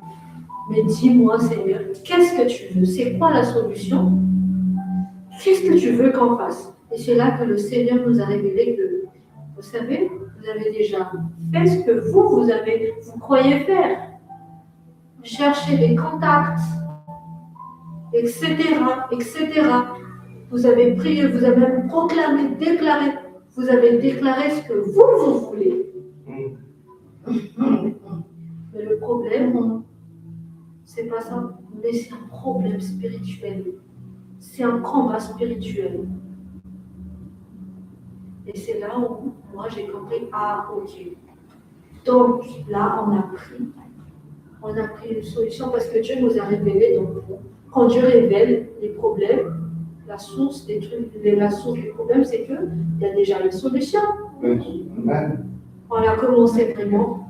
Speaker 7: Mais dis-moi, Seigneur, qu'est-ce que tu veux? C'est quoi la solution? Qu'est-ce que tu veux qu'on fasse? Et c'est là que le Seigneur nous a révélé que, vous savez, vous avez déjà fait ce que vous croyez faire. Cherchez des contacts, etc., etc. Vous avez prié, vous avez même proclamé, déclaré. Vous avez déclaré ce que vous voulez. Mais le problème, c'est pas ça, mais c'est un problème spirituel. C'est un combat spirituel. Et c'est là où moi j'ai compris, ah ok. Donc là, on a pris une solution parce que Dieu nous a révélé. Donc, quand Dieu révèle les problèmes, la source des problèmes, c'est qu'il y a déjà une solution. On a commencé vraiment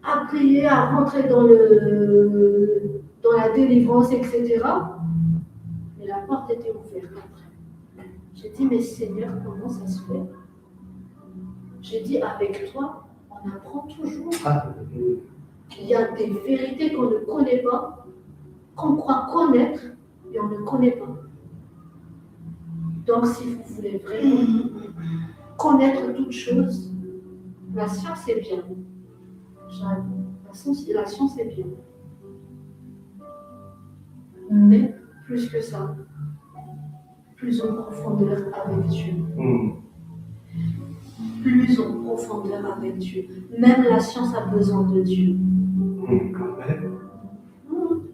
Speaker 7: à prier, à rentrer dans la délivrance, etc. Mais la porte était ouverte après. J'ai dit, mais Seigneur, comment ça se fait? J'ai dit, avec toi, on apprend toujours. Il y a des vérités qu'on ne connaît pas, qu'on croit connaître, et on ne connaît pas. Donc, si vous voulez vraiment connaître toutes choses, la science est bien. La science est bien. Mais, plus que ça, plus en profondeur avec Dieu. Plus en profondeur avec Dieu. Même la science a besoin de Dieu.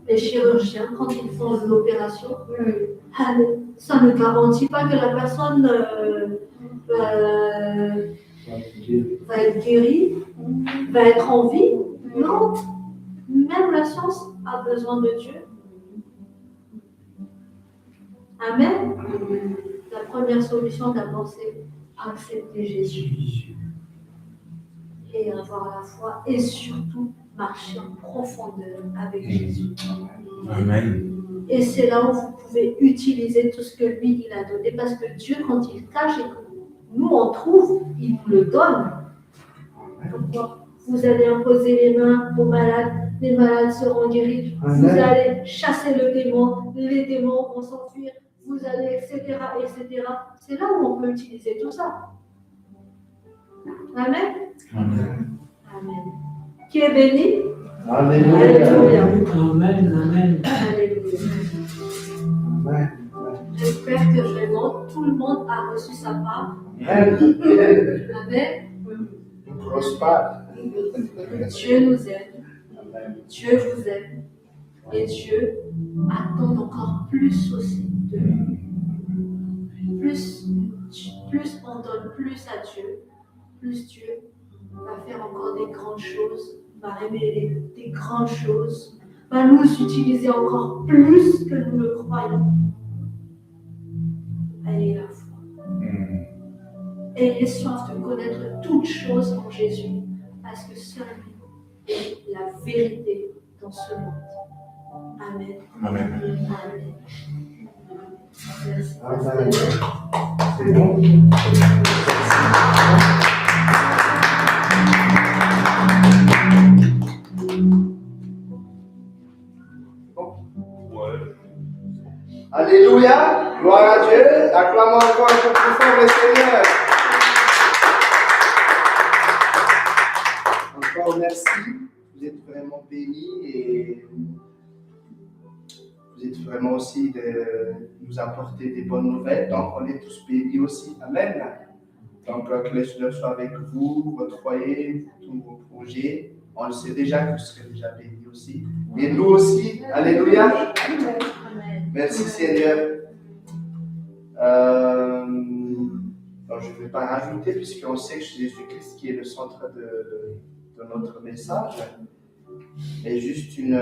Speaker 7: Les chirurgiens, quand ils font l'opération, ça ne garantit pas que la personne va être guérie, va être en vie. Non, même la science a besoin de Dieu. Amen. La première solution d'abord, c'est accepter Jésus et avoir la foi et surtout marcher en profondeur avec Jésus.
Speaker 6: Amen.
Speaker 7: Et c'est là où vous pouvez utiliser tout ce que lui, il a donné. Parce que Dieu, quand il cache et que nous, on trouve, il nous le donne. Pourquoi? Vous allez imposer les mains aux malades, les malades seront guéris. Vous allez chasser le démon, les démons vont s'enfuir. Vous allez, etc., etc. C'est là où on peut utiliser tout ça. Amen.
Speaker 6: Amen.
Speaker 7: Amen. Qui est béni?
Speaker 1: Alléluia.
Speaker 7: Alléluia.
Speaker 5: Amen, amen.
Speaker 7: Alléluia.
Speaker 1: Amen.
Speaker 7: J'espère que vraiment tout le monde a reçu sa part.
Speaker 1: Amen.
Speaker 7: Amen.
Speaker 1: Prospère.
Speaker 7: Dieu nous aime. Dieu vous aime. Et Dieu attend encore plus aussi de nous. Plus on donne plus à Dieu, plus Dieu va faire encore des grandes choses, va révéler des grandes choses, va nous utiliser encore plus que nous le croyons. Ayez la foi. Ayez soif de connaître toutes choses en Jésus, parce que seul lui est la vérité dans ce monde. Amen.
Speaker 6: Amen.
Speaker 7: Amen. Merci.
Speaker 1: Amen. C'est bon?
Speaker 6: Ouais.
Speaker 1: Alléluia, gloire à Dieu, acclamons encore un peu plus fort le Seigneur. Encore merci, vous êtes vraiment bénis et vous êtes vraiment aussi de nous apporter des bonnes nouvelles, donc on est tous bénis aussi, amen. Donc que le Seigneur soit avec vous, votre foyer, tous vos projets, on le sait déjà que vous serez déjà bénis aussi, et nous aussi, alléluia. Merci Seigneur. Donc, je ne vais pas rajouter puisqu'on sait que c'est Jésus-Christ qui est le centre de notre message. Mais juste une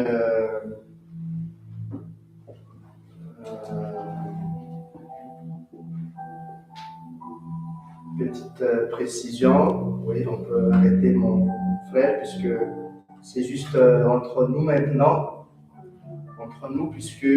Speaker 1: petite précision. Oui, on peut arrêter mon frère puisque c'est juste entre nous maintenant. Entre nous puisque